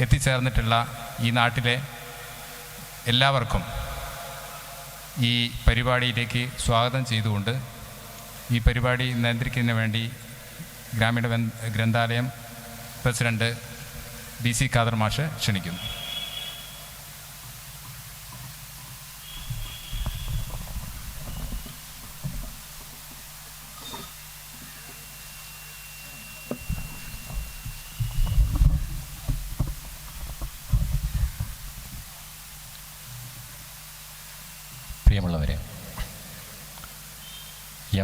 എത്തിച്ചേർന്നിട്ടുള്ള ഈ നാട്ടിലെ എല്ലാവർക്കും ഈ പരിപാടിയിലേക്ക് സ്വാഗതം ചെയ്തുകൊണ്ട് ഈ പരിപാടി നിയന്ത്രിക്കുന്നതിന് വേണ്ടി ഗ്രാമീണ ഗ്രന്ഥാലയം പ്രസിഡന്റ് DC ഖാദർ മാഷ് ക്ഷണിക്കുന്നു. പ്രിയമുള്ളവരെ,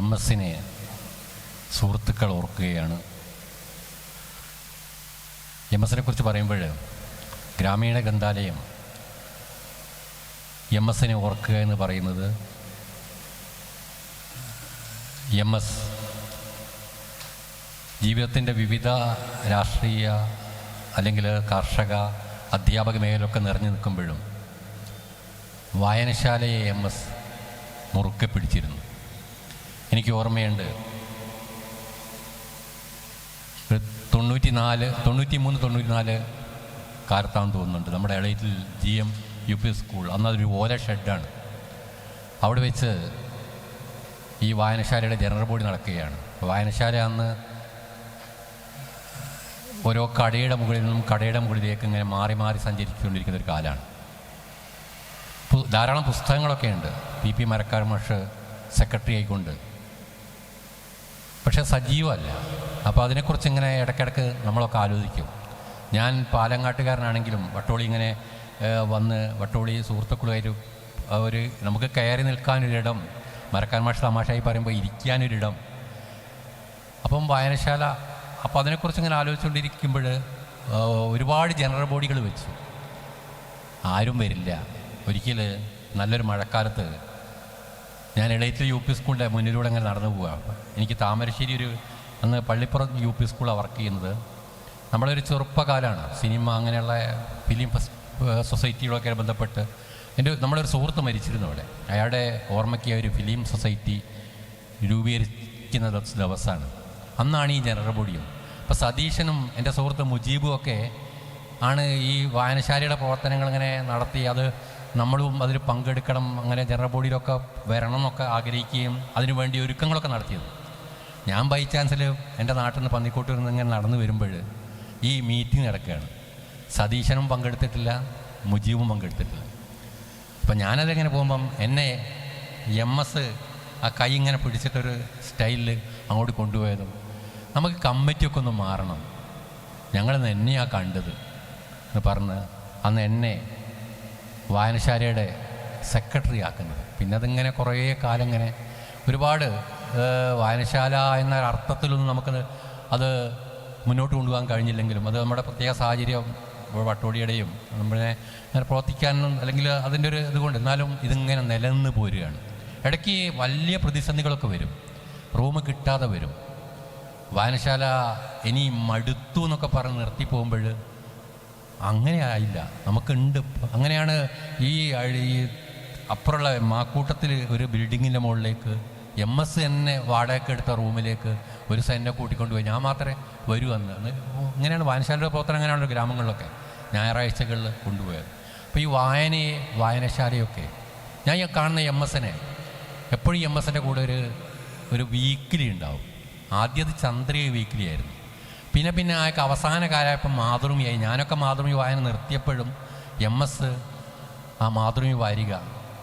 MS-നെ സുഹൃത്തുക്കൾ ഓർക്കുകയാണ്. MS-നെ കുറിച്ച് പറയുമ്പോൾ ഗ്രാമീണ ഗ്രന്ഥാലയം MS-നെ ഓർക്കുക എന്ന് പറയുന്നത് MS ജീവിതത്തിൻ്റെ വിവിധ രാഷ്ട്രീയ അല്ലെങ്കിൽ കാർഷിക അധ്യാപക മേഖലയൊക്കെ നിറഞ്ഞു നിൽക്കുമ്പോഴും വായനശാലയെ MS മുറുക്കെ പിടിച്ചിരുന്നു. എനിക്ക് ഓർമ്മയുണ്ട്, 93-94 കാലത്താണെന്ന് തോന്നുന്നുണ്ട്, നമ്മുടെ ഇളയത്തിൽ GM UP സ്കൂൾ, അന്നതൊരു ഓല ഷെഡാണ്. അവിടെ വെച്ച് ഈ വായനശാലയുടെ ജനറൽ ബോഡി നടക്കുകയാണ്. വായനശാല അന്ന് ഓരോ കടയുടെ മുകളിൽ നിന്നും കടയുടെ മുകളിലേക്ക് ഇങ്ങനെ മാറി മാറി സഞ്ചരിച്ചുകൊണ്ടിരിക്കുന്ന ഒരു കാലമാണ്. ധാരാളം പുസ്തകങ്ങളൊക്കെ ഉണ്ട്. PP മരക്കാർ മാഷ് സെക്രട്ടറി ആയിക്കൊണ്ട്, പക്ഷേ സജീവമല്ല. അപ്പോൾ അതിനെക്കുറിച്ച് ഇങ്ങനെ ഇടയ്ക്കിടയ്ക്ക് നമ്മളൊക്കെ ആലോചിക്കും. ഞാൻ പാലങ്ങാട്ടുകാരനാണെങ്കിലും വട്ടോളി ഇങ്ങനെ വന്ന് വട്ടോളി സുഹൃത്തുക്കളുമായിട്ട് ഒരു നമുക്ക് കയറി നിൽക്കാനൊരിടം, മരക്കാർ മാഷ് തമാശയായി പറയുമ്പോൾ ഇരിക്കാനൊരിടം, അപ്പം വായനശാല. അപ്പോൾ അതിനെക്കുറിച്ച് ഇങ്ങനെ ആലോചിച്ചുകൊണ്ടിരിക്കുമ്പോൾ ഒരുപാട് ജനറൽ ബോഡികൾ വെച്ചു. ആരും വരില്ല. ഒരിക്കൽ നല്ലൊരു മഴക്കാലത്ത് ഞാൻ ഇളയത്തിൽ UP സ്കൂളിൻ്റെ മുന്നിലൂടെ അങ്ങനെ നടന്നു പോവുക. എനിക്ക് താമരശ്ശേരി അന്ന് പള്ളിപ്പുറം UP സ്കൂളാണ് വർക്ക് ചെയ്യുന്നത്. നമ്മളൊരു ചെറുപ്പകാലമാണ്. സിനിമ അങ്ങനെയുള്ള ഫിലിം സൊസൈറ്റികളൊക്കെ ബന്ധപ്പെട്ട് നമ്മളൊരു സുഹൃത്ത് മരിച്ചിരുന്നു അവിടെ. അയാളുടെ ഓർമ്മയ്ക്ക് ഒരു ഫിലിം സൊസൈറ്റി രൂപീകരിക്കുന്ന ദിവസമാണ്. അന്നാണ് ഈ ജനറൽ ബോഡിയും. അപ്പോൾ സതീശനും എൻ്റെ സുഹൃത്ത് മുജീബും ഒക്കെ ആണ് ഈ വായനശാലയുടെ പ്രവർത്തനങ്ങൾ ഇങ്ങനെ നടത്തി. അത് നമ്മളും അതിൽ പങ്കെടുക്കണം, അങ്ങനെ ജനറൽ ബോഡിയിലൊക്കെ വരണം എന്നൊക്കെ ആഗ്രഹിക്കുകയും അതിനുവേണ്ടി ഒരുക്കങ്ങളൊക്കെ നടത്തിയത്. ഞാൻ ബൈ ചാൻസിൽ എൻ്റെ നാട്ടിൽ നിന്ന് പന്നിക്കോട്ടിൽ നിന്ന് ഇങ്ങനെ നടന്നു വരുമ്പോൾ ഈ മീറ്റിംഗ് നടക്കുകയാണ്. സതീശനും പങ്കെടുത്തിട്ടില്ല, മുജീബും പങ്കെടുത്തിട്ടില്ല. അപ്പം ഞാനതെങ്ങനെ പോകുമ്പം എന്നെ MS ആ കൈ ഇങ്ങനെ പിടിച്ചിട്ടൊരു സ്റ്റൈലിൽ അങ്ങോട്ട് കൊണ്ടുപോയതും, നമുക്ക് കമ്മിറ്റിയൊക്കെ ഒന്ന് മാറണം, ഞങ്ങളിന്ന് എന്നെയാണ് കണ്ടത് എന്ന് പറഞ്ഞ് അന്ന് എന്നെ വായനശാലയുടെ സെക്രട്ടറി ആക്കുന്നത്. പിന്നെ അതിങ്ങനെ കുറേ കാലം ഇങ്ങനെ ഒരുപാട് വായനശാല എന്ന അർത്ഥത്തിലൊന്നും നമുക്കത് അത് മുന്നോട്ട് കൊണ്ടുപോകാൻ കഴിഞ്ഞില്ലെങ്കിലും അത് നമ്മുടെ പ്രത്യേക സാഹചര്യം വട്ടോടിയുടെയും നമ്മളെ അങ്ങനെ പ്രവർത്തിക്കാനും അല്ലെങ്കിൽ അതിൻ്റെ ഒരു ഇതുകൊണ്ട് എന്നാലും ഇതിങ്ങനെ നിലനിന്ന് പോരുകയാണ്. ഇടയ്ക്ക് വലിയ പ്രതിസന്ധികളൊക്കെ വരും, റൂം കിട്ടാതെ വരും. വായനശാല ഇനി മടുത്തു എന്നൊക്കെ പറഞ്ഞ് നിർത്തി പോകുമ്പോൾ അങ്ങനെ ആയില്ല, നമുക്കുണ്ട്. അങ്ങനെയാണ് ഈ അപ്പുറമുള്ള മാക്കൂട്ടത്തിൽ ഒരു ബിൽഡിങ്ങിൻ്റെ മുകളിലേക്ക് MS എന്നെ വാടകയ്ക്ക് എടുത്ത റൂമിലേക്ക് ഒരു സെന്നെ കൂട്ടിക്കൊണ്ടുപോയി. ഞാൻ മാത്രമേ വരൂ അന്ന്. ഇങ്ങനെയാണ് വായനശാലയുടെ പ്രവർത്തനം. അങ്ങനെയാണ് ഗ്രാമങ്ങളിലൊക്കെ ഞായറാഴ്ചകളിൽ കൊണ്ടുപോയത്. അപ്പോൾ ഈ വായനശാലയൊക്കെ ഞാൻ കാണുന്ന MS-നെ എപ്പോഴും MS-ൻ്റെ കൂടെ ഒരു വീക്കിലി ഉണ്ടാവും. ആദ്യം അത് ചന്ദ്രിക വീക്കിലി ആയിരുന്നു. പിന്നെ ആയൊക്കെ അവസാന കാലമായപ്പോൾ മാതൃഭൂമിയായി. ഞാനൊക്കെ മാതൃഭൂമി വായന നിർത്തിയപ്പോഴും MS ആ മാതൃഭൂമി വാരിക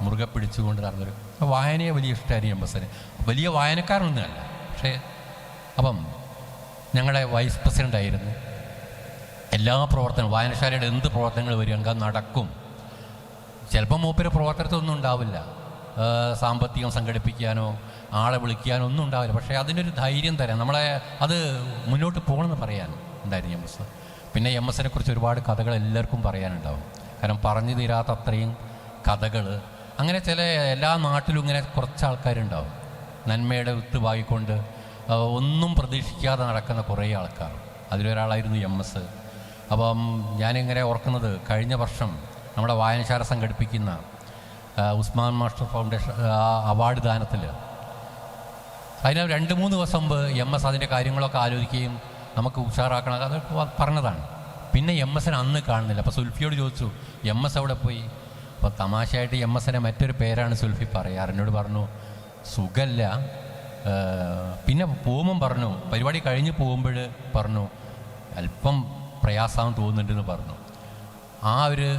മുറുകെ പിടിച്ചുകൊണ്ട് നടന്നൊരു വായനയെ വലിയ ഇഷ്ടമായിരുന്നു. MS-ന് വലിയ വായനക്കാരനൊന്നുമല്ല, പക്ഷേ അപ്പം ഞങ്ങളുടെ വൈസ് പ്രസിഡൻ്റായിരുന്നു. എല്ലാ പ്രവർത്തനവും വായനശാലയുടെ എന്ത് പ്രവർത്തനങ്ങൾ വരിക നടക്കും. ചിലപ്പോൾ മൂപ്പര് പ്രവർത്തനത്തൊന്നും ഉണ്ടാവില്ല, സാമ്പത്തികം സംഘടിപ്പിക്കാനോ ആളെ വിളിക്കാനോ ഒന്നും ഉണ്ടാവില്ല. പക്ഷേ അതിനൊരു ധൈര്യം തരാം, നമ്മളെ അത് മുന്നോട്ട് പോകണമെന്ന് പറയാൻ ഉണ്ടായിരുന്നു MS. പിന്നെ MS-നെ കുറിച്ച് ഒരുപാട് കഥകൾ എല്ലാവർക്കും പറയാനുണ്ടാവും. കാരണം പറഞ്ഞു തീരാത്ത അത്രയും കഥകൾ. അങ്ങനെ എല്ലാ നാട്ടിലും ഇങ്ങനെ കുറച്ച് ആൾക്കാരുണ്ടാവും, നന്മയുടെ വിത്ത് വാങ്ങിക്കൊണ്ട് ഒന്നും പ്രതീക്ഷിക്കാതെ നടക്കുന്ന കുറേ ആൾക്കാർ. അതിലൊരാളായിരുന്നു MS. അപ്പം ഞാനിങ്ങനെ ഓർക്കുന്നത്, കഴിഞ്ഞ വർഷം നമ്മുടെ വായനശാല സംഘടിപ്പിക്കുന്ന ഉസ്മാൻ മാസ്റ്റർ ഫൗണ്ടേഷൻ അവാർഡ് ദാനത്തിൽ അതിന് 2-3 ദിവസം മുമ്പ് MS അതിൻ്റെ കാര്യങ്ങളൊക്കെ ആലോചിക്കുകയും നമുക്ക് ഉഷാറാക്കണം അത് പറഞ്ഞതാണ്. പിന്നെ എം എസിനെ അന്ന് കാണുന്നില്ല. അപ്പോൾ സുൽഫിയോട് ചോദിച്ചു എം എസ് എവിടെ പോയി? അപ്പോൾ തമാശയായിട്ട് എം എസിനെ മറ്റൊരു പേരാണ് സുൽഫി പറയാറ്. എന്നോട് പറഞ്ഞു സുഖല്ല. പിന്നെ പോകുമ്പം പറഞ്ഞു, പരിപാടി കഴിഞ്ഞ് പോകുമ്പോൾ പറഞ്ഞു അല്പം പ്രയാസം തോന്നുന്നുണ്ടെന്ന് പറഞ്ഞു. ആ ഒരു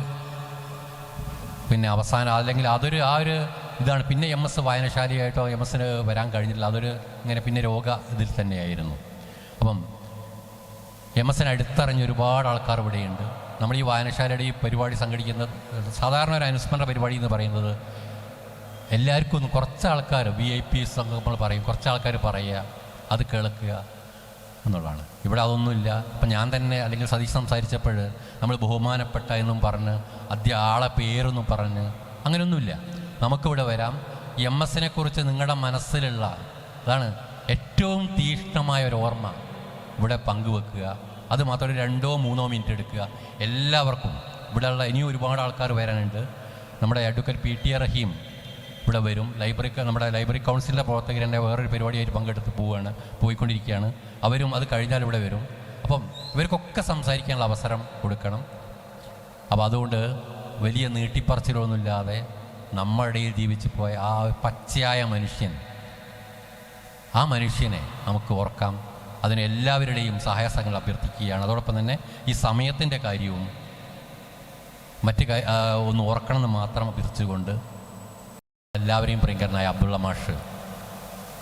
പിന്നെ അവസാനം അല്ലെങ്കിൽ അതൊരു ഇതാണ്. പിന്നെ എം എസ് വായനശാലയായിട്ടോ എം എസിന് വരാൻ കഴിഞ്ഞില്ല. അതൊരു ഇങ്ങനെ പിന്നെ രോഗ ഇതിൽ തന്നെയായിരുന്നു. അപ്പം എം എസിന് അടുത്തറിഞ്ഞ ഒരുപാട് ആൾക്കാർ ഇവിടെയുണ്ട്. നമ്മൾ ഈ വായനശാലയുടെ ഈ പരിപാടി സംഘടിക്കുന്നത് സാധാരണ ഒരു അനുസ്മരണ പരിപാടി എന്ന് പറയുന്നത് എല്ലാവർക്കും ഒന്ന് കുറച്ച് ആൾക്കാർ VIP നമ്മൾ പറയും, കുറച്ച് ആൾക്കാർ പറയുക, അത് കേൾക്കുക എന്നുള്ളതാണ്. ഇവിടെ അതൊന്നുമില്ല. അപ്പം ഞാൻ തന്നെ അല്ലെങ്കിൽ സതീഷ് സംസാരിച്ചപ്പോൾ നമ്മൾ ബഹുമാനപ്പെട്ട എന്നും പറഞ്ഞ് ആളെ പേരൊന്നും പറഞ്ഞ് അങ്ങനെയൊന്നുമില്ല. നമുക്കിവിടെ വരാം. എം എസിനെ കുറിച്ച് നിങ്ങളുടെ മനസ്സിലുള്ള അതാണ് ഏറ്റവും തീക്ഷ്ണമായ ഒരു ഓർമ്മ ഇവിടെ പങ്കുവെക്കുക. അത് മാത്രം 2-3 മിനിറ്റ് എടുക്കുക. എല്ലാവർക്കും ഇവിടെയുള്ള ഇനിയും ഒരുപാട് ആൾക്കാർ വരാനുണ്ട്. നമ്മുടെ അഡ്വക്കേറ്റ് PT റഹീം ഇവിടെ വരും. നമ്മുടെ ലൈബ്രറി കൗൺസിലിൻ്റെ പ്രവർത്തകർ തന്നെ വേറൊരു പരിപാടിയായിട്ട് പങ്കെടുത്ത് പോയിക്കൊണ്ടിരിക്കുകയാണ്. അവരും അത് കഴിഞ്ഞാൽ ഇവിടെ വരും. അപ്പം ഇവർക്കൊക്കെ സംസാരിക്കാനുള്ള അവസരം കൊടുക്കണം. അപ്പോൾ അതുകൊണ്ട് വലിയ നീട്ടിപ്പറച്ചിലൊന്നുമില്ലാതെ നമ്മുടെ ഇടയിൽ ജീവിച്ചു പോയ ആ പച്ചയായ മനുഷ്യൻ, ആ മനുഷ്യനെ നമുക്ക് ഓർക്കാം. അതിന് എല്ലാവരുടെയും സഹായസങ്ങൾ അഭ്യർത്ഥിക്കുകയാണ്. അതോടൊപ്പം തന്നെ ഈ സമയത്തിൻ്റെ കാര്യവും ഒന്ന് ഓർക്കണമെന്ന് മാത്രം അഭ്യർത്ഥിച്ചുകൊണ്ട് എല്ലാവരെയും പ്രിയങ്കരനായ അബ്ദുള്ള മാഷ്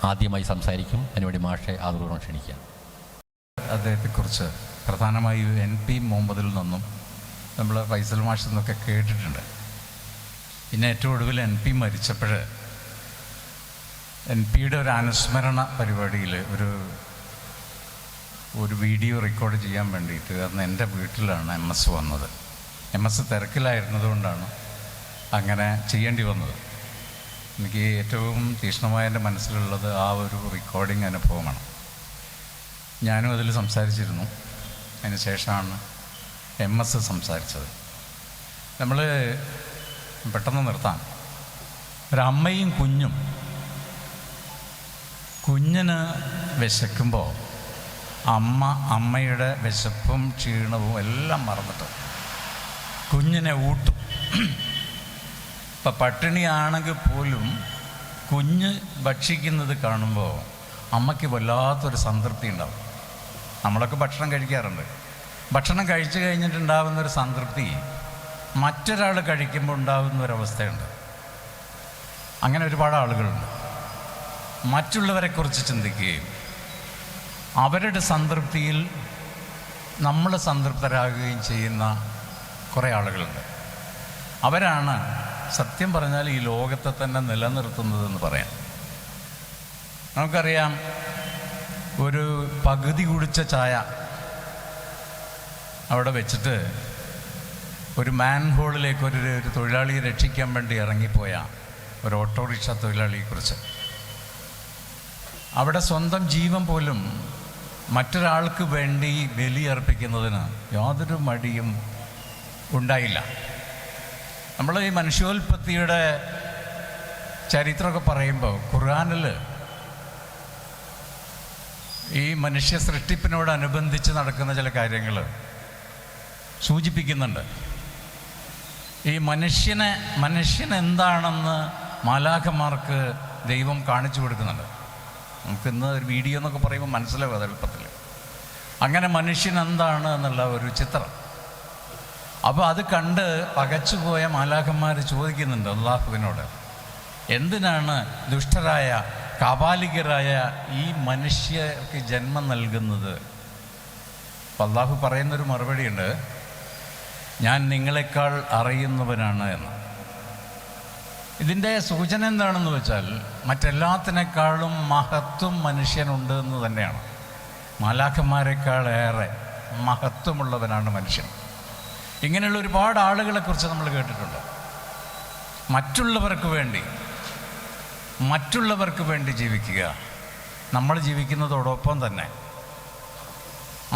ആദ്യമായി സംസാരിക്കും. അതിനുവേണ്ടി മാഷെ ആദരപൂർവ്വം ക്ഷണിക്കാം. അദ്ദേഹത്തെക്കുറിച്ച് പ്രധാനമായും NP മുഹമ്മദിൽ നിന്നും നമ്മൾ ഫൈസൽ മാഷിൽ നിന്നൊക്കെ കേട്ടിട്ടുണ്ട്. പിന്നെ ഏറ്റവും ഒടുവിൽ NP മരിച്ചപ്പോൾ NPയുടെ ഒരു അനുസ്മരണ പരിപാടിയിൽ ഒരു വീഡിയോ റെക്കോർഡ് ചെയ്യാൻ വേണ്ടിയിട്ട് അന്ന് എൻ്റെ വീട്ടിലാണ് MS വന്നത്. MS തിരക്കിലായിരുന്നതുകൊണ്ടാണ് അങ്ങനെ ചെയ്യേണ്ടി വന്നത്. എനിക്ക് ഏറ്റവും തീക്ഷ്ണമായ എൻ്റെ മനസ്സിലുള്ളത് ആ ഒരു റെക്കോർഡിങ് അനുഭവമാണ്. ഞാനും അതിൽ സംസാരിച്ചിരുന്നു. അതിന് ശേഷമാണ് MS സംസാരിച്ചത്. നമ്മൾ പെട്ടെന്ന് നിർത്താം. ഒരമ്മയും കുഞ്ഞിന് വിശക്കുമ്പോൾ അമ്മയുടെ വിശപ്പും ക്ഷീണവും എല്ലാം മറന്നിട്ട് കുഞ്ഞിനെ ഊട്ടും. ഇപ്പം പട്ടിണിയാണെങ്കിൽ പോലും കുഞ്ഞ് ഭക്ഷിക്കുന്നത് കാണുമ്പോൾ അമ്മയ്ക്ക് വല്ലാത്തൊരു സംതൃപ്തി ഉണ്ടാവും. നമ്മളൊക്കെ ഭക്ഷണം കഴിക്കാറുണ്ട്. ഭക്ഷണം കഴിച്ചു കഴിഞ്ഞിട്ടുണ്ടാകുന്നൊരു സംതൃപ്തി മറ്റൊരാൾ കഴിക്കുമ്പോൾ ഉണ്ടാകുന്നൊരവസ്ഥയുണ്ട്. അങ്ങനെ ഒരുപാട് ആളുകളുണ്ട്. മറ്റുള്ളവരെക്കുറിച്ച് ചിന്തിക്കുകയും അവരുടെ സംതൃപ്തിയിൽ നമ്മൾ സംതൃപ്തരാകുകയും ചെയ്യുന്ന കുറേ ആളുകളുണ്ട്. അവരാണ് സത്യം പറഞ്ഞാൽ ഈ ലോകത്തെ തന്നെ നിലനിർത്തുന്നതെന്ന് പറയാം. നമുക്കറിയാം, ഒരു പകുതി കുടിച്ച ചായ അവിടെ വെച്ചിട്ട് ഒരു മാൻഹോളിലേക്ക് ഒരു തൊഴിലാളിയെ രക്ഷിക്കാൻ വേണ്ടി ഇറങ്ങിപ്പോയ ഒരു ഓട്ടോറിക്ഷ തൊഴിലാളിയെക്കുറിച്ച്, അവിടെ സ്വന്തം ജീവൻ പോലും മറ്റൊരാൾക്ക് വേണ്ടി ബലിയർപ്പിക്കുന്നതിന് യാതൊരു മടിയും ഉണ്ടായില്ല. നമ്മൾ ഈ മനുഷ്യോൽപത്തിയുടെ ചരിത്രമൊക്കെ പറയുമ്പോൾ ഖുർആനിൽ ഈ മനുഷ്യ സൃഷ്ടിപ്പിനോടനുബന്ധിച്ച് നടക്കുന്ന ചില കാര്യങ്ങൾ സൂചിപ്പിക്കുന്നുണ്ട്. ഈ മനുഷ്യൻ എന്താണെന്ന് മാലാഖമാർക്ക് ദൈവം കാണിച്ചു കൊടുക്കുന്നുണ്ട്. നമുക്കിന്ന് ഒരു വീഡിയോ എന്നൊക്കെ പറയുമ്പോൾ മനസ്സിലാവും അത് എളുപ്പത്തിൽ. അങ്ങനെ മനുഷ്യൻ എന്താണ് എന്നുള്ള ഒരു ചിത്രം. അപ്പോൾ അത് കണ്ട് പകച്ചുപോയ മാലാഖന്മാർ ചോദിക്കുന്നുണ്ട് അള്ളാഹുവിനോട്, എന്തിനാണ് ദുഷ്ടരായ കാപാലികരായ ഈ മനുഷ്യർക്ക് ജന്മം നൽകുന്നത്? അപ്പം അള്ളാഹു പറയുന്നൊരു മറുപടിയുണ്ട്, ഞാൻ നിങ്ങളെക്കാൾ അറിയുന്നവനാണ് എന്ന്. ഇതിൻ്റെ സൂചന എന്താണെന്ന് വെച്ചാൽ മറ്റെല്ലാത്തിനേക്കാളും മഹത്വം മനുഷ്യനുണ്ട് എന്ന് തന്നെയാണ്. മാലാഖന്മാരെക്കാളേറെ മഹത്വമുള്ളവനാണ് മനുഷ്യൻ. ഇങ്ങനെയുള്ള ഒരുപാട് ആളുകളെക്കുറിച്ച് നമ്മൾ കേട്ടിട്ടുണ്ട്. മറ്റുള്ളവർക്ക് വേണ്ടി ജീവിക്കുക, നമ്മൾ ജീവിക്കുന്നതോടൊപ്പം തന്നെ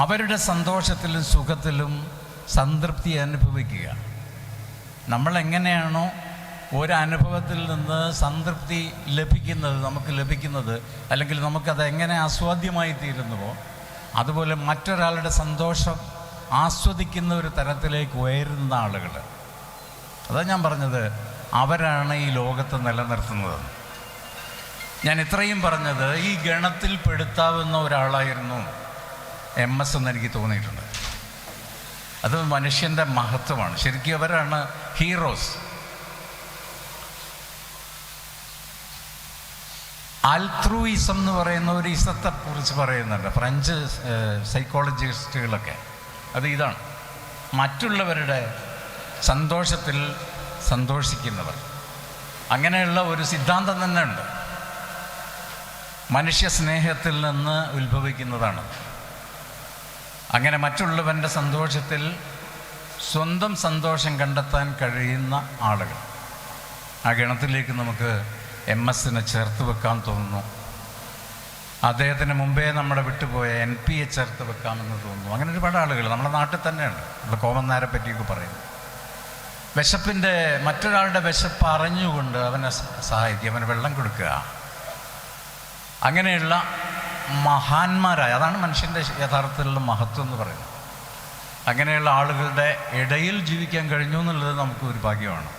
അവരുടെ സന്തോഷത്തിലും സുഖത്തിലും സംതൃപ്തി അനുഭവിക്കുക. നമ്മളെങ്ങനെയാണോ ഒരനുഭവത്തിൽ നിന്ന് സംതൃപ്തി നമുക്ക് ലഭിക്കുന്നത് അല്ലെങ്കിൽ നമുക്കത് എങ്ങനെ ആസ്വാദ്യമായി തീരുന്നുവോ, അതുപോലെ മറ്റൊരാളുടെ സന്തോഷം ആസ്വദിക്കുന്ന ഒരു തരത്തിലേക്ക് ഉയരുന്ന ആളുകൾ, അതാ ഞാൻ പറഞ്ഞത്, അവരാണ് ഈ ലോകത്ത് നിലനിർത്തുന്നത്. ഞാൻ ഇത്രയും പറഞ്ഞത് ഈ ഗണത്തിൽ പെടുത്താവുന്ന ഒരാളായിരുന്നു MS എന്ന് എനിക്ക് തോന്നിയിട്ടുണ്ട്. അത് മനുഷ്യൻ്റെ മഹത്വമാണ്. ശരിക്കും അവരാണ് ഹീറോസ്. ആൽത്രൂയിസം എന്ന് പറയുന്ന ഒരു ഇസത്തെ കുറിച്ച് പറയുന്നുണ്ട് ഫ്രഞ്ച് സൈക്കോളജിസ്റ്റുകളൊക്കെ. അത് ഇതാണ്, മറ്റുള്ളവരുടെ സന്തോഷത്തിൽ സന്തോഷിക്കുന്നവർ. അങ്ങനെയുള്ള ഒരു സിദ്ധാന്തം തന്നെ ഉണ്ട്. മനുഷ്യ സ്നേഹത്തിൽ നിന്ന് ഉത്ഭവിക്കുന്നതാണ്. അങ്ങനെ മറ്റുള്ളവൻ്റെ സന്തോഷത്തിൽ സ്വന്തം സന്തോഷം കണ്ടെത്താൻ കഴിയുന്ന ആളുകൾ. ആ ഗണത്തിലേക്ക് നമുക്ക് MS-നെ ചേർത്ത് വെക്കാൻ തോന്നുന്നു. അദ്ദേഹത്തിന് മുമ്പേ നമ്മുടെ വിട്ടുപോയ NP-യെ ചേർത്ത് വെക്കാമെന്ന് തോന്നുന്നു. അങ്ങനെ ഒരുപാട് ആളുകൾ നമ്മുടെ നാട്ടിൽ തന്നെയുണ്ട്. നമ്മുടെ കോമന്നാരെ പറ്റിയൊക്കെ പറയുന്നു. വിശപ്പിൻ്റെ, മറ്റൊരാളുടെ വിശപ്പ് അറിഞ്ഞുകൊണ്ട് അവനെ സഹായിക്കുക, അവന് വെള്ളം കൊടുക്കുക. അങ്ങനെയുള്ള മഹാന്മാരായ, അതാണ് മനുഷ്യൻ്റെ യഥാർത്ഥത്തിലുള്ള മഹത്വം എന്ന് പറയുന്നത്. അങ്ങനെയുള്ള ആളുകളുടെ ഇടയിൽ ജീവിക്കാൻ കഴിഞ്ഞു എന്നുള്ളത് നമുക്ക് ഒരു ഭാഗ്യമാണ്.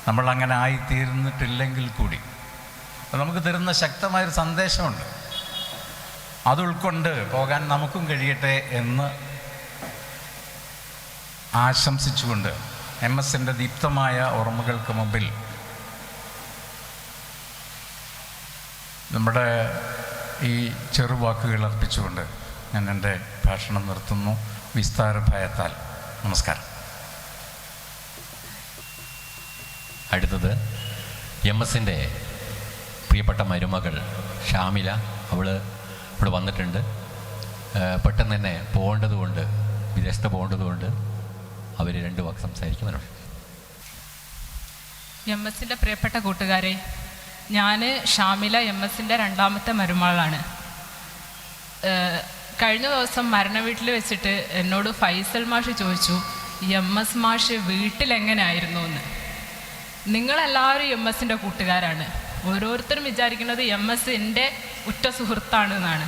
നമ്മളങ്ങനെ ആയിത്തീർന്നിട്ടില്ലെങ്കിൽ കൂടി നമുക്ക് തരുന്ന ശക്തമായൊരു സന്ദേശമുണ്ട്. അത് ഉൾക്കൊണ്ട് പോകാൻ നമുക്കും കഴിയട്ടെ എന്ന് ആശംസിച്ചുകൊണ്ട് MS-ൻ്റെ ദീപ്തമായ ഓർമ്മകൾക്ക് മുമ്പിൽ നമ്മുടെ ഈ ചെറുവാക്കുകൾ അർപ്പിച്ചുകൊണ്ട് ഞാൻ എൻ്റെ ഭാഷണം നിർത്തുന്നു. വിസ്താര ഭയത്താൽ. നമസ്കാരം. അടുത്തത് MS-ൻ്റെ പ്രിയപ്പെട്ട മരുമകൾ ഷാമില. അവൾ ഇവിടെ വന്നിട്ടുണ്ട്. പെട്ടെന്ന് തന്നെ പോകേണ്ടതുകൊണ്ട്, വിദേശത്ത് പോകേണ്ടതുകൊണ്ട് അവർ 2 വാക്ക് സംസാരിക്കുവാനുണ്ട്. MS-ൻ്റെ പ്രിയപ്പെട്ട കൂട്ടുകാരെ, ഞാൻ ഷാമില MS-ൻ്റെ 2ാമത്തെ മരുമകളാണ്. കഴിഞ്ഞ ദിവസം മരണ വീട്ടിൽ വെച്ചിട്ട് എന്നോട് ഫൈസൽ മാഷ് ചോദിച്ചു, MS മാഷ് വീട്ടിലെങ്ങനെയായിരുന്നു എന്ന്. നിങ്ങളെല്ലാവരും MS-ൻ്റെ കൂട്ടുകാരാണ്. ഓരോരുത്തരും വിചാരിക്കുന്നത് MS എൻ്റെ ഉറ്റ സുഹൃത്താണ് എന്നാണ്.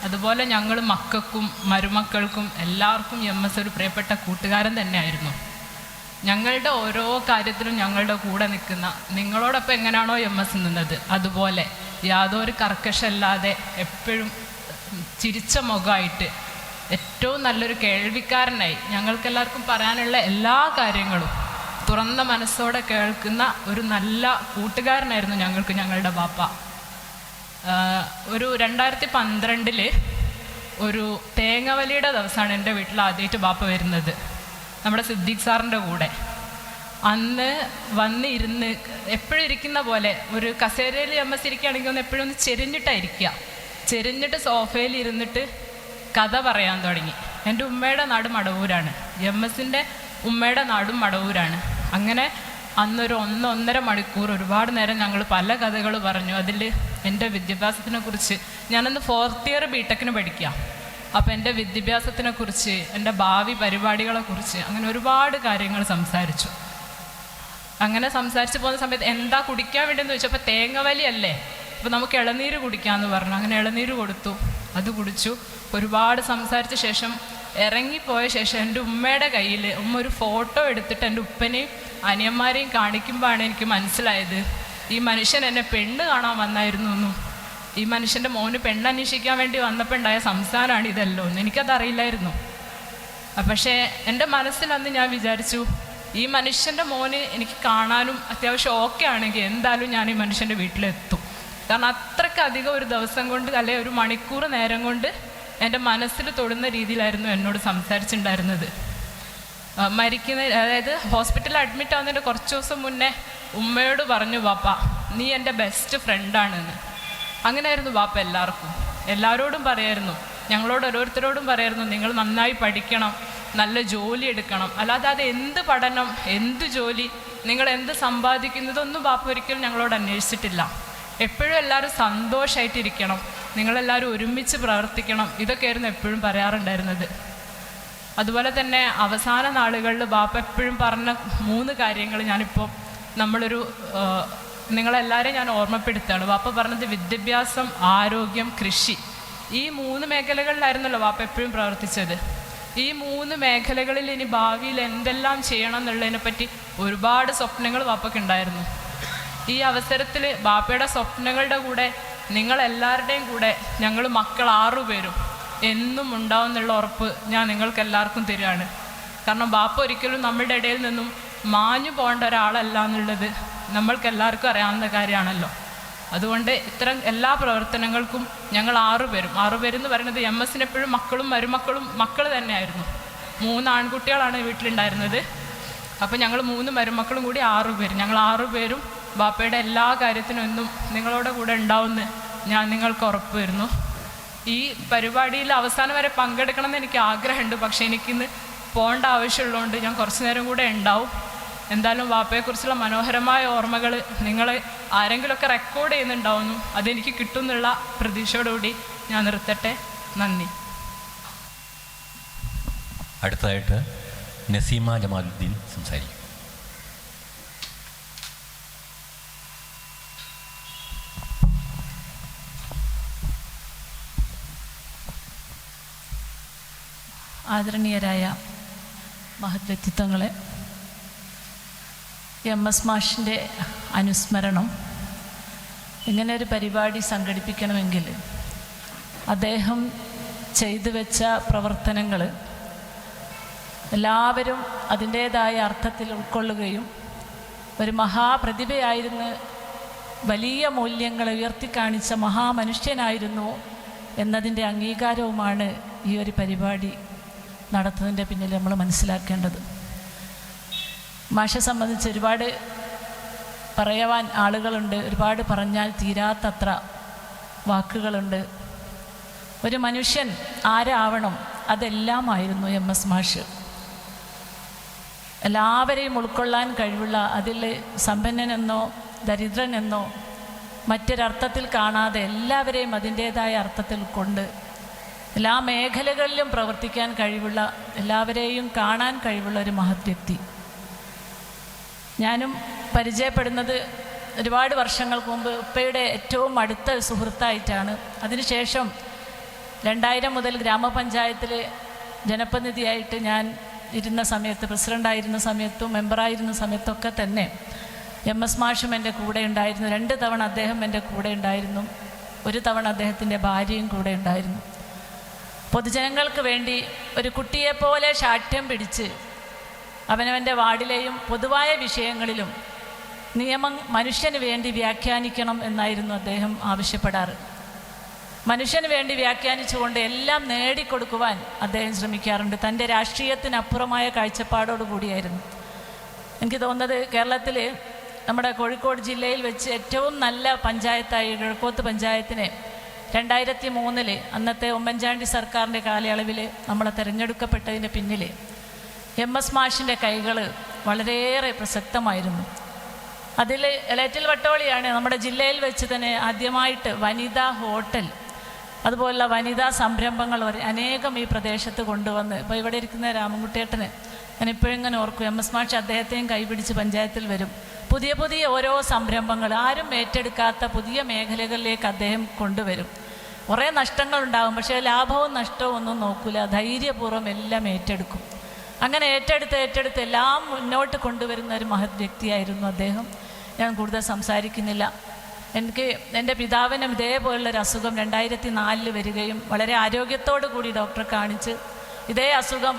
അതുപോലെ ഞങ്ങൾ മക്കൾക്കും മരുമക്കൾക്കും എല്ലാവർക്കും MS ഒരു പ്രിയപ്പെട്ട കൂട്ടുകാരൻ തന്നെയായിരുന്നു. ഞങ്ങളുടെ ഓരോ കാര്യത്തിലും ഞങ്ങളുടെ കൂടെ നിൽക്കുന്ന, നിങ്ങളോടൊപ്പം എങ്ങനെയാണോ MS നിന്നത് അതുപോലെ യാതൊരു കർക്കശല്ലാതെ എപ്പോഴും ചിരിച്ച മുഖമായിട്ട് ഏറ്റവും നല്ലൊരു കേൾവിക്കാരനായി ഞങ്ങൾക്കെല്ലാവർക്കും പറയാനുള്ള എല്ലാ കാര്യങ്ങളും തുറന്ന മനസ്സോടെ കേൾക്കുന്ന ഒരു നല്ല കൂട്ടുകാരനായിരുന്നു ഞങ്ങൾക്ക് ഞങ്ങളുടെ ബാപ്പ. ഒരു 2012 ഒരു തേങ്ങവലിയുടെ ദിവസമാണ് എൻ്റെ വീട്ടിൽ ആദ്യമായിട്ട് ബാപ്പ വരുന്നത്, നമ്മുടെ സിദ്ദീഖ് സാറിൻ്റെ കൂടെ. അന്ന് വന്നിരുന്ന് എപ്പോഴും ഇരിക്കുന്ന പോലെ ഒരു കസേരയിൽ MS ഇരിക്കുകയാണെങ്കിൽ ഒന്ന് എപ്പോഴും ഒന്ന് ചെരിഞ്ഞിട്ടായിരിക്കുക. ചെരിഞ്ഞിട്ട് സോഫയിൽ ഇരുന്നിട്ട് കഥ പറയാൻ തുടങ്ങി. എൻ്റെ ഉമ്മയുടെ നാട് മടവൂരാണ്, MS-ൻ്റെ ഉമ്മയുടെ നാടും മടവൂരാണ്. അങ്ങനെ അന്നൊരു 1-1.5 മണിക്കൂർ ഒരുപാട് നേരം ഞങ്ങൾ പല കഥകൾ പറഞ്ഞു. അതിൽ എൻ്റെ വിദ്യാഭ്യാസത്തിനെ കുറിച്ച്, ഞാനന്ന് 4th ഇയർ BTech പഠിക്കുക. അപ്പോൾ എൻ്റെ വിദ്യാഭ്യാസത്തിനെ കുറിച്ച്, എൻ്റെ ഭാവി പരിപാടികളെക്കുറിച്ച്, അങ്ങനെ ഒരുപാട് കാര്യങ്ങൾ സംസാരിച്ചു. അങ്ങനെ സംസാരിച്ച് പോകുന്ന സമയത്ത് എന്താ കുടിക്കാൻ വേണ്ടിയെന്ന് ചോദിച്ചപ്പോൾ തേങ്ങവലി അല്ലേ, അപ്പോൾ നമുക്ക് ഇളനീര് കുടിക്കാമെന്ന് പറഞ്ഞു. അങ്ങനെ ഇളനീര് കൊടുത്തു, അത് കുടിച്ചു. ഒരുപാട് സംസാരിച്ച ശേഷം ഇറങ്ങിപ്പോയ ശേഷം എൻ്റെ ഉമ്മയുടെ കയ്യിൽ ഉമ്മ ഒരു ഫോട്ടോ എടുത്തിട്ട് എൻ്റെ ഉപ്പനെയും അനിയന്മാരെയും കാണിക്കുമ്പോഴാണ് എനിക്ക് മനസ്സിലായത്, ഈ മനുഷ്യൻ എന്നെ പെണ്ണ് കാണാൻ വന്നായിരുന്നു എന്നും, ഈ മനുഷ്യൻ്റെ മോന് പെണ്ണന്വേഷിക്കാൻ വേണ്ടി വന്നപ്പോൾ ഉണ്ടായ സംസാരമാണ് ഇതല്ലോ എന്ന് എനിക്കതറിയില്ലായിരുന്നു. പക്ഷേ എൻ്റെ മനസ്സിൽ അന്ന് ഞാൻ വിചാരിച്ചു, ഈ മനുഷ്യൻ്റെ മോന് എനിക്ക് കാണാനും അത്യാവശ്യം ഓക്കെ ആണെങ്കിൽ എന്തായാലും ഞാൻ ഈ മനുഷ്യൻ്റെ വീട്ടിലെത്തും. കാരണം അത്രയ്ക്കധികം ഒരു ദിവസം കൊണ്ട് അല്ലെ ഒരു മണിക്കൂർ നേരം കൊണ്ട് എൻ്റെ മനസ്സിൽ തൊടുന്ന രീതിയിലായിരുന്നു എന്നോട് സംസാരിച്ചിട്ടുണ്ടായിരുന്നത്. മരിക്കുന്ന, അതായത് ഹോസ്പിറ്റലിൽ അഡ്മിറ്റ് ആവുന്നതിൻ്റെ കുറച്ച് ദിവസം മുന്നേ ഉമ്മയോട് പറഞ്ഞു, ബാപ്പ നീ എൻ്റെ ബെസ്റ്റ് ഫ്രണ്ടാണെന്ന്. അങ്ങനെയായിരുന്നു ബാപ്പ എല്ലാവരോടും പറയായിരുന്നു, ഞങ്ങളോട് ഓരോരുത്തരോടും പറയായിരുന്നു, നിങ്ങൾ നന്നായി പഠിക്കണം, നല്ല ജോലി എടുക്കണം. അല്ലാതെ അത് എന്ത് പഠനം, എന്ത് ജോലി, നിങ്ങൾ എന്ത് സമ്പാദിക്കുന്നതൊന്നും ബാപ്പ ഒരിക്കലും ഞങ്ങളോട് അന്വേഷിച്ചിട്ടില്ല. എപ്പോഴും എല്ലാവരും സന്തോഷമായിട്ടിരിക്കണം, നിങ്ങളെല്ലാവരും ഒരുമിച്ച് പ്രവർത്തിക്കണം, ഇതൊക്കെയായിരുന്നു എപ്പോഴും പറയാറുണ്ടായിരുന്നത്. അതുപോലെ തന്നെ അവസാന നാളുകളിൽ ബാപ്പ എപ്പോഴും പറഞ്ഞ 3 കാര്യങ്ങൾ ഞാനിപ്പോൾ നിങ്ങളെല്ലാവരെയും ഞാൻ ഓർമ്മപ്പെടുത്തുകയാണ്. ബാപ്പ പറഞ്ഞത് വിദ്യാഭ്യാസം, ആരോഗ്യം, കൃഷി, ഈ 3 മേഖലകളിലായിരുന്നല്ലോ ബാപ്പ എപ്പോഴും പ്രവർത്തിച്ചത്. ഈ 3 മേഖലകളിൽ ഇനി ഭാവിയിൽ എന്തെല്ലാം ചെയ്യണം എന്നുള്ളതിനെ പറ്റി ഒരുപാട് സ്വപ്നങ്ങൾ ബാപ്പയ്ക്ക് ഉണ്ടായിരുന്നു. ഈ അവസരത്തിൽ ബാപ്പയുടെ സ്വപ്നങ്ങളുടെ കൂടെ നിങ്ങളെല്ലാവരുടെയും കൂടെ ഞങ്ങൾ മക്കൾ 6 പേരും എന്നും ഉണ്ടാവും എന്നുള്ള ഉറപ്പ് ഞാൻ നിങ്ങൾക്ക് എല്ലാവർക്കും തരികയാണ്. കാരണം ബാപ്പ ഒരിക്കലും നമ്മളുടെ ഇടയിൽ നിന്നും മാഞ്ഞു പോകേണ്ട ഒരാളല്ല എന്നുള്ളത് നമ്മൾക്ക് എല്ലാവർക്കും അറിയാവുന്ന കാര്യമാണല്ലോ. അതുകൊണ്ട് ഇത്തരം എല്ലാ പ്രവർത്തനങ്ങൾക്കും ഞങ്ങൾ 6 പേരും എന്ന് പറയുന്നത് MS എപ്പോഴും മക്കളും മരുമക്കളും മക്കൾ തന്നെയായിരുന്നു. 3 ആൺകുട്ടികളാണ് വീട്ടിലുണ്ടായിരുന്നത്. അപ്പോൾ ഞങ്ങൾ 3 മരുമക്കളും കൂടി 6 പേര്. ഞങ്ങൾ 6 പേരും ബാപ്പയുടെ എല്ലാ കാര്യത്തിനും എന്നും നിങ്ങളുടെ കൂടെ ഉണ്ടാവുമെന്ന് ഞാൻ നിങ്ങൾക്ക് ഉറപ്പ് വരുന്നു. ഈ പരിപാടിയിൽ അവസാനം വരെ പങ്കെടുക്കണം എന്ന് എനിക്ക് ആഗ്രഹമുണ്ട്. പക്ഷേ എനിക്കിന്ന് പോകേണ്ട ആവശ്യമുള്ളതുകൊണ്ട് ഞാൻ കുറച്ച് നേരം കൂടെ ഉണ്ടാവും. എന്തായാലും വാപ്പയെക്കുറിച്ചുള്ള മനോഹരമായ ഓർമ്മകൾ നിങ്ങൾ ആരെങ്കിലുമൊക്കെ റെക്കോർഡ് ചെയ്യുന്നുണ്ടാവുന്നു. അതെനിക്ക് കിട്ടുമെന്നുള്ള പ്രതീക്ഷയോടുകൂടി ഞാൻ നിർത്തട്ടെ. നന്ദി. അടുത്തതായിട്ട് നസീമ ജമാലുദ്ദീൻ സംസാരിക്കും. ആദരണീയരായ മഹത് വ്യക്തിത്വങ്ങളെ, MS മാഷിൻ്റെ അനുസ്മരണം ഇങ്ങനെ ഒരു പരിപാടി സംഘടിപ്പിക്കണമെങ്കിൽ അദ്ദേഹം ചെയ്തു വെച്ച പ്രവർത്തനങ്ങൾ എല്ലാവരും അതിൻ്റേതായ അർത്ഥത്തിൽ ഉൾക്കൊള്ളുകയും ഒരു മഹാപ്രതിഭയായിരുന്നു, വലിയ മൂല്യങ്ങൾ ഉയർത്തിക്കാണിച്ച മഹാമനുഷ്യനായിരുന്നു എന്നതിൻ്റെ അംഗീകാരവുമാണ് ഈ ഒരു പരിപാടി നടത്തുന്നതിൻ്റെ പിന്നിൽ നമ്മൾ മനസ്സിലാക്കേണ്ടത്. മാഷെ സംബന്ധിച്ച് ഒരുപാട് പറയുവാൻ ആളുകളുണ്ട്, ഒരുപാട് പറഞ്ഞാൽ തീരാത്തത്ര വാക്കുകളുണ്ട്. ഒരു മനുഷ്യൻ ആരാവണം അതെല്ലാമായിരുന്നു MS മാഷ്. എല്ലാവരെയും ഉൾക്കൊള്ളാൻ കഴിവുള്ള, അതിൽ സമ്പന്നനെന്നോ ദരിദ്രനെന്നോ മറ്റൊരർത്ഥത്തിൽ കാണാതെ എല്ലാവരെയും അതിൻ്റേതായ അർത്ഥത്തിൽ കൊണ്ട് എല്ലാ മേഖലകളിലും പ്രവർത്തിക്കാൻ കഴിവുള്ള, എല്ലാവരെയും കാണാൻ കഴിവുള്ള ഒരു മഹത് വ്യക്തി. ഞാനും പരിചയപ്പെടുന്നത് ഒരുപാട് വർഷങ്ങൾക്ക് മുമ്പ് ഉപ്പയുടെ ഏറ്റവും അടുത്ത സുഹൃത്തായിട്ടാണ്. അതിനുശേഷം 2000 മുതൽ ഗ്രാമപഞ്ചായത്തിൽ ജനപ്രതിനിധിയായിട്ട് ഞാൻ ഇരുന്ന സമയത്ത്, പ്രസിഡൻ്റായിരുന്ന സമയത്തും മെമ്പറായിരുന്ന സമയത്തൊക്കെ തന്നെ MS മാഷും എൻ്റെ കൂടെ ഉണ്ടായിരുന്നു. 2 തവണ അദ്ദേഹം എൻ്റെ കൂടെ ഉണ്ടായിരുന്നു. 1 തവണ അദ്ദേഹത്തിൻ്റെ ഭാര്യയും കൂടെ ഉണ്ടായിരുന്നു. പൊതുജനങ്ങൾക്ക് വേണ്ടി ഒരു കുട്ടിയെപ്പോലെ ശാഠ്യം പിടിച്ച് അവനവൻ്റെ വാർഡിലെയും പൊതുവായ വിഷയങ്ങളിലും നിയമം മനുഷ്യന് വേണ്ടി വ്യാഖ്യാനിക്കണം എന്നായിരുന്നു അദ്ദേഹം ആവശ്യപ്പെടാറ്. മനുഷ്യന് വേണ്ടി വ്യാഖ്യാനിച്ചുകൊണ്ട് എല്ലാം നേടിക്കൊടുക്കുവാൻ അദ്ദേഹം ശ്രമിക്കാറുണ്ട്. തൻ്റെ രാഷ്ട്രീയത്തിനപ്പുറമായ കാഴ്ചപ്പാടോടുകൂടിയായിരുന്നു. എനിക്ക് തോന്നുന്നത് കേരളത്തിൽ നമ്മുടെ കോഴിക്കോട് ജില്ലയിൽ വെച്ച് ഏറ്റവും നല്ല പഞ്ചായത്തായി കിഴക്കോത്ത് പഞ്ചായത്തിനെ 2003 അന്നത്തെ ഉമ്മൻചാണ്ടി സർക്കാരിൻ്റെ കാലയളവിൽ നമ്മളെ തിരഞ്ഞെടുക്കപ്പെട്ടതിന് പിന്നിൽ MS മാഷിൻ്റെ കൈകൾ വളരെയേറെ പ്രസക്തമായിരുന്നു. അതിൽ എലറ്റിൽ വട്ടോളിയാണ് നമ്മുടെ ജില്ലയിൽ വെച്ച് തന്നെ ആദ്യമായിട്ട് വനിതാ ഹോട്ടൽ, അതുപോലുള്ള വനിതാ സംരംഭങ്ങൾ അനേകം ഈ പ്രദേശത്ത് കൊണ്ടുവന്ന്, ഇപ്പോൾ ഇവിടെ ഇരിക്കുന്ന രാമൻകുട്ടിയേട്ടന് ഞാനിപ്പോഴും ഇങ്ങനെ ഓർക്കും, MS മാഷ് അദ്ദേഹത്തെയും കൈപിടിച്ച് പഞ്ചായത്തിൽ വരും. പുതിയ പുതിയ ഓരോ സംരംഭങ്ങൾ, ആരും ഏറ്റെടുക്കാത്ത പുതിയ മേഖലകളിലേക്ക് അദ്ദേഹം കൊണ്ടുവരും. കുറേ നഷ്ടങ്ങളുണ്ടാകും, പക്ഷേ ലാഭവും നഷ്ടവും ഒന്നും നോക്കില്ല, ധൈര്യപൂർവ്വം എല്ലാം ഏറ്റെടുക്കും. അങ്ങനെ ഏറ്റെടുത്ത് എല്ലാം മുന്നോട്ട് കൊണ്ടുവരുന്ന ഒരു മഹത് വ്യക്തിയായിരുന്നു അദ്ദേഹം. ഞാൻ കൂടുതൽ സംസാരിക്കുന്നില്ല. എനിക്ക് എൻ്റെ പിതാവിനും ഇതേപോലുള്ളൊരു അസുഖം 2004 വരികയും വളരെ ആരോഗ്യത്തോടു കൂടി ഡോക്ടറെ കാണിച്ച് ഇതേ അസുഖം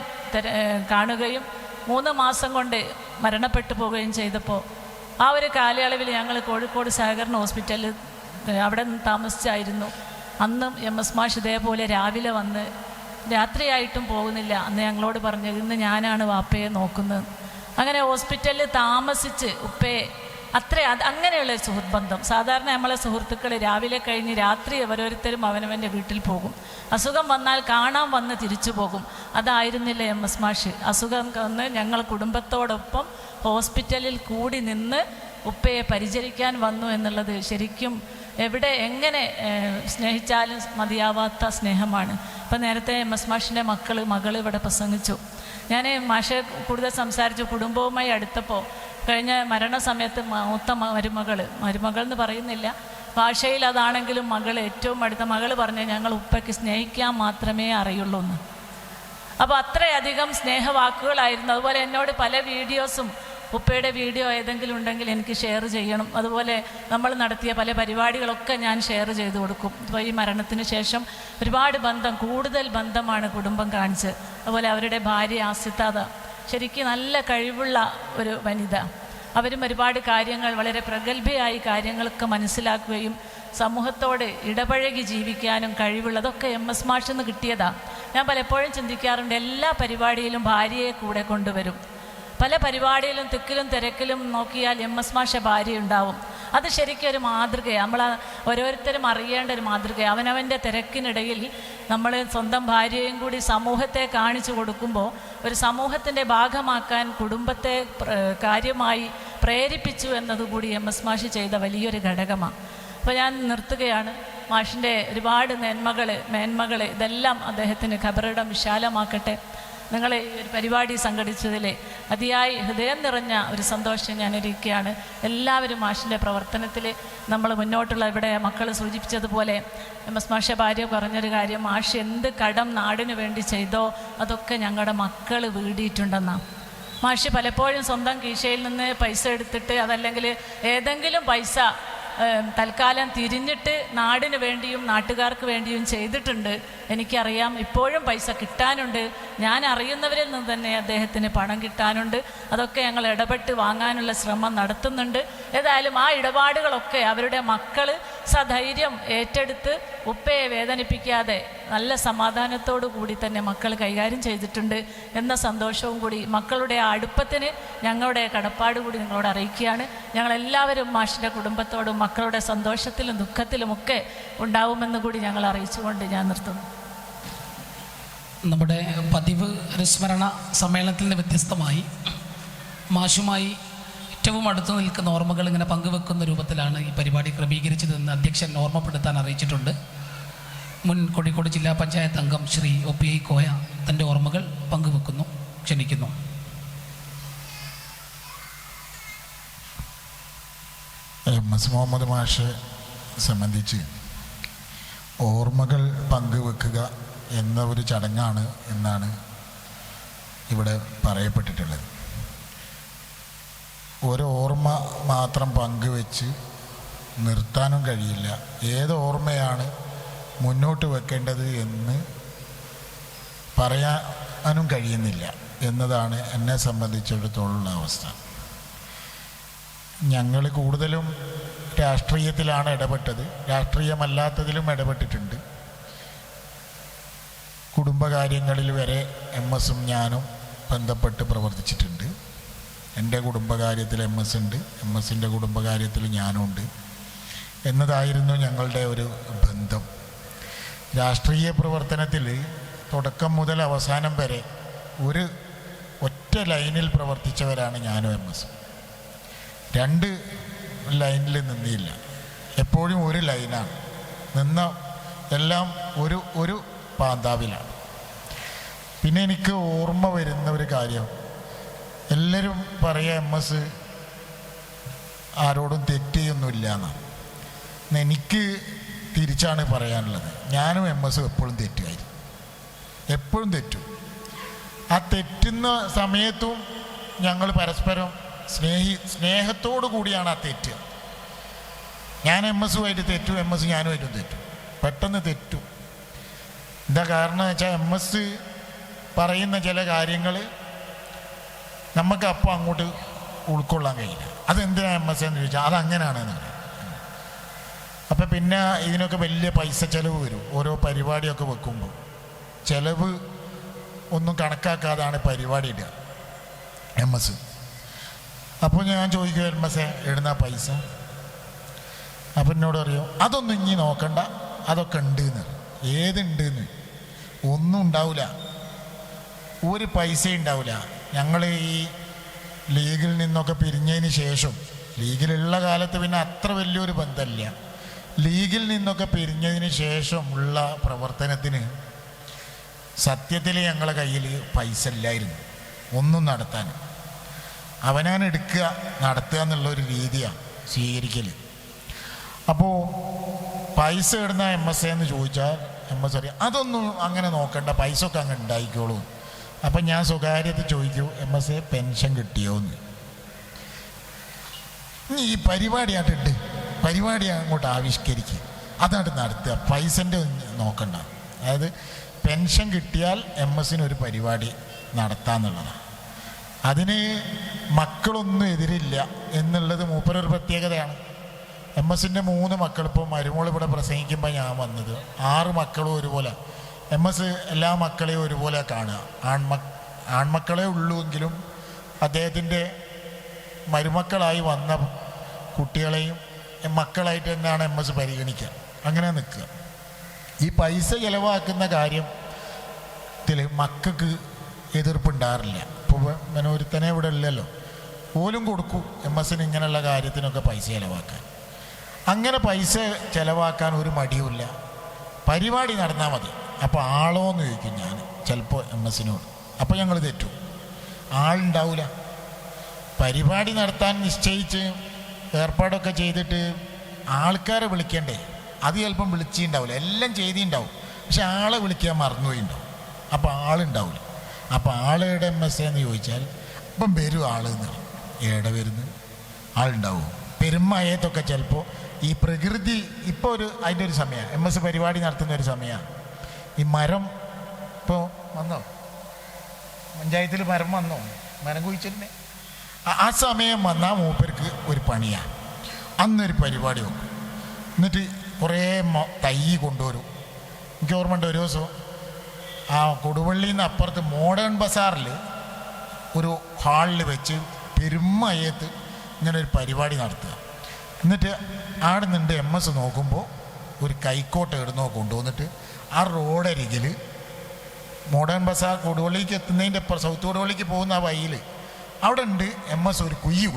കാണുകയും 3 മാസം കൊണ്ട് മരണപ്പെട്ടു പോവുകയും ചെയ്തപ്പോൾ ആ ഒരു കാലയളവിൽ ഞങ്ങൾ കോഴിക്കോട് സഹകരണ ഹോസ്പിറ്റലിൽ അവിടെ നിന്ന് താമസിച്ചായിരുന്നു. അന്നും MS മാഷ് ഇതേപോലെ രാവിലെ വന്ന് രാത്രിയായിട്ടും പോകുന്നില്ല. അന്ന് ഞങ്ങളോട് പറഞ്ഞു, ഇന്ന് ഞാനാണ് വാപ്പയെ നോക്കുന്നത്. അങ്ങനെ ഹോസ്പിറ്റലിൽ താമസിച്ച് ഉപ്പയെ അങ്ങനെയുള്ള സുഹൃത്ത് ബന്ധം. സാധാരണ നമ്മളെ സുഹൃത്തുക്കൾ രാവിലെ കഴിഞ്ഞ് രാത്രി ഓരോരുത്തരും അവനവൻ്റെ വീട്ടിൽ പോകും. അസുഖം വന്നാൽ കാണാൻ വന്ന് തിരിച്ചു പോകും. അതായിരുന്നില്ല MS മാഷ്. അസുഖം വന്ന് ഞങ്ങൾ കുടുംബത്തോടൊപ്പം ഹോസ്പിറ്റലിൽ കൂടി നിന്ന് ഉപ്പയെ പരിചരിക്കാൻ വന്നു എന്നുള്ളത് ശരിക്കും എവിടെ എങ്ങനെ സ്നേഹിച്ചാലും മതിയാവാത്ത സ്നേഹമാണ്. ഇപ്പം നേരത്തെ MS മാഷിൻ്റെ മകൾ ഇവിടെ പ്രസംഗിച്ചു. ഞാൻ മാഷെ കൂടുതൽ സംസാരിച്ചു. കുടുംബവുമായി അടുത്തപ്പോൾ കഴിഞ്ഞ മരണസമയത്ത് മൂത്ത മരുമകൾ എന്ന് പറയുന്നില്ല, ഭാഷയിൽ അതാണെങ്കിലും ഏറ്റവും അടുത്ത മകൾ പറഞ്ഞു, ഞങ്ങൾ ഉപ്പയ്ക്ക് സ്നേഹിക്കാൻ മാത്രമേ അറിയുള്ളൂ എന്ന്. അപ്പോൾ അത്രയധികം സ്നേഹവാക്കുകളായിരുന്നു. അതുപോലെ എന്നോട് പല വീഡിയോസും, ഉപ്പയുടെ വീഡിയോ ഏതെങ്കിലും ഉണ്ടെങ്കിൽ എനിക്ക് ഷെയർ ചെയ്യണം, അതുപോലെ നമ്മൾ നടത്തിയ പല പരിപാടികളൊക്കെ ഞാൻ ഷെയർ ചെയ്ത് കൊടുക്കും. ഇപ്പോൾ ഈ മരണത്തിന് ശേഷം ഒരുപാട് കൂടുതൽ ബന്ധമാണ് കുടുംബം കാണിച്ചത്. അതുപോലെ അവരുടെ ഭാര്യ ആസിത്താത ശരിക്കും നല്ല കഴിവുള്ള ഒരു വനിത. അവരും ഒരുപാട് കാര്യങ്ങൾ വളരെ പ്രഗത്ഭയായി കാര്യങ്ങളൊക്കെ മനസ്സിലാക്കുകയും സമൂഹത്തോട് ഇടപഴകി ജീവിക്കാനും കഴിവുള്ളതൊക്കെ MS മാഷിൽ നിന്ന് കിട്ടിയതാണ്. ഞാൻ പലപ്പോഴും ചിന്തിക്കാറുണ്ട്, എല്ലാ പരിപാടിയിലും ഭാര്യയെ കൂടെ കൊണ്ടുവരും. പല പരിപാടിയിലും തിക്കിലും തിരക്കിലും നോക്കിയാൽ MS മാഷ ഭാര്യ ഉണ്ടാവും. അത് ശരിക്കും ഒരു മാതൃകയാണ്. നമ്മൾ ഓരോരുത്തരും അറിയേണ്ട ഒരു മാതൃകയാണ്. അവനവൻ്റെ തിരക്കിനിടയിൽ നമ്മൾ സ്വന്തം ഭാര്യയും കൂടി സമൂഹത്തെ കാണിച്ചു കൊടുക്കുമ്പോൾ ഒരു സമൂഹത്തിൻ്റെ ഭാഗമാക്കാൻ കുടുംബത്തെ കാര്യമായി പ്രേരിപ്പിച്ചു എന്നതുകൂടി MS മാഷ് ചെയ്ത വലിയൊരു ഘടകമാണ്. അപ്പോൾ ഞാൻ നിർത്തുകയാണ്. മാഷിൻ്റെ ഒരുപാട് മേന്മകൾ ഇതെല്ലാം അദ്ദേഹത്തിന് ഖബറിടം വിശാലമാക്കട്ടെ. നിങ്ങൾ ഈ ഒരു പരിപാടി സംഘടിച്ചതിൽ അതിയായി ഹൃദയം നിറഞ്ഞ ഒരു സന്തോഷം ഞാനിരിക്കുകയാണ്. എല്ലാവരും മാഷിൻ്റെ പ്രവർത്തനത്തിൽ നമ്മൾ മുന്നോട്ടുള്ള, ഇവിടെ മക്കൾ സൂചിപ്പിച്ചതുപോലെ MS മാഷ ഭാര്യ പറഞ്ഞൊരു കാര്യം, മാഷ് എന്ത് കടം നാടിനു വേണ്ടി ചെയ്തോ അതൊക്കെ ഞങ്ങളുടെ മക്കൾ വീടിയിട്ടുണ്ടെന്നാണ്. മാഷ് പലപ്പോഴും സ്വന്തം കീശയിൽ നിന്ന് പൈസ എടുത്തിട്ട്, അതല്ലെങ്കിൽ ഏതെങ്കിലും പൈസ തൽക്കാലം തിരിഞ്ഞിട്ട് നാടിന് വേണ്ടിയും നാട്ടുകാർക്ക് വേണ്ടിയും ചെയ്തിട്ടുണ്ട്. എനിക്കറിയാം, ഇപ്പോഴും പൈസ കിട്ടാനുണ്ട്. ഞാൻ അറിയുന്നവരിൽ നിന്ന് തന്നെ അദ്ദേഹത്തിന് പണം കിട്ടാനുണ്ട്. അതൊക്കെ ഞങ്ങൾ ഇടപെട്ട് വാങ്ങാനുള്ള ശ്രമം നടത്തുന്നുണ്ട്. ഏതായാലും ആ ഇടപാടുകളൊക്കെ അവരുടെ മക്കൾ സധൈര്യം ഏറ്റെടുത്ത് ഉപ്പയെ വേദനിപ്പിക്കാതെ നല്ല സമാധാനത്തോടു കൂടി തന്നെ മക്കൾ കൈകാര്യം ചെയ്തിട്ടുണ്ട് എന്ന സന്തോഷവും കൂടി, മക്കളുടെ ആ അടുപ്പത്തിന് ഞങ്ങളുടെ കടപ്പാട് കൂടി നിങ്ങളോട് അറിയിക്കുകയാണ്. ഞങ്ങളെല്ലാവരും മാഷിൻ്റെ കുടുംബത്തോടും മക്കളുടെ സന്തോഷത്തിലും ദുഃഖത്തിലുമൊക്കെ ഉണ്ടാവുമെന്ന് കൂടി ഞങ്ങൾ അറിയിച്ചുകൊണ്ട് ഞാൻ നിർത്തുന്നു. നമ്മുടെ പതിവ് അനുസ്മരണ സമ്മേളനത്തിൽ നിന്ന് വ്യത്യസ്തമായി മാഷുമായി ഏറ്റവും അടുത്ത് നിൽക്കുന്ന ഓർമ്മകൾ ഇങ്ങനെ പങ്കുവെക്കുന്ന രൂപത്തിലാണ് ഈ പരിപാടി ക്രമീകരിച്ചതെന്ന് അധ്യക്ഷൻ ഓർമ്മപ്പെടുത്താൻ അറിയിച്ചിട്ടുണ്ട്. മുൻ കോഴിക്കോട് ജില്ലാ പഞ്ചായത്ത് അംഗം ശ്രീ OPI കോയ തൻ്റെ ഓർമ്മകൾ പങ്കുവെക്കുന്നു. ക്ഷണിക്കുന്നു. MS മുഹമ്മദ് മാഷെ സംബന്ധിച്ച് ഓർമ്മകൾ പങ്കുവെക്കുക എന്ന ഒരു ചടങ്ങാണ് എന്നാണ് ഇവിടെ പറയപ്പെട്ടിട്ടുള്ളത്. ഒരു ഓർമ്മ മാത്രം പങ്കുവെച്ച് നിർത്താനും കഴിയില്ല. ഏത് ഓർമ്മയാണ് മുന്നോട്ട് വെക്കേണ്ടത് എന്ന് പറയാനും കഴിയുന്നില്ല എന്നതാണ് എന്നെ സംബന്ധിച്ചിടത്തോളം അവസ്ഥ. ഞങ്ങൾ കൂടുതലും രാഷ്ട്രീയത്തിലാണ് ഇടപെട്ടത്, രാഷ്ട്രീയമല്ലാത്തതിലും ഇടപെട്ടിട്ടുണ്ട്. കുടുംബകാര്യങ്ങളിൽ വരെ MS-ഉം ഞാനും ബന്ധപ്പെട്ട് പ്രവർത്തിച്ചിട്ടുണ്ട്. എൻ്റെ കുടുംബകാര്യത്തിൽ MS ഉണ്ട്, MS-ൻ്റെ കുടുംബകാര്യത്തിൽ ഞാനുണ്ട് എന്നതായിരുന്നു ഞങ്ങളുടെ ഒരു ബന്ധം. രാഷ്ട്രീയ പ്രവർത്തനത്തിൽ തുടക്കം മുതൽ അവസാനം വരെ ഒരു ഒറ്റ ലൈനിൽ പ്രവർത്തിച്ചവരാണ് ഞാനും MS-ഉം. രണ്ട് ലൈനിൽ നിന്നില്ല, എപ്പോഴും ഒരു ലൈനാണ് നിന്ന, എല്ലാം ഒരു പാന്താവിലാണ്. പിന്നെ എനിക്ക് ഓർമ്മ വരുന്ന ഒരു കാര്യം, എല്ലാവരും പറയുക MS ആരോടും തെറ്റൊന്നുമില്ല എന്നാണ്. എനിക്ക് തിരിച്ചാണ് പറയാനുള്ളത്. ഞാനും MS-ഉം എപ്പോഴും തെറ്റുമായിരുന്നു, എപ്പോഴും തെറ്റും. ആ തെറ്റുന്ന സമയത്തും ഞങ്ങൾ പരസ്പരം സ്നേഹത്തോടു കൂടിയാണ് ആ തെറ്റ്. ഞാൻ MS-ഉമായിട്ട് തെറ്റും, MS ഞാനുമായിട്ടും തെറ്റും, പെട്ടെന്ന് തെറ്റും. എന്താ കാരണം എന്ന് വെച്ചാൽ MS പറയുന്ന ചില കാര്യങ്ങൾ നമുക്ക് അപ്പോൾ അങ്ങോട്ട് ഉൾക്കൊള്ളാൻ കഴിയില്ല. അതെന്തിനാണ് MS എന്ന് ചോദിച്ചാൽ അതങ്ങനെയാണെന്ന് പറയും. അപ്പം പിന്നെ ഇതിനൊക്കെ വലിയ പൈസ ചിലവ് വരും. ഓരോ പരിപാടിയൊക്കെ വെക്കുമ്പോൾ ചിലവ് ഒന്നും കണക്കാക്കാതാണ് പരിപാടി ഇടുക MS. അപ്പോൾ ഞാൻ ചോദിക്കും, MS ഇടുന്ന പൈസ? അപ്പം എന്നോട് അറിയോ, അതൊന്നും ഇനി നോക്കണ്ട, അതൊക്കെ ഉണ്ട് എന്ന്. ഏതുണ്ട് എന്ന്? ഒന്നും ഉണ്ടാവില്ല, ഒരു പൈസ ഉണ്ടാവില്ല. ഞങ്ങൾ ഈ ലീഗിൽ നിന്നൊക്കെ പിരിഞ്ഞതിന് ശേഷം, ലീഗിലുള്ള കാലത്ത് പിന്നെ അത്ര വലിയൊരു ബന്ധമില്ല, ലീഗിൽ നിന്നൊക്കെ പിരിഞ്ഞതിന് ശേഷമുള്ള പ്രവർത്തനത്തിന് സത്യത്തിൽ ഞങ്ങളുടെ കയ്യിൽ പൈസ ഇല്ലായിരുന്നു ഒന്നും നടത്താൻ. അവനാൻ എടുക്കുക, നടത്തുക എന്നുള്ളൊരു രീതിയാണ് സ്വീകരിക്കൽ. അപ്പോൾ പൈസ ഇടുന്ന MS എന്ന് ചോദിച്ചാൽ MS അറിയാം, അതൊന്നും അങ്ങനെ നോക്കണ്ട, പൈസ ഒക്കെ അങ്ങ് ഉണ്ടായിക്കോളൂ, അപ്പം ഞാൻ സ്വകാര്യത്തിൽ ചോദിക്കൂ, MS പെൻഷൻ കിട്ടിയോ എന്ന്. ഇനി ഈ പരിപാടിയായിട്ടിട്ട് പരിപാടി അങ്ങോട്ട് ആവിഷ്കരിക്കുക, അതായിട്ട് നടത്തുക, പൈസൻ്റെ ഒന്നും നോക്കണ്ട. അതായത് പെൻഷൻ കിട്ടിയാൽ MS ഒരു പരിപാടി നടത്താമെന്നുള്ളതാണ്. അതിന് മക്കളൊന്നും എതിരില്ല എന്നുള്ളത് മൂപ്പരൊരു പ്രത്യേകതയാണ്. MS 3 മക്കൾ, ഇപ്പോൾ മരുമോൾ ഇവിടെ പ്രസംഗിക്കുമ്പോൾ ഞാൻ വന്നത് 6 മക്കളും ഒരുപോലെ. MS എല്ലാ മക്കളെയും ഒരുപോലെ കാണുക. ആൺമക്കളെ ഉള്ളുവെങ്കിലും അദ്ദേഹത്തിൻ്റെ മരുമക്കളായി വന്ന കുട്ടികളെയും മക്കളായിട്ട് തന്നെയാണ് MS പരിഗണിക്കുക. അങ്ങനെ നിൽക്കുക. ഈ പൈസ ചിലവാക്കുന്ന കാര്യത്തിൽ മക്കൾക്ക് എതിർപ്പുണ്ടാറില്ല. ഇപ്പോൾ മനോരുത്തനെ ഇവിടെ ഇല്ലല്ലോ, പോലും കൊടുക്കും MS ഇങ്ങനെയുള്ള കാര്യത്തിനൊക്കെ പൈസ ചിലവാക്കാൻ. അങ്ങനെ പൈസ ചിലവാക്കാൻ ഒരു മടിയുമില്ല. പരിപാടി നടന്നാൽ മതി. അപ്പോൾ ആളോ എന്ന് ചോദിക്കും ഞാൻ ചിലപ്പോൾ MS അപ്പോൾ ഞങ്ങൾ തെറ്റും. ആളുണ്ടാവില്ല. പരിപാടി നടത്താൻ നിശ്ചയിച്ച് ഏർപ്പാടൊക്കെ ചെയ്തിട്ട് ആൾക്കാരെ വിളിക്കണ്ടേ, അത് ചിലപ്പം വിളിച്ചിട്ടുണ്ടാവില്ല, എല്ലാം ചെയ്തിട്ടുണ്ടാവും, പക്ഷെ ആളെ വിളിക്കാൻ മറന്നുപോയിണ്ടാവും. അപ്പോൾ ആളുണ്ടാവില്ല. അപ്പോൾ ആളുടെ MS എന്ന് ചോദിച്ചാൽ അപ്പം വരും ആൾ എന്ന് പറയും. ഏടെ വരുന്നു ആളുണ്ടാവും. പെരുമയത്തൊക്കെ ചിലപ്പോൾ ഈ പ്രകൃതി ഇപ്പോൾ അതിൻ്റെ ഒരു സമയമാണ്, MS പരിപാടി നടത്തുന്ന ഒരു സമയമാണ്. ഈ മരം ഇപ്പോൾ വന്നോ, പഞ്ചായത്തിൽ മരം വന്നോ, മരം കുഴിച്ചിരുന്നേ, ആ സമയം വന്നാൽ മൂപ്പർക്ക് ഒരു പണിയാണ്. അന്നൊരു പരിപാടി വെക്കും. എന്നിട്ട് കുറേ തൈ കൊണ്ടുവരും. എനിക്ക് ഓർമ്മയുണ്ട്, ഒരു ദിവസം ആ കൊടുവള്ളിയിൽ നിന്ന് അപ്പുറത്ത് മോഡേൺ ബസാറിൽ ഒരു ഹാളിൽ വെച്ച് പെരുമയത്ത് ഇങ്ങനെ ഒരു പരിപാടി നടത്തുക. എന്നിട്ട് അവിടെ നിന്ന് MS നോക്കുമ്പോൾ ഒരു കൈക്കോട്ട ഇടുന്നോ കൊണ്ടുവന്നിട്ട് ആ റോഡരികിൽ മോഡേൺ ബസാർ കൊടുവള്ളിക്ക് എത്തുന്നതിൻ്റെ സൗത്ത് കൊടുവള്ളിക്ക് പോകുന്ന ആ വഴിയിൽ അവിടെ ഉണ്ട് MS ഒരു കുയ്യ്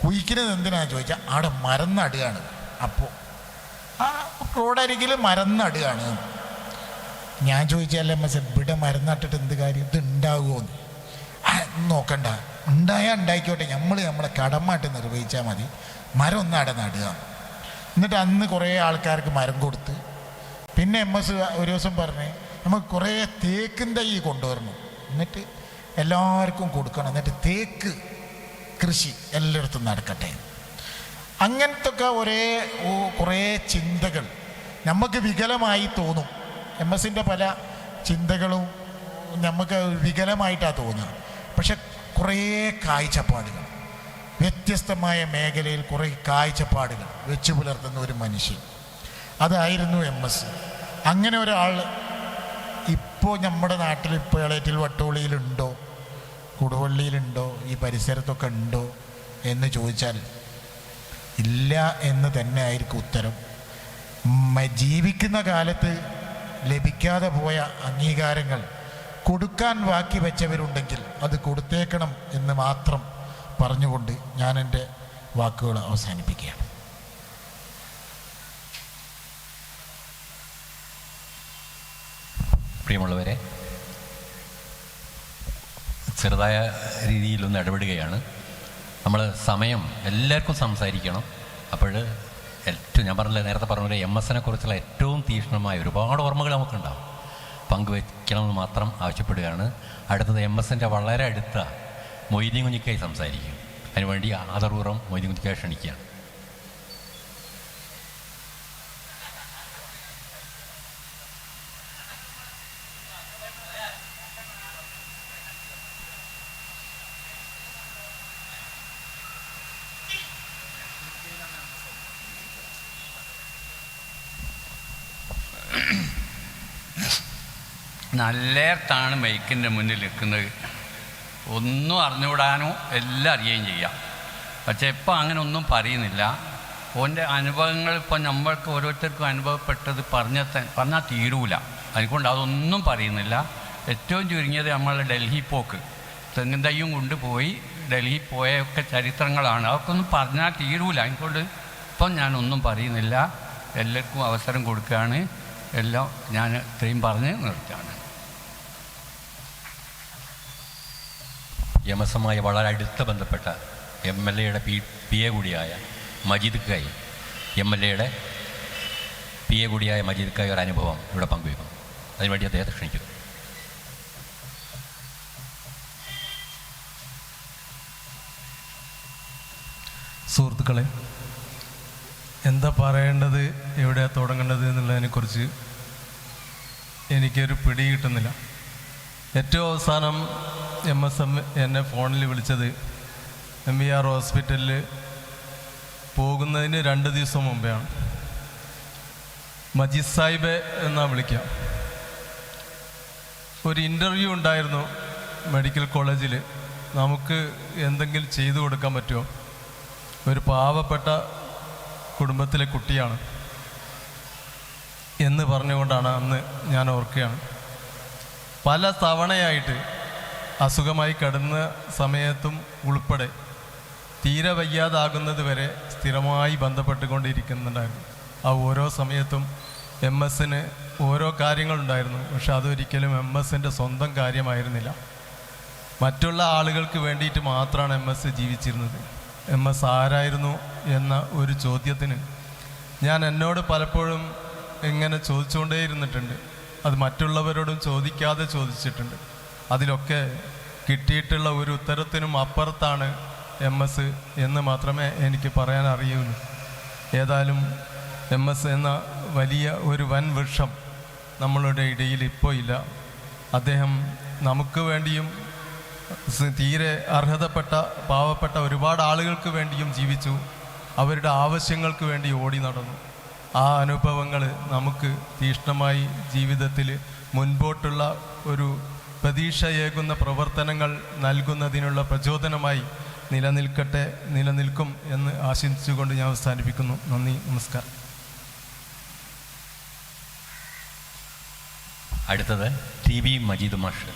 കുയ്ക്കുന്നത് എന്തിനാണെന്ന് ചോദിച്ചാൽ അവിടെ മരം നടുകയാണ്. അപ്പോൾ ആ റോഡരികിൽ മരം നടുകയാണ്. ഞാൻ ചോദിച്ചാൽ MS ഇവിടെ മരം നട്ടിട്ട് എന്ത് കാര്യം, ഇത് ഉണ്ടാകുമോ എന്ന്. നോക്കണ്ട, ഉണ്ടായാൽ ഉണ്ടായിക്കോട്ടെ, നമ്മളെ കടമായിട്ട് നിർവഹിച്ചാൽ മതി, മരം ഒന്ന് അവിടെ നടുക. എന്നിട്ട് അന്ന് കുറേ ആൾക്കാർക്ക് മരം കൊടുത്ത്, പിന്നെ MS ഒരു ദിവസം പറഞ്ഞേ നമുക്ക് കുറേ തേക്കിൻ തൈ കൊണ്ടുവരണം, എന്നിട്ട് എല്ലാവർക്കും കൊടുക്കണം, എന്നിട്ട് തേക്ക് കൃഷി എല്ലായിടത്തും നടക്കട്ടെ. അങ്ങനത്തെ ഒക്കെ കുറേ ചിന്തകൾ നമുക്ക് വികലമായി തോന്നും. MS പല ചിന്തകളും നമുക്ക് വികലമായിട്ടാണ് തോന്നുക. പക്ഷെ കുറേ കാഴ്ചപ്പാടുകൾ, വ്യത്യസ്തമായ മേഖലയിൽ കുറേ കാഴ്ചപ്പാടുകൾ വെച്ച് പുലർത്തുന്ന ഒരു മനുഷ്യൻ, അതായിരുന്നു MS. അങ്ങനെ ഒരാൾ ഇപ്പോൾ നമ്മുടെ നാട്ടിൽ ഇപ്പോൾ എളേറ്റിൽ വട്ടോളിയിലുണ്ടോ, കൊടുവള്ളിയിലുണ്ടോ, ഈ പരിസരത്തൊക്കെ ഉണ്ടോ എന്ന് ചോദിച്ചാൽ ഇല്ല എന്ന് തന്നെ ആയിരിക്കും ഉത്തരം. ജീവിക്കുന്ന കാലത്ത് ലഭിക്കാതെ പോയ അംഗീകാരങ്ങൾ കൊടുക്കാൻ ബാക്കി വെച്ചവരുണ്ടെങ്കിൽ അത് കൊടുത്തേക്കണം എന്ന് മാത്രം പറഞ്ഞുകൊണ്ട് ഞാൻ എൻ്റെ വാക്കുകൾ അവസാനിപ്പിക്കുകയാണ്. പ്രിയമുള്ളവരെ, ചെറുതായ രീതിയിലൊന്ന് ഇടപെടുകയാണ്. നമ്മൾ സമയം എല്ലാവർക്കും സംസാരിക്കണം. അപ്പോൾ ഞാൻ പറഞ്ഞില്ല, നേരത്തെ പറഞ്ഞ പോലെ MS കുറിച്ചുള്ള ഏറ്റവും തീക്ഷ്ണമായ ഒരുപാട് ഓർമ്മകൾ നമുക്കുണ്ടാവും, പങ്കുവയ്ക്കണമെന്ന് മാത്രം ആവശ്യപ്പെടുകയാണ്. അടുത്തത് MS വളരെ അടുത്ത മൊയ്തീൻ കുഞ്ഞിക്കായി സംസാരിക്കും. അതിനുവേണ്ടി ആദരപൂർവ്വം മൊയ്തീൻ കുഞ്ഞിക്കായി ക്ഷണിക്കുകയാണ്. നല്ലേർത്താണ് മൈക്കിൻ്റെ മുന്നിൽ നിൽക്കുന്നത്. ഒന്നും അറിഞ്ഞുകൂടാനോ എല്ലാം അറിയുകയും ചെയ്യാം. പക്ഷേ ഇപ്പം അങ്ങനെ ഒന്നും പറയുന്നില്ല. ഓൻ്റെ അനുഭവങ്ങൾ ഇപ്പം നമ്മൾക്ക് ഓരോരുത്തർക്കും അനുഭവപ്പെട്ടത് പറഞ്ഞാൽ തീരൂല. അതുകൊണ്ട് അതൊന്നും പറയുന്നില്ല. ഏറ്റവും ചുരുങ്ങിയത് നമ്മൾ ഡൽഹി പോക്ക്, തെങ്ങിൻ തയ്യും കൊണ്ടുപോയി ഡൽഹി പോയൊക്കെ ചരിത്രങ്ങളാണ്. അതൊക്കെ ഒന്നും പറഞ്ഞാൽ തീരൂല. അതുകൊണ്ട് ഇപ്പം ഞാനൊന്നും പറയുന്നില്ല. എല്ലാവർക്കും അവസരം കൊടുക്കുകയാണ്. എല്ലാം ഞാൻ ഇത്രയും പറഞ്ഞ് നിർത്തുകയാണ്. MS വളരെ അടുത്ത് ബന്ധപ്പെട്ട MLAയുടെ PA കൂടിയായ മജീദ് കായി, MLAയുടെ PA കൂടിയായ മജീദ് കായി ഒരു അനുഭവം ഇവിടെ പങ്കുവയ്ക്കുന്നു. അതിനുവേണ്ടി അദ്ദേഹത്തെ ക്ഷണിക്കുന്നു. സുഹൃത്തുക്കളെ, എന്താ പറയേണ്ടത്, എവിടെ തുടങ്ങേണ്ടത് എന്നുള്ളതിനെക്കുറിച്ച് എനിക്കൊരു പിടി കിട്ടുന്നില്ല. ഏറ്റവും അവസാനം MSM എന്നെ ഫോണിൽ വിളിച്ചത് MVR ഹോസ്പിറ്റലിൽ പോകുന്നതിന് 2 ദിവസം മുമ്പെയാണ്. മജീദ് സാഹിബ് എന്നാ വിളിക്കാം. ഒരു ഇൻ്റർവ്യൂ ഉണ്ടായിരുന്നു മെഡിക്കൽ കോളേജിൽ. നമുക്ക് എന്തെങ്കിലും ചെയ്തു കൊടുക്കാൻ പറ്റുമോ? ഒരു പാവപ്പെട്ട കുടുംബത്തിലെ കുട്ടിയാണ് എന്ന് പറഞ്ഞുകൊണ്ടാണ് അന്ന് ഞാൻ ഓർക്കുകയാണ്. പല തവണയായിട്ട് അസുഖമായി കിടന്ന സമയത്തും ഉൾപ്പെടെ തീരെ വയ്യാതാകുന്നത് വരെ സ്ഥിരമായി ബന്ധപ്പെട്ടുകൊണ്ടിരിക്കുന്നുണ്ടായിരുന്നു. ആ ഓരോ സമയത്തും MS-ന് ഓരോ കാര്യങ്ങളുണ്ടായിരുന്നു. പക്ഷെ അതൊരിക്കലും MS-ൻ്റെ സ്വന്തം കാര്യമായിരുന്നില്ല. മറ്റുള്ള ആളുകൾക്ക് വേണ്ടിയിട്ട് മാത്രമാണ് MS ജീവിച്ചിരുന്നത്. MS ആരായിരുന്നു എന്ന ഒരു ചോദ്യത്തിന് ഞാൻ എന്നോട് പലപ്പോഴും ഇങ്ങനെ ചോദിച്ചുകൊണ്ടേയിരുന്നിട്ടുണ്ട്. അത് മറ്റുള്ളവരോടും ചോദിക്കാതെ ചോദിച്ചിട്ടുണ്ട്. അതിലൊക്കെ കിട്ടിയിട്ടുള്ള ഒരു ഉത്തരത്തിനും അപ്പുറത്താണ് MS എന്ന് മാത്രമേ എനിക്ക് പറയാൻ അറിയുള്ളൂ. ഏതായാലും MS എന്ന വലിയ ഒരു വൻ വൃക്ഷം നമ്മളുടെ ഇടയിൽ ഇപ്പോൾ ഇല്ല. അദ്ദേഹം നമുക്ക് വേണ്ടിയും തീരെ അർഹതപ്പെട്ട പാവപ്പെട്ട ഒരുപാട് ആളുകൾക്ക് വേണ്ടിയും ജീവിച്ചു. അവരുടെ ആവശ്യങ്ങൾക്ക് വേണ്ടി ഓടി നടന്നു. ആ അനുഭവങ്ങൾ നമുക്ക് തീക്ഷ്ണമായി ജീവിതത്തിൽ മുൻപോട്ടുള്ള ഒരു പ്രതീക്ഷയേകുന്ന പ്രവർത്തനങ്ങൾ നൽകുന്നതിനുള്ള പ്രചോദനമായി നിലനിൽക്കും എന്ന് ആശംസിച്ചുകൊണ്ട് ഞാൻ അവസാനിപ്പിക്കുന്നു. നന്ദി, നമസ്കാരം. അടുത്തത് TV മജീദ് മാഷ്.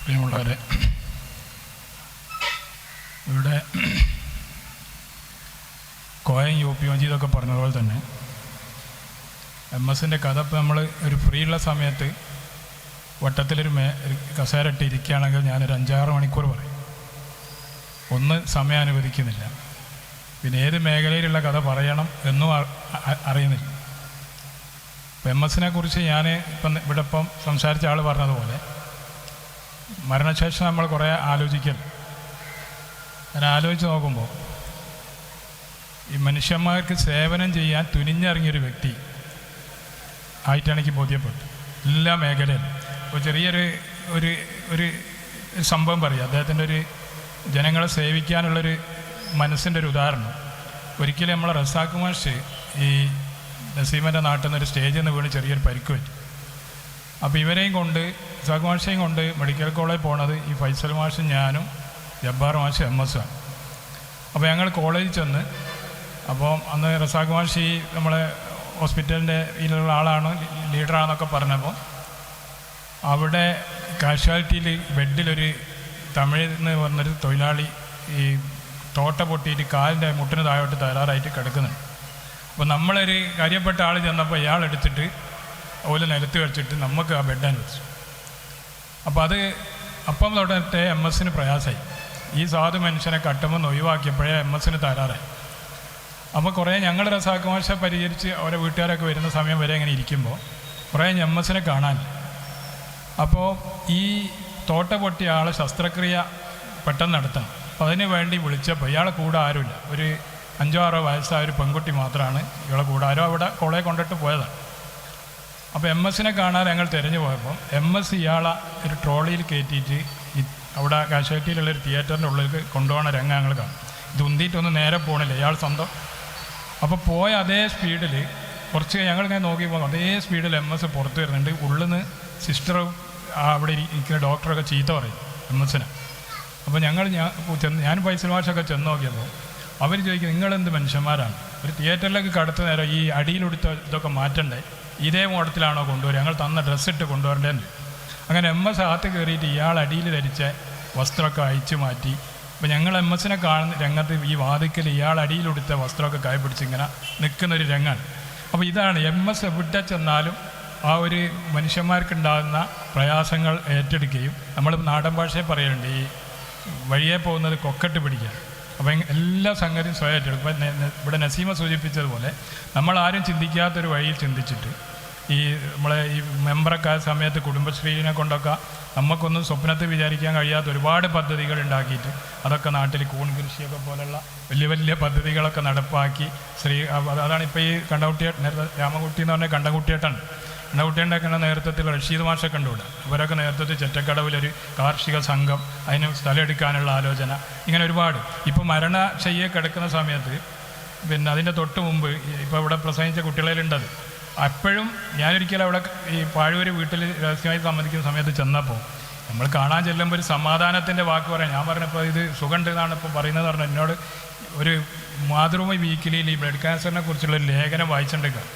പ്രിയമുള്ളവരെ, ഇവിടെ കോയം UP മജീദൊക്കെ പറഞ്ഞതുപോലെ തന്നെ MS-ൻ്റെ കഥ ഇപ്പോൾ നമ്മൾ ഒരു ഫ്രീ ഉള്ള സമയത്ത് വട്ടത്തിലൊരു കസേര ഇട്ട് ഇരിക്കുകയാണെങ്കിൽ ഞാനൊരു 5-6 മണിക്കൂർ പറയും. ഒന്ന് സമയം അനുവദിക്കുന്നില്ല. പിന്നെ ഏത് മേഖലയിലുള്ള കഥ പറയണം എന്നും അറിയുന്നില്ല. ഇപ്പം MS-നെ കുറിച്ച് ഞാൻ ഇവിടെ സംസാരിച്ച ആൾ പറഞ്ഞതുപോലെ മരണശേഷം നമ്മൾ കുറേ ആലോചിക്കൽ. ഞാൻ ആലോചിച്ച് നോക്കുമ്പോൾ ഈ മനുഷ്യന്മാർക്ക് സേവനം ചെയ്യാൻ തുനിഞ്ഞിറങ്ങിയൊരു വ്യക്തി ആയിട്ടാണ് എനിക്ക് ബോധ്യപ്പെട്ടത്. എല്ലാ മേഖലയിലും ഇപ്പോൾ ചെറിയൊരു ഒരു സംഭവം പറയാം. അദ്ദേഹത്തിൻ്റെ ഒരു ജനങ്ങളെ സേവിക്കാനുള്ളൊരു മനസ്സിൻ്റെ ഒരു ഉദാഹരണം. ഒരിക്കലും നമ്മളെ റസാഖ് മാഷ് ഈ നസീമൻ്റെ നാട്ടിൽ നിന്നൊരു സ്റ്റേജിൽ നിന്ന് വീണ് ചെറിയൊരു പരിക്ക് പറ്റി. അപ്പോൾ ഇവരെയും കൊണ്ട് റസാഖ് മാഷേയും കൊണ്ട് മെഡിക്കൽ കോളേജിൽ പോണത് ഈ ഫൈസൽ മാഷും ഞാനും ജബ്ബാർ മാഷ് MS-ആണ്. അപ്പോൾ ഞങ്ങൾ കോളേജിൽ ചെന്ന്, അപ്പോൾ അന്ന് റസാഖ് മാഷ് ഈ നമ്മളെ ഹോസ്പിറ്റലിൻ്റെ ഇതിലുള്ള ആളാണ്, ലീഡറാണെന്നൊക്കെ പറഞ്ഞപ്പോൾ അവിടെ കാഷ്വാലിറ്റിയിൽ ബെഡിലൊരു തമിഴിൽ നിന്ന് വന്നൊരു തൊഴിലാളി ഈ തോട്ട പൊട്ടിയിട്ട് കാലിൻ്റെ മുട്ടിന് താഴോട്ട് തയ്യാറായിട്ട് കിടക്കുന്നുണ്ട്. അപ്പോൾ നമ്മളൊരു കാര്യപ്പെട്ട ആൾ ചെന്നപ്പോൾ ഇയാൾ എടുത്തിട്ട് അതുപോലെ നിലത്ത് വെച്ചിട്ട് നമുക്ക് ആ ബെഡാൻ വെച്ചു. അപ്പോൾ അത് അപ്പം തൊട്ടേ MS-ന് പ്രയാസമായി. ഈ സാധു മനുഷ്യനെ കട്ടുമെന്ന് ഒഴിവാക്കിയപ്പോഴേ MS-ന് തയ്യാറായി. അപ്പോൾ കുറേ ഞങ്ങൾ റസാഖ് മാഷെ പരിചരിച്ച് അവരെ വീട്ടുകാരൊക്കെ വരുന്ന സമയം വരെ ഇങ്ങനെ ഇരിക്കുമ്പോൾ കുറേ MS-നെ കാണാൻ. അപ്പോൾ ഈ തോട്ട പൊട്ടിയ ആളെ ശസ്ത്രക്രിയ പെട്ടെന്ന് നടത്തണം. അപ്പോൾ അതിന് വേണ്ടി വിളിച്ചപ്പോൾ ഇയാളെ കൂടെ ആരുമില്ല. ഒരു 5-6 വയസ്സായ ഒരു പെൺകുട്ടി മാത്രമാണ് ഇയാളെ കൂടെ. ആരോ അവിടെ കോളേജ് കൊണ്ടിട്ട് പോയതാണ്. അപ്പോൾ MS-നെ കാണാൻ ഞങ്ങൾ തിരഞ്ഞു പോയപ്പോൾ MS ഇയാളെ ഒരു ട്രോളിയിൽ കയറ്റിയിട്ട് അവിടെ കാഷ്വാലിറ്റിയിലുള്ളൊരു തിയേറ്ററിൻ്റെ ഉള്ളിൽ കൊണ്ടുപോകുന്ന രംഗം ഞങ്ങൾ കാണും. ഇത് ഉന്തിയിട്ടൊന്നും നേരെ പോകണില്ല ഇയാൾ സ്വന്തം. അപ്പോൾ പോയ അതേ സ്പീഡിൽ കുറച്ച് ഞങ്ങളിങ്ങനെ നോക്കി പോകും, അതേ സ്പീഡിൽ MS പുറത്ത് വരുന്നുണ്ട്. ഉള്ളിൽ നിന്ന് സിസ്റ്റർ അവിടെ ഇരിക്കുന്ന ഡോക്ടറൊക്കെ ചീത്ത പറയും MS-നെ. അപ്പോൾ ഞാൻ ഫൈസൽ മാഷൊക്കെ ചെന്ന് നോക്കിയപ്പോൾ അവർ ചോദിക്കും, നിങ്ങളെന്ത് മനുഷ്യന്മാരാണ്, ഒരു തിയേറ്ററിലേക്ക് കടത്തു നേരം ഈ അടിയിലെടുത്ത ഇതൊക്കെ മാറ്റണ്ടേ, ഇതേ മോഡത്തിലാണോ കൊണ്ടുവരിക, ഞങ്ങൾ തന്ന ഡ്രസ്സിട്ട് കൊണ്ടുവരേണ്ടതെന്ന്. അങ്ങനെ MS അകത്ത് കയറിയിട്ട് ഇയാൾ അടിയിൽ ധരിച്ച വസ്ത്രമൊക്കെ അയച്ചു മാറ്റി. അപ്പോൾ ഞങ്ങൾ MS-നെ കാണുന്ന രംഗത്ത് ഈ വാതിക്കൽ ഇയാൾ അടിയിലെടുത്ത വസ്ത്രമൊക്കെ കൈ പിടിച്ച് ഇങ്ങനെ നിൽക്കുന്നൊരു രംഗമാണ്. അപ്പോൾ ഇതാണ് MS എവിടെ ചെന്നാലും ആ ഒരു മനുഷ്യന്മാർക്കുണ്ടാകുന്ന പ്രയാസങ്ങൾ ഏറ്റെടുക്കുകയും, നമ്മൾ നാടൻ ഭാഷയെ പറയുന്നുണ്ട്, ഈ വഴിയെ പോകുന്നത് കൊക്കട്ട് പിടിക്കുക. അപ്പോൾ എല്ലാ സംഗതിയും സ്വയമായിട്ട് ഇപ്പം ഇവിടെ നസീമ സൂചിപ്പിച്ചതുപോലെ നമ്മളാരും ചിന്തിക്കാത്തൊരു വഴിയിൽ ചിന്തിച്ചിട്ട് ഈ നമ്മളെ ഈ മെമ്പറൊക്കെ ആ സമയത്ത് കുടുംബശ്രീനെ കൊണ്ടൊക്കെ നമുക്കൊന്നും സ്വപ്നത്തിൽ വിചാരിക്കാൻ കഴിയാത്ത ഒരുപാട് പദ്ധതികൾ ഉണ്ടാക്കിയിട്ട് അതൊക്കെ നാട്ടിൽ കൂൺ കൃഷിയൊക്കെ പോലുള്ള വലിയ വലിയ പദ്ധതികളൊക്കെ നടപ്പാക്കി അതാണ് ഇപ്പോൾ ഈ രാമകുട്ടി എന്ന് പറഞ്ഞാൽ കണ്ടകുട്ടിയേട്ടൻ്റെ നേതൃത്വത്തിൽ റഷീദ് മാഷൊക്കെ ഉണ്ട് ഇവിടെ. അവരൊക്കെ നേതൃത്വത്തിൽ ചെറ്റക്കടവിലൊരു കാർഷിക സംഘം, അതിന് സ്ഥലം എടുക്കാനുള്ള ആലോചന, ഇങ്ങനെ ഒരുപാട്. ഇപ്പോൾ മരണശയ്യെ കിടക്കുന്ന സമയത്ത് പിന്നെ അതിൻ്റെ തൊട്ട് മുമ്പ് ഇപ്പോൾ ഇവിടെ പ്രസംഗിച്ച കുട്ടികളിലുണ്ടത്. അപ്പോഴും ഞാനൊരിക്കലും അവിടെ ഈ പാഴൂർ വീട്ടിൽ രഹസ്യമായി സംബന്ധിക്കുന്ന സമയത്ത് ചെന്നപ്പോൾ നമ്മൾ കാണാൻ ചെല്ലുമ്പോൾ ഒരു സമാധാനത്തിൻ്റെ വാക്ക് പറയാം. ഞാൻ പറഞ്ഞപ്പോൾ ഇത് സുഖമുണ്ട് എന്നാണ് ഇപ്പോൾ പറയുന്നത് പറഞ്ഞാൽ എന്നോട് ഒരു മാതൃഭൂമി വീക്കിലിയിൽ ഈ ബ്ലഡ് ക്യാൻസറിനെ കുറിച്ചുള്ള ഒരു ലേഖനം വായിച്ചിട്ടുണ്ടെങ്കിൽ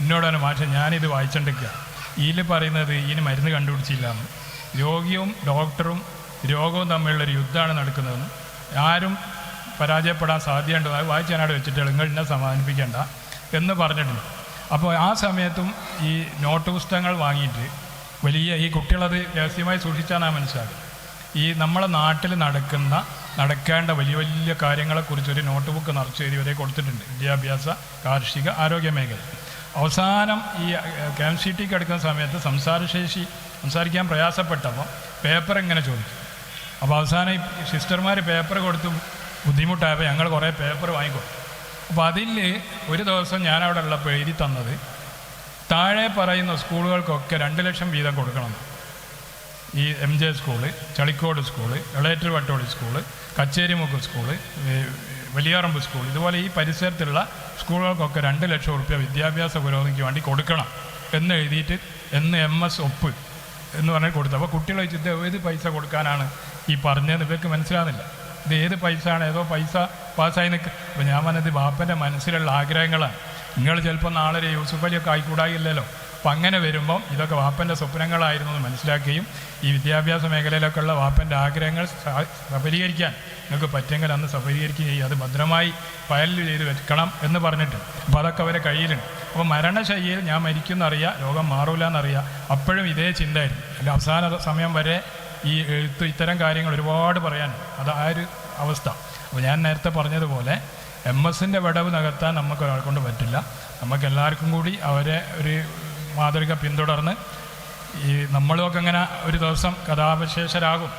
എന്നോടാണ് മാഷെ ഞാനിത് വായിച്ചിട്ടുണ്ടെങ്കിൽ ഇതിൽ പറയുന്നത് ഇതിന് മരുന്ന് കണ്ടുപിടിച്ചില്ലാന്ന്, രോഗിയും ഡോക്ടറും രോഗവും തമ്മിലുള്ളൊരു യുദ്ധമാണ് നടക്കുന്നതെന്ന്, ആരും പരാജയപ്പെടാൻ സാധ്യതയുണ്ട്, അത് വായിച്ച് ഞാനവിടെ വെച്ചിട്ട് നിങ്ങൾ എന്നെ സമാധാനിപ്പിക്കേണ്ട എന്ന് പറഞ്ഞിട്ടുണ്ട്. അപ്പോൾ ആ സമയത്തും ഈ നോട്ട് പുസ്തകങ്ങൾ വാങ്ങിയിട്ട് വലിയ ഈ കുട്ടികളത് രഹസ്യമായി സൂക്ഷിച്ചാൽ നാം മനസ്സിലാക്കും. ഈ നമ്മളെ നാട്ടിൽ നടക്കേണ്ട വലിയ വലിയ കാര്യങ്ങളെക്കുറിച്ചൊരു നോട്ട് ബുക്ക് നിറച്ച് വരെ കൊടുത്തിട്ടുണ്ട്. വിദ്യാഭ്യാസ, കാർഷിക, ആരോഗ്യ മേഖല. അവസാനം ഈ KMCTക്ക് എടുക്കുന്ന സമയത്ത് സംസാരിക്കാൻ പ്രയാസപ്പെട്ടപ്പോൾ പേപ്പർ ഇങ്ങനെ ചോദിച്ചു. അപ്പോൾ അവസാനം ഈ സിസ്റ്റർമാർ പേപ്പർ കൊടുത്ത് ബുദ്ധിമുട്ടായപ്പോൾ ഞങ്ങൾ കുറേ പേപ്പർ വാങ്ങിക്കൊടുത്തു. അപ്പോൾ അതിൽ ഒരു ദിവസം ഞാനവിടെ ഉള്ളപ്പോൾ എഴുതി തന്നത് താഴെ പറയുന്ന സ്കൂളുകൾക്കൊക്കെ 2 ലക്ഷം വീതം കൊടുക്കണം. ഈ MJ school, Chalikkode school, Elettur Vattoli school, Kacherimukku school, Valiyarambu school, ഇതുപോലെ ഈ പരിസരത്തുള്ള സ്കൂളുകൾക്കൊക്കെ 2 ലക്ഷം റുപ്യ വിദ്യാഭ്യാസ പുരോഗതിക്ക് വേണ്ടി കൊടുക്കണം എന്ന് എഴുതിയിട്ട് MS ഒപ്പ് എന്ന് പറഞ്ഞ് കൊടുത്തു. അപ്പോൾ കുട്ടികൾ ചോദിച്ചത് ഏത് പൈസ കൊടുക്കാനാണ് ഈ പറഞ്ഞതെന്ന് ഇവർക്ക് മനസ്സിലാകുന്നില്ല. ഇത് ഏത് പൈസ ആണ്, ഏതോ പൈസ പാസ്സായി നിൽക്കുക. അപ്പോൾ ഞാൻ പറഞ്ഞത് ബാപ്പൻ്റെ മനസ്സിലുള്ള ആഗ്രഹങ്ങളാണ്. നിങ്ങൾ ചിലപ്പോൾ നാളെ ഒരു യൂസുഫ് അലിയൊക്കെ ആയിക്കൂടായില്ലല്ലോ. അപ്പം അങ്ങനെ വരുമ്പം ഇതൊക്കെ വാപ്പൻ്റെ സ്വപ്നങ്ങളായിരുന്നു എന്ന് മനസ്സിലാക്കുകയും ഈ വിദ്യാഭ്യാസ മേഖലയിലൊക്കെ ഉള്ള വാപ്പൻ്റെ ആഗ്രഹങ്ങൾ സഫലീകരിക്കാൻ നിങ്ങൾക്ക് പറ്റുമെങ്കിൽ അന്ന് സഫലീകരിക്കുകയും ചെയ്യും, അത് ഭദ്രമായി ഫയലിൽ ചെയ്ത് വെക്കണം എന്ന് പറഞ്ഞിട്ട്. അപ്പോൾ അതൊക്കെ അവരെ കയ്യിലുണ്ട്. അപ്പോൾ മരണശയ്യയിൽ ഞാൻ മരിക്കുമെന്നറിയാം, രോഗം മാറൂല എന്നറിയാം, അപ്പോഴും ഇതേ ചിന്തയായിരുന്നു. അല്ല അവസാന സമയം വരെ ഈ എഴുത്ത് ഇത്തരം കാര്യങ്ങൾ ഒരുപാട് പറയാൻ അത് ആ ഒരു അവസ്ഥ. അപ്പോൾ ഞാൻ നേരത്തെ പറഞ്ഞതുപോലെ MS-ൻ്റെ വിടവ് നികത്താൻ നമുക്ക് ഒരാൾ കൊണ്ട് പറ്റില്ല. നമുക്കെല്ലാവർക്കും കൂടി അവരെ ഒരു മാതൃക പിന്തുടർന്ന് ഈ നമ്മളുമൊക്കെ ഇങ്ങനെ ഒരു ദിവസം കഥാവശേഷരാകും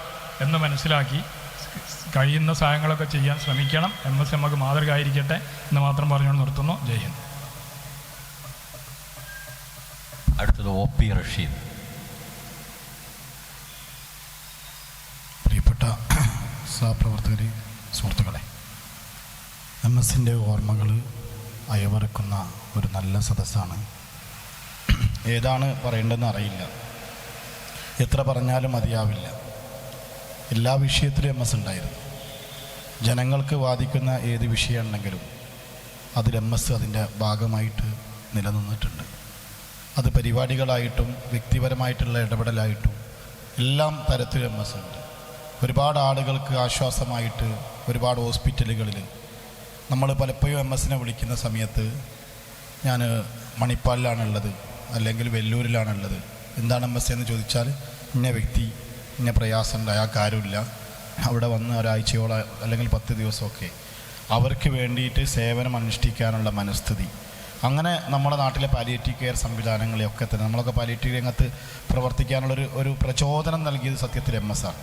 എന്ന് മനസ്സിലാക്കി കഴിയുന്ന സഹായങ്ങളൊക്കെ ചെയ്യാൻ ശ്രമിക്കണം. MS നമുക്ക് മാതൃക ആയിരിക്കട്ടെ എന്ന് മാത്രം പറഞ്ഞുകൊണ്ട് നിർത്തുന്നു. ജയ് ഹിന്ദ്. അടുത്തത് OP റഷീദ്. പ്രിയപ്പെട്ട സഹപ്രവർത്തകരെ, സുഹൃത്തുക്കളെ, MS-ൻ്റെ ഓർമ്മകൾ അയവറക്കുന്ന ഒരു നല്ല സദസ്സാണ്. ഏതാണ് പറയേണ്ടതെന്ന് അറിയില്ല, എത്ര പറഞ്ഞാലും മതിയാവില്ല. എല്ലാ വിഷയത്തിലും MS ഉണ്ടായിരുന്നു. ജനങ്ങൾക്ക് ബാധിക്കുന്ന ഏത് വിഷയമുണ്ടെങ്കിലും അതിൽ MS അതിൻ്റെ ഭാഗമായിട്ട് നിലനിന്നിട്ടുണ്ട്. അത് പരിപാടികളായിട്ടും വ്യക്തിപരമായിട്ടുള്ള ഇടപെടലായിട്ടും എല്ലാം തരത്തിൽ MS ഉണ്ട്. ഒരുപാട് ആളുകൾക്ക് ആശ്വാസമായിട്ട് ഒരുപാട് ഹോസ്പിറ്റലുകളിൽ നമ്മൾ പലപ്പോഴും MS-നെ വിളിക്കുന്ന സമയത്ത് ഞാൻ മണിപ്പാലിലാണുള്ളത് അല്ലെങ്കിൽ വെല്ലൂരിലാണുള്ളത്, എന്താണ് MS എന്ന് ചോദിച്ചാൽ ഇന്ന വ്യക്തി ഇന്ന പ്രയാസമുണ്ട്, അയാൾക്ക് ആരുമില്ല, അവിടെ വന്ന് ഒരാഴ്ചയോളം അല്ലെങ്കിൽ 10 ദിവസമൊക്കെ അവർക്ക് വേണ്ടിയിട്ട് സേവനം അനുഷ്ഠിക്കാനുള്ള മനസ്ഥിതി. അങ്ങനെ നമ്മുടെ നാട്ടിലെ പാലിയേറ്റീവ് കെയർ സംവിധാനങ്ങളെയൊക്കെ തന്നെ നമ്മളൊക്കെ പാലിയേറ്റീവ് രംഗത്ത് പ്രവർത്തിക്കാനുള്ളൊരു പ്രചോദനം നൽകിയത് സത്യത്തിൽ MS ആണ്.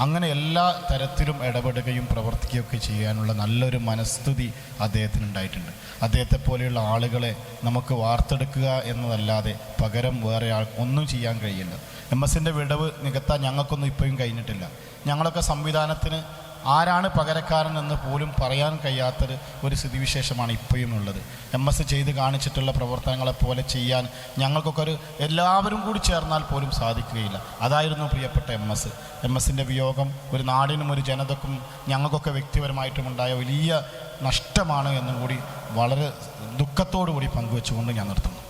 അങ്ങനെ എല്ലാ തരത്തിലും ഇടപെടുകയും പ്രവർത്തിക്കുകയൊക്കെ ചെയ്യാനുള്ള നല്ലൊരു മനസ്ഥിതി അദ്ദേഹത്തിനുണ്ടായിട്ടുണ്ട്. അദ്ദേഹത്തെ പോലെയുള്ള ആളുകളെ നമുക്ക് വാർത്തെടുക്കുക എന്നതല്ലാതെ പകരം വേറെ ഒന്നും ചെയ്യാൻ കഴിയില്ല. MS-ൻ്റെ വിടവ് നികത്താൻ ഞങ്ങൾക്കൊന്നും ഇപ്പോഴും കഴിഞ്ഞിട്ടില്ല. ഞങ്ങളൊക്കെ സംവിധാനത്തിന് ആരാണ് പകരക്കാരൻ എന്ന് പോലും പറയാൻ കഴിയാത്തൊരു ഒരു സ്ഥിതിവിശേഷമാണ് ഇപ്പോഴും ഉള്ളത്. MS ചെയ്ത് കാണിച്ചിട്ടുള്ള പ്രവർത്തനങ്ങളെപ്പോലെ ചെയ്യാൻ ഞങ്ങൾക്കൊക്കെ എല്ലാവരും കൂടി ചേർന്നാൽ പോലും സാധിക്കുകയില്ല. അതായിരുന്നു പ്രിയപ്പെട്ട MS-ൻ്റെ വിയോഗം ഒരു നാടിനും ഒരു ജനതക്കും ഞങ്ങൾക്കൊക്കെ വ്യക്തിപരമായിട്ടും ഉണ്ടായ വലിയ നഷ്ടമാണ് എന്നും കൂടി വളരെ ദുഃഖത്തോടു കൂടി പങ്കുവെച്ചുകൊണ്ട് ഞാൻ നിർത്തുന്നു.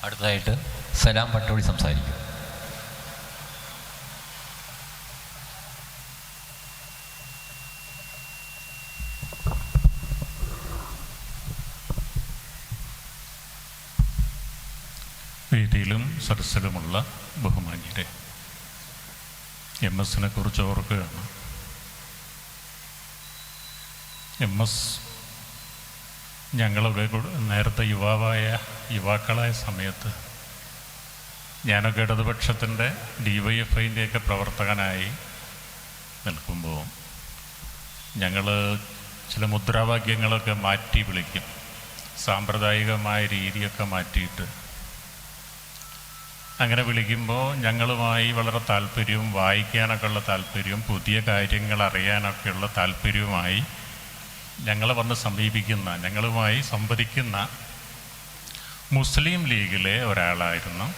അടുത്തതായിട്ട് സലാം പട്ടോളി സംസാരിക്കും. വേദിയിലും സദസ്സിലുമുള്ള ബഹുമാന്യരെ, MS-നെ കുറിച്ച് ഓർക്കുകയാണ്. MS ഞങ്ങളൊക്കെ നേരത്തെ യുവാക്കളായ സമയത്ത് ഞാനൊക്കെ ഇടതുപക്ഷത്തിൻ്റെ DYFIൻ്റെയൊക്കെ പ്രവർത്തകനായി നിൽക്കുമ്പോൾ ഞങ്ങൾ ചില മുദ്രാവാക്യങ്ങളൊക്കെ മാറ്റി വിളിക്കും, സാമ്പ്രദായികമായ രീതിയൊക്കെ മാറ്റിയിട്ട്. അങ്ങനെ വിളിക്കുമ്പോൾ ഞങ്ങളുമായി വളരെ താല്പര്യവും വായിക്കാനൊക്കെ ഉള്ള താല്പര്യവും പുതിയ കാര്യങ്ങൾ അറിയാനൊക്കെയുള്ള താല്പര്യവുമായി ഞങ്ങളെ വന്ന് സമീപിക്കുന്ന, ഞങ്ങളുമായി സംവദിക്കുന്ന മുസ്ലിം ലീഗിലെ ഒരാളായിരുന്നു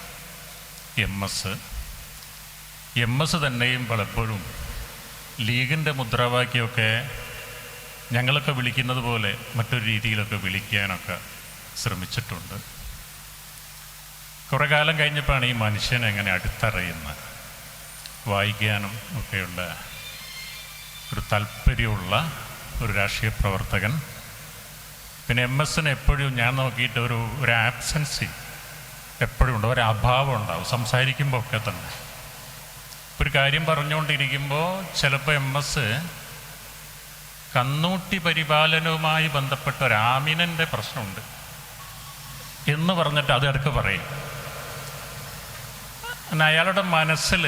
MS തന്നെയും പലപ്പോഴും ലീഗിൻ്റെ മുദ്രാവാക്യമൊക്കെ ഞങ്ങളൊക്കെ വിളിക്കുന്നത് പോലെ മറ്റൊരു രീതിയിലൊക്കെ വിളിക്കാനൊക്കെ ശ്രമിച്ചിട്ടുണ്ട്. കുറേ കാലം കഴിഞ്ഞപ്പോഴാണ് ഈ മനുഷ്യനെ എങ്ങനെ അടുത്തറിയുന്ന, വായിക്കാനും ഒക്കെയുള്ള ഒരു താല്പര്യമുള്ള ഒരു രാഷ്ട്രീയ പ്രവർത്തകൻ. പിന്നെ MS-ന് എപ്പോഴും ഞാൻ നോക്കിയിട്ട് ഒരു ആബ്സൻസി എപ്പോഴും ഉണ്ട്, ഒരു അഭാവം ഉണ്ടാവും സംസാരിക്കുമ്പോൾ ഒക്കെ തന്നെ. ഒരു കാര്യം പറഞ്ഞുകൊണ്ടിരിക്കുമ്പോൾ ചിലപ്പോൾ MS കന്നൂട്ടി പരിപാലനവുമായി ബന്ധപ്പെട്ട ഒരു ആമിനൻ്റെ പ്രശ്നമുണ്ട് എന്ന് പറഞ്ഞിട്ട് അത് ഇടയ്ക്ക് പറയും. അയാളുടെ മനസ്സിൽ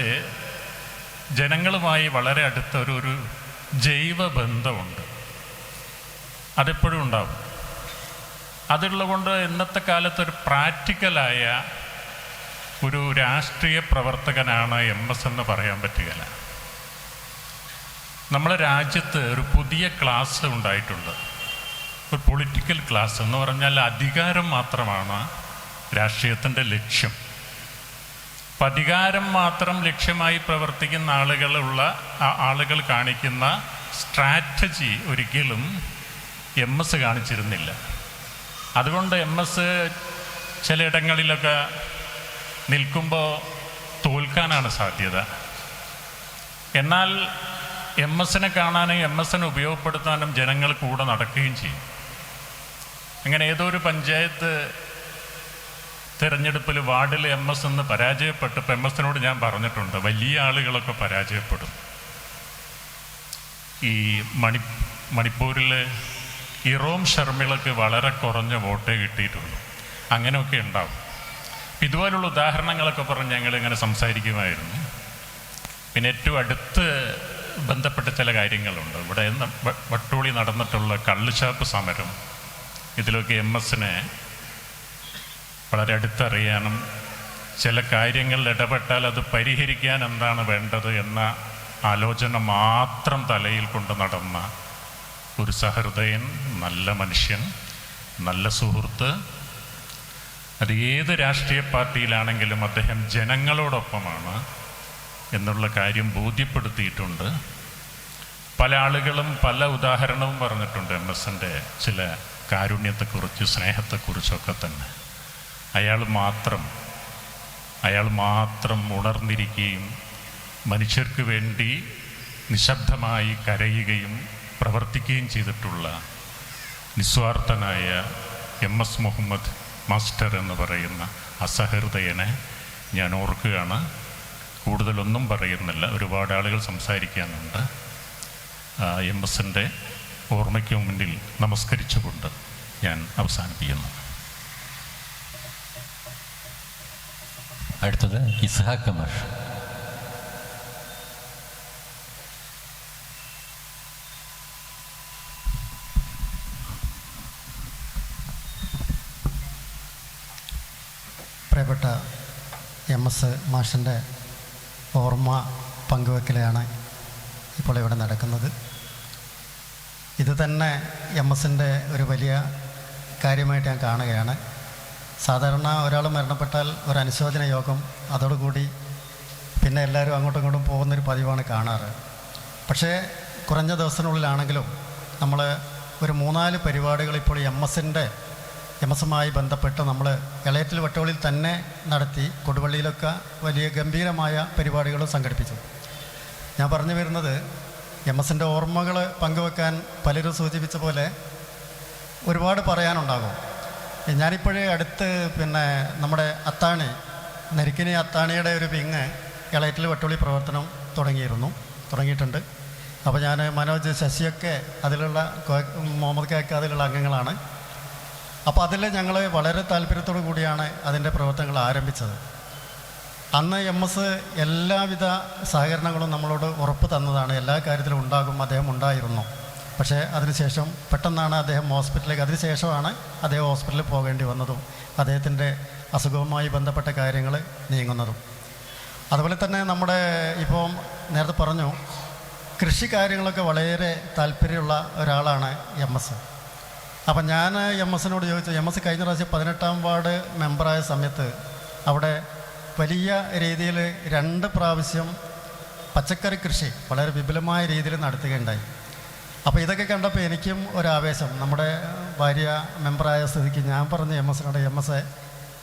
ജനങ്ങളുമായി വളരെ അടുത്ത ഒരു ജൈവ ബന്ധമുണ്ട്, അതെപ്പോഴും ഉണ്ടാവും. അതുള്ളതുകൊണ്ട് ഇന്നത്തെ കാലത്ത് ഒരു പ്രാക്ടിക്കലായ ഒരു രാഷ്ട്രീയ പ്രവർത്തകനാണ് MS എന്ന് പറയാൻ പറ്റുകയില്ല. നമ്മുടെ രാജ്യത്ത് ഒരു പുതിയ ക്ലാസ് ഉണ്ടായിട്ടുണ്ട്, ഒരു പൊളിറ്റിക്കൽ ക്ലാസ് എന്ന് പറഞ്ഞാൽ അധികാരം മാത്രമാണ് രാഷ്ട്രീയത്തിൻ്റെ ലക്ഷ്യം. അപ്പം അധികാരം മാത്രം ലക്ഷ്യമായി പ്രവർത്തിക്കുന്ന ആളുകൾ കാണിക്കുന്ന സ്ട്രാറ്റജി ഒരിക്കലും MS കാണിച്ചിരുന്നില്ല. അതുകൊണ്ട് MS ചിലയിടങ്ങളിലൊക്കെ നിൽക്കുമ്പോൾ തോൽക്കാനാണ് സാധ്യത. എന്നാൽ MS-നെ കാണാനും MS-നെ ഉപയോഗപ്പെടുത്താനും ജനങ്ങൾ കൂടെ നടക്കുകയും ചെയ്യും. അങ്ങനെ ഏതോ ഒരു പഞ്ചായത്ത് തിരഞ്ഞെടുപ്പിൽ വാർഡിൽ MS എന്ന് പരാജയപ്പെട്ടപ്പോൾ MS-നോട് ഞാൻ പറഞ്ഞിട്ടുണ്ട്, വലിയ ആളുകളൊക്കെ പരാജയപ്പെടും. ഈ മണിപ്പൂരിൽ ഇറോം ശർമ്മിളക്ക് വളരെ കുറഞ്ഞ വോട്ടേ കിട്ടിയിട്ടുള്ളൂ. അങ്ങനെയൊക്കെ ഉണ്ടാവും. ഇതുപോലുള്ള ഉദാഹരണങ്ങളൊക്കെ പറഞ്ഞ് ഞങ്ങളിങ്ങനെ സംസാരിക്കുമായിരുന്നു. പിന്നെ ഏറ്റവും അടുത്ത് ബന്ധപ്പെട്ട ചില കാര്യങ്ങളുണ്ട്. ഇവിടെ വട്ടോളി നടന്നിട്ടുള്ള കള്ളുചാപ്പ് സമരം, ഇതിലൊക്കെ MS-നെ വളരെ അടുത്തറിയാനും ചില കാര്യങ്ങളിൽ ഇടപെട്ടാൽ അത് പരിഹരിക്കാൻ എന്താണ് വേണ്ടത് എന്ന ആലോചന മാത്രം തലയിൽ കൊണ്ട് നടന്ന ഒരു സഹൃദയൻ, നല്ല മനുഷ്യൻ, നല്ല സുഹൃത്ത്. അത് ഏത് രാഷ്ട്രീയ പാർട്ടിയിലാണെങ്കിലും അദ്ദേഹം ജനങ്ങളോടൊപ്പമാണ് എന്നുള്ള കാര്യം ബോധ്യപ്പെടുത്തിയിട്ടുണ്ട്. പല ആളുകളും പല ഉദാഹരണവും പറഞ്ഞിട്ടുണ്ട് MS-ൻ്റെ ചില കാരുണ്യത്തെക്കുറിച്ച്, സ്നേഹത്തെക്കുറിച്ചൊക്കെ തന്നെ. അയാൾ മാത്രം ഉണർന്നിരിക്കുകയും മനുഷ്യർക്ക് വേണ്ടി നിശബ്ദമായി കരയുകയും പ്രവർത്തിക്കുകയും ചെയ്തിട്ടുള്ള നിസ്വാർത്ഥനായ MS മുഹമ്മദ് മാസ്റ്റർ എന്ന് പറയുന്ന അസഹൃദയനെ ഞാൻ ഓർക്കുകയാണ്. കൂടുതലൊന്നും പറയുന്നില്ല, ഒരുപാട് ആളുകൾ സംസാരിക്കാനുണ്ട്. MS-ൻ്റെ ഓർമ്മയ്ക്ക് മുന്നിൽ നമസ്കരിച്ചുകൊണ്ട് ഞാൻ അവസാനിപ്പിക്കുന്നു. അടുത്തത് ഇസ്ഹാഖ് കമർ. പ്രിയപ്പെട്ട MS മാഷിൻ്റെ ഓർമ്മ പങ്കുവെക്കലാണ് ഇപ്പോൾ ഇവിടെ നടക്കുന്നത്. ഇത് തന്നെ MS-ൻ്റെ ഒരു വലിയ കാര്യമായിട്ട് ഞാൻ കാണുകയാണ്. സാധാരണ ഒരാൾ മരണപ്പെട്ടാൽ ഒരു അനുശോചന യോഗം, അതോടുകൂടി പിന്നെ എല്ലാവരും അങ്ങോട്ടും ഇങ്ങോട്ടും പോകുന്നൊരു പതിവാണ് കാണാറ്. പക്ഷേ കുറഞ്ഞ ദിവസത്തിനുള്ളിലാണെങ്കിലും നമ്മൾ ഒരു 3-4 പരിപാടികൾ ഇപ്പോൾ MS-മായി ബന്ധപ്പെട്ട് നമ്മൾ എളയറ്റിൽ വട്ടോളിയിൽ തന്നെ നടത്തി. കൊടുവള്ളിയിലൊക്കെ വലിയ ഗംഭീരമായ പരിപാടികൾ സംഘടിപ്പിച്ചു. ഞാൻ പറഞ്ഞു വരുന്നത്, MS-ൻ്റെ ഓർമ്മകൾ പങ്കുവെക്കാൻ പലരും സൂചിപ്പിച്ച പോലെ ഒരുപാട് പറയാനുണ്ടാകും. ഞാനിപ്പോഴേ അടുത്ത് നമ്മുടെ അത്താണി, നരിക്കിനി അത്താണിയുടെ ഒരു വിങ് എളയറ്റിൽ വട്ടോളി പ്രവർത്തനം തുടങ്ങിയിട്ടുണ്ട്. അപ്പോൾ ഞാൻ മനോജ് ശശിയൊക്കെ അതിലുള്ള മുഹമ്മദ് കയൊക്കെ അതിലുള്ള അംഗങ്ങളാണ്. അപ്പോൾ അതിൽ ഞങ്ങൾ വളരെ താല്പര്യത്തോടു കൂടിയാണ് അതിൻ്റെ പ്രവർത്തനങ്ങൾ ആരംഭിച്ചത്. അന്ന് MS എല്ലാവിധ സഹകരണങ്ങളും നമ്മളോട് ഉറപ്പ് തന്നതാണ്. എല്ലാ കാര്യത്തിലും ഉണ്ടാകും, അദ്ദേഹം ഉണ്ടായിരുന്നു. പക്ഷേ അതിനുശേഷം പെട്ടെന്നാണ് അദ്ദേഹം ഹോസ്പിറ്റലിലേക്ക്, അതിനുശേഷമാണ് അദ്ദേഹം ഹോസ്പിറ്റലിൽ പോകേണ്ടി വന്നതും അദ്ദേഹത്തിൻ്റെ അസുഖവുമായി ബന്ധപ്പെട്ട കാര്യങ്ങൾ നീങ്ങുന്നതും. അതുപോലെ തന്നെ നമ്മുടെ ഇപ്പം നേരത്തെ പറഞ്ഞു, കൃഷി കാര്യങ്ങളൊക്കെ വളരെ താല്പര്യമുള്ള ഒരാളാണ് MS. അപ്പം ഞാൻ MS-നോട് ചോദിച്ചു, MS കഴിഞ്ഞ പ്രാവശ്യം 18-ാം വാർഡ് മെമ്പറായ സമയത്ത് അവിടെ വലിയ രീതിയിൽ 2 പ്രാവശ്യം പച്ചക്കറി കൃഷി വളരെ വിപുലമായ രീതിയിൽ നടത്തുകയുണ്ടായി. അപ്പോൾ ഇതൊക്കെ കണ്ടപ്പോൾ എനിക്കും ഒരാവേശം. നമ്മുടെ ഭാര്യ മെമ്പറായ സ്ഥിതിക്ക് ഞാൻ പറഞ്ഞു MS-നോട്, MS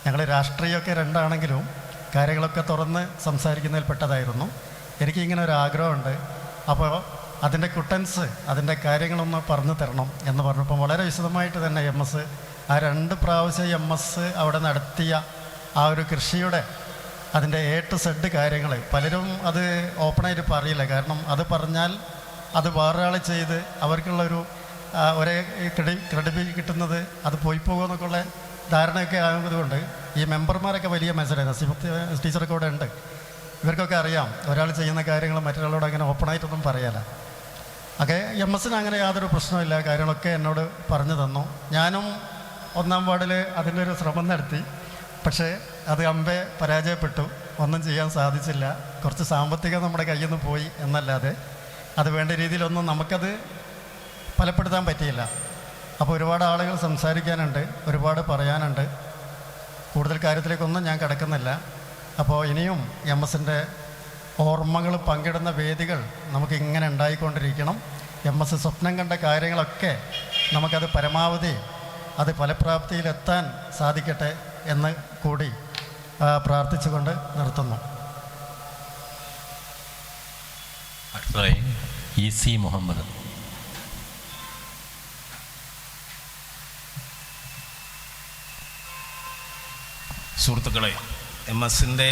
ഞങ്ങൾ രാഷ്ട്രീയമൊക്കെ രണ്ടാണെങ്കിലും കാര്യങ്ങളൊക്കെ തുറന്ന് സംസാരിക്കുന്നതിൽ പെട്ടതായിരുന്നു. എനിക്കിങ്ങനെ ഒരു ആഗ്രഹമുണ്ട്. അപ്പോൾ അതിൻ്റെ കുട്ടൻസ്, അതിൻ്റെ കാര്യങ്ങളൊന്ന് പറഞ്ഞു തരണം എന്ന് പറഞ്ഞപ്പോൾ വളരെ വിശദമായിട്ട് തന്നെ MS ആ 2 പ്രാവശ്യം MS അവിടെ നടത്തിയ ആ ഒരു കൃഷിയുടെ അതിൻ്റെ A to Z കാര്യങ്ങൾ പലരും അത് ഓപ്പണായിട്ട് പറയില്ല. കാരണം അത് പറഞ്ഞാൽ അത് വേറൊരാൾ ചെയ്ത് അവർക്കുള്ളൊരു ഒരേ ക്രെഡിബിലിറ്റി കിട്ടുന്നത് അത് പോയി പോകുമെന്നൊക്കെയുള്ള ധാരണയൊക്കെ ആകുന്നതുകൊണ്ട് ഈ മെമ്പർമാരൊക്കെ വലിയ മനസ്സിലായിരുന്നു. ടീച്ചറൊക്കെ ഇവിടെ ഉണ്ട്, ഇവർക്കൊക്കെ അറിയാം ഒരാൾ ചെയ്യുന്ന കാര്യങ്ങൾ മറ്റൊരാളോട് അങ്ങനെ ഓപ്പണായിട്ടൊന്നും പറയാല. ഒക്കെ MS-ന് അങ്ങനെ യാതൊരു പ്രശ്നമില്ല, കാര്യങ്ങളൊക്കെ എന്നോട് പറഞ്ഞു തന്നു. ഞാനും 1-ാം വാർഡിൽ അതിൻ്റെ ഒരു ശ്രമം നടത്തി. പക്ഷേ അത് അമ്പെ പരാജയപ്പെട്ടു, ഒന്നും ചെയ്യാൻ സാധിച്ചില്ല. കുറച്ച് സാമ്പത്തികം നമ്മുടെ കയ്യിൽ നിന്ന് പോയി എന്നല്ലാതെ അത് വേണ്ട രീതിയിലൊന്നും നമുക്കത് ഫലപ്പെടുത്താൻ പറ്റിയില്ല. അപ്പോൾ ഒരുപാട് ആളുകൾ സംസാരിക്കാനുണ്ട്, ഒരുപാട് പറയാനുണ്ട്. കൂടുതൽ കാര്യത്തിലേക്കൊന്നും ഞാൻ കിടക്കുന്നില്ല. അപ്പോൾ ഇനിയും MS-ൻ്റെ ഓർമ്മകൾ പങ്കിടുന്ന വേദികൾ നമുക്കിങ്ങനെ ഉണ്ടായിക്കൊണ്ടിരിക്കണം. MS സ്വപ്നം കണ്ട കാര്യങ്ങളൊക്കെ നമുക്കത് പരമാവധി അത് ഫലപ്രാപ്തിയിലെത്താൻ സാധിക്കട്ടെ എന്ന് കൂടി പ്രാർത്ഥിച്ചുകൊണ്ട് നിർത്തുന്നു. അടുത്തതായി EC മുഹമ്മദ്. സുഹൃത്തുക്കളെ, MS-ൻ്റെ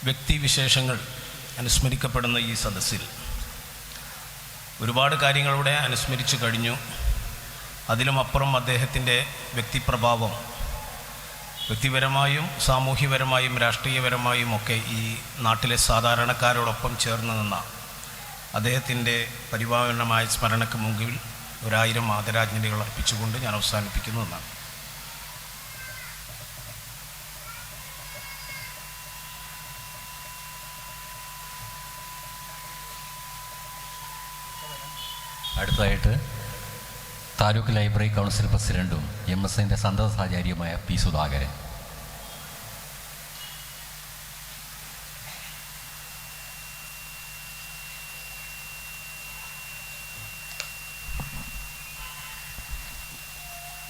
വ്യക്തിവിശേഷങ്ങൾ അനുസ്മരിക്കപ്പെടുന്ന ഈ സദസ്സിൽ ഒരുപാട് കാര്യങ്ങളിലൂടെ അനുസ്മരിച്ചു കഴിഞ്ഞു. അതിലുമപ്പുറം അദ്ദേഹത്തിൻ്റെ വ്യക്തിപ്രഭാവം വ്യക്തിപരമായും സാമൂഹ്യപരമായും രാഷ്ട്രീയപരമായും ഒക്കെ ഈ നാട്ടിലെ സാധാരണക്കാരോടൊപ്പം ചേർന്ന് നിന്ന അദ്ദേഹത്തിൻ്റെ പരിപാവനമായ സ്മരണയ്ക്ക് മുമ്പിൽ 1000 ആദരാഞ്ജലികൾ അർപ്പിച്ചുകൊണ്ട് ഞാൻ അവസാനിപ്പിക്കുന്നു എന്നാണ്. അടുത്തതായിട്ട് താലൂക്ക് ലൈബ്രറി കൗൺസിൽ പ്രസിഡൻറ്റും MS-ൻ്റെ സന്തത സഹചാരിയുമായ P. സുധാകരൻ.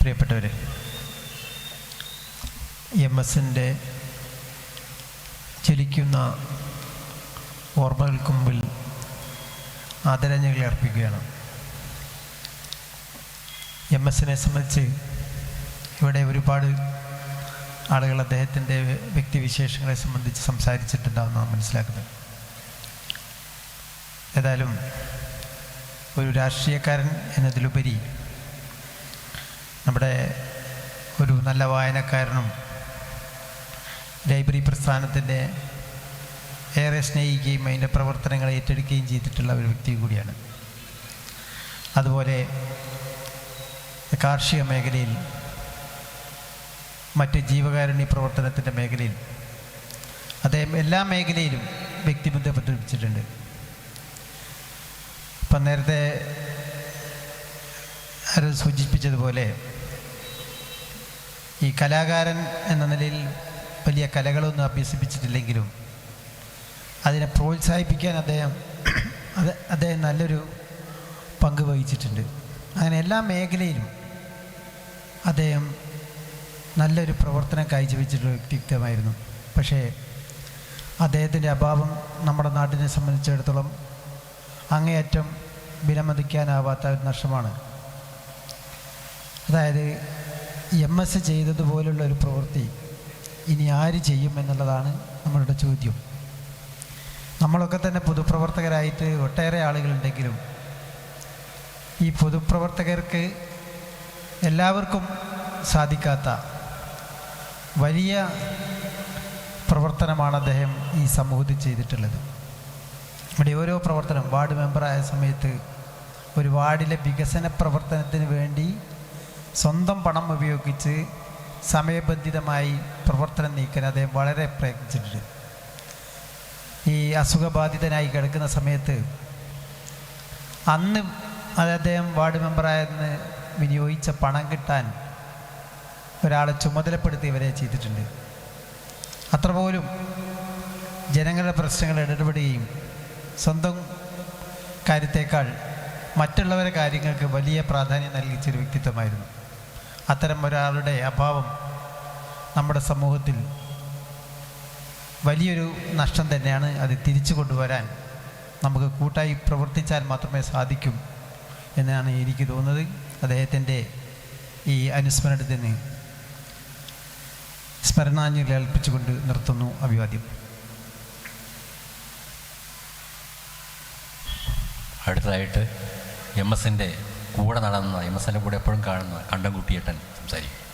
പ്രിയപ്പെട്ടവരെ, MS-ൻ്റെ ജ്വലിക്കുന്ന ഓർമ്മകൾക്ക് മുമ്പിൽ ആദരാഞ്ജലികൾ അർപ്പിക്കുകയാണ്. MS-നെ സംബന്ധിച്ച് ഇവിടെ ഒരുപാട് ആളുകൾ അദ്ദേഹത്തിൻ്റെ വ്യക്തിവിശേഷങ്ങളെ സംബന്ധിച്ച് സംസാരിച്ചിട്ടുണ്ടാവുമെന്നാണ് മനസ്സിലാക്കുന്നത്. ഏതായാലും ഒരു രാഷ്ട്രീയക്കാരൻ എന്നതിലുപരി നമ്മുടെ ഒരു നല്ല വായനക്കാരനും ലൈബ്രറി പ്രസ്ഥാനത്തിൻ്റെ ഏറെ സ്നേഹിക്കുകയും അതിൻ്റെ പ്രവർത്തനങ്ങളെ ഏറ്റെടുക്കുകയും ചെയ്തിട്ടുള്ള ഒരു വ്യക്തി കൂടിയാണ്. അതുപോലെ കാർഷിക മേഖലയിൽ, മറ്റ് ജീവകാരുണ്യ പ്രവർത്തനത്തിൻ്റെ മേഖലയിൽ അദ്ദേഹം എല്ലാ മേഖലയിലും വ്യക്തിബന്ധം പ്രകടിപ്പിച്ചിട്ടുണ്ട്. ഇപ്പം നേരത്തെ ആരോ സൂചിപ്പിച്ചതുപോലെ ഈ കലാകാരൻ എന്ന നിലയിൽ വലിയ കലകളൊന്നും അഭ്യസിപ്പിച്ചിട്ടില്ലെങ്കിലും അതിനെ പ്രോത്സാഹിപ്പിക്കാൻ അദ്ദേഹം നല്ലൊരു പങ്ക് വഹിച്ചിട്ടുണ്ട്. അങ്ങനെ എല്ലാ മേഖലയിലും അദ്ദേഹം നല്ലൊരു പ്രവർത്തനം കാഴ്ചവെച്ചിട്ടുള്ള വ്യക്തിത്വമായിരുന്നു. പക്ഷേ അദ്ദേഹത്തിൻ്റെ അഭാവം നമ്മുടെ നാടിനെ സംബന്ധിച്ചിടത്തോളം അങ്ങേയറ്റം വിലമതിക്കാനാവാത്ത ഒരു നഷ്ടമാണ്. അതായത് MS ചെയ്തതുപോലുള്ള ഒരു പ്രവൃത്തി ഇനി ആര് ചെയ്യും എന്നുള്ളതാണ് നമ്മളുടെ ചോദ്യം. നമ്മളൊക്കെ തന്നെ പൊതുപ്രവർത്തകരായിട്ട് ഒട്ടേറെ ആളുകളുണ്ടെങ്കിലും ഈ പൊതുപ്രവർത്തകർക്ക് എല്ലാവർക്കും സാധിക്കാത്ത വലിയ പ്രവർത്തനമാണ് അദ്ദേഹം ഈ സമൂഹത്തിൽ ചെയ്തിട്ടുള്ളത്. ഇവിടെ ഓരോ പ്രവർത്തനം വാർഡ് മെമ്പറായ സമയത്ത് ഒരു വാർഡിലെ വികസന പ്രവർത്തനത്തിന് വേണ്ടി സ്വന്തം പണം ഉപയോഗിച്ച് സമയബന്ധിതമായി പ്രവർത്തനം നീക്കാൻ അദ്ദേഹം വളരെ പ്രയത്നിച്ചിട്ടുണ്ട്. ഈ അസുഖബാധിതനായി കിടക്കുന്ന സമയത്ത് അന്ന് അദ്ദേഹം വാർഡ് മെമ്പറായെന്ന് വിനിയോഗിച്ച പണം കിട്ടാൻ ഒരാളെ ചുമതലപ്പെടുത്തി ഇവരെ ചെയ്തിട്ടുണ്ട്. അത്ര പോലും ജനങ്ങളുടെ പ്രശ്നങ്ങൾ ഇടപെടുകയും സ്വന്തം കാര്യത്തേക്കാൾ മറ്റുള്ളവരുടെ കാര്യങ്ങൾക്ക് വലിയ പ്രാധാന്യം നൽകിച്ചൊരു വ്യക്തിത്വമായിരുന്നു. അത്തരം ഒരാളുടെ അഭാവം നമ്മുടെ സമൂഹത്തിൽ വലിയൊരു നഷ്ടം തന്നെയാണ്. അത് തിരിച്ചു കൊണ്ടുവരാൻ നമുക്ക് കൂട്ടായി പ്രവർത്തിച്ചാൽ മാത്രമേ സാധിക്കും എന്നാണ് എനിക്ക് തോന്നുന്നത്. അദ്ദേഹത്തിൻ്റെ ഈ അനുസ്മരണത്തിന് സ്മരണാഞ്ജലി അർപ്പിച്ചുകൊണ്ട് നിർത്തുന്നു. അഭിവാദ്യം. അടുത്തതായിട്ട് എമ്മിൻ്റെ കൂടെ നടന്ന എമ്മിൻ്റെ കൂടെ എപ്പോഴും കാണുന്ന കണ്ടംകുട്ടിയേട്ടൻ സംസാരിക്കും.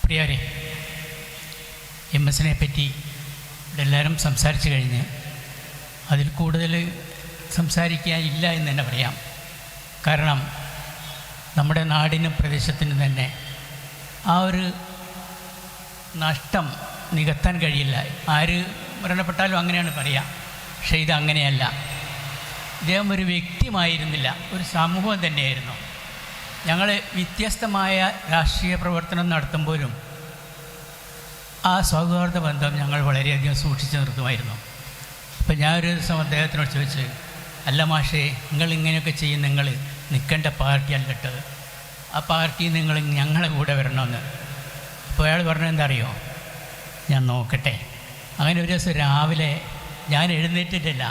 പ്രിയരെ, എമ്മിനെ പറ്റി ഇവിടെ എല്ലാവരും സംസാരിച്ചു കഴിഞ്ഞ് അതിൽ കൂടുതൽ സംസാരിക്കാനില്ല എന്ന് തന്നെ പറയാം. കാരണം നമ്മുടെ നാടിനും പ്രദേശത്തിനും തന്നെ ആ ഒരു നഷ്ടം നികത്താൻ കഴിയില്ല. ആര് മരണപ്പെട്ടാലും അങ്ങനെയാണ് പറയുക. പക്ഷേ ഇത് അങ്ങനെയല്ല. ഇദ്ദേഹം ഒരു വ്യക്തിയുമായിരുന്നില്ല, ഒരു സമൂഹം തന്നെയായിരുന്നു. ഞങ്ങൾ വ്യത്യസ്തമായ രാഷ്ട്രീയ പ്രവർത്തനം നടത്തുമ്പോഴും ആ സൗഹാർദ്ദ ബന്ധം ഞങ്ങൾ വളരെയധികം സൂക്ഷിച്ചു നിർത്തുമായിരുന്നു. അപ്പം ഞാനൊരു ദിവസം അദ്ദേഹത്തിനോട് ചോദിച്ചു, അല്ല മാഷേ, നിങ്ങൾ ഇങ്ങനെയൊക്കെ ചെയ്യും, നിങ്ങൾ നിൽക്കേണ്ട പാർട്ടി അല്ലട്ടത്, ആ പാർട്ടി നിങ്ങൾ ഞങ്ങളെ കൂടെ വരണമെന്ന്. അപ്പോൾ അയാൾ പറഞ്ഞത് എന്താ അറിയോ, ഞാൻ നോക്കട്ടെ. അങ്ങനെ ഒരു ദിവസം രാവിലെ ഞാൻ എഴുന്നേറ്റിട്ടില്ല,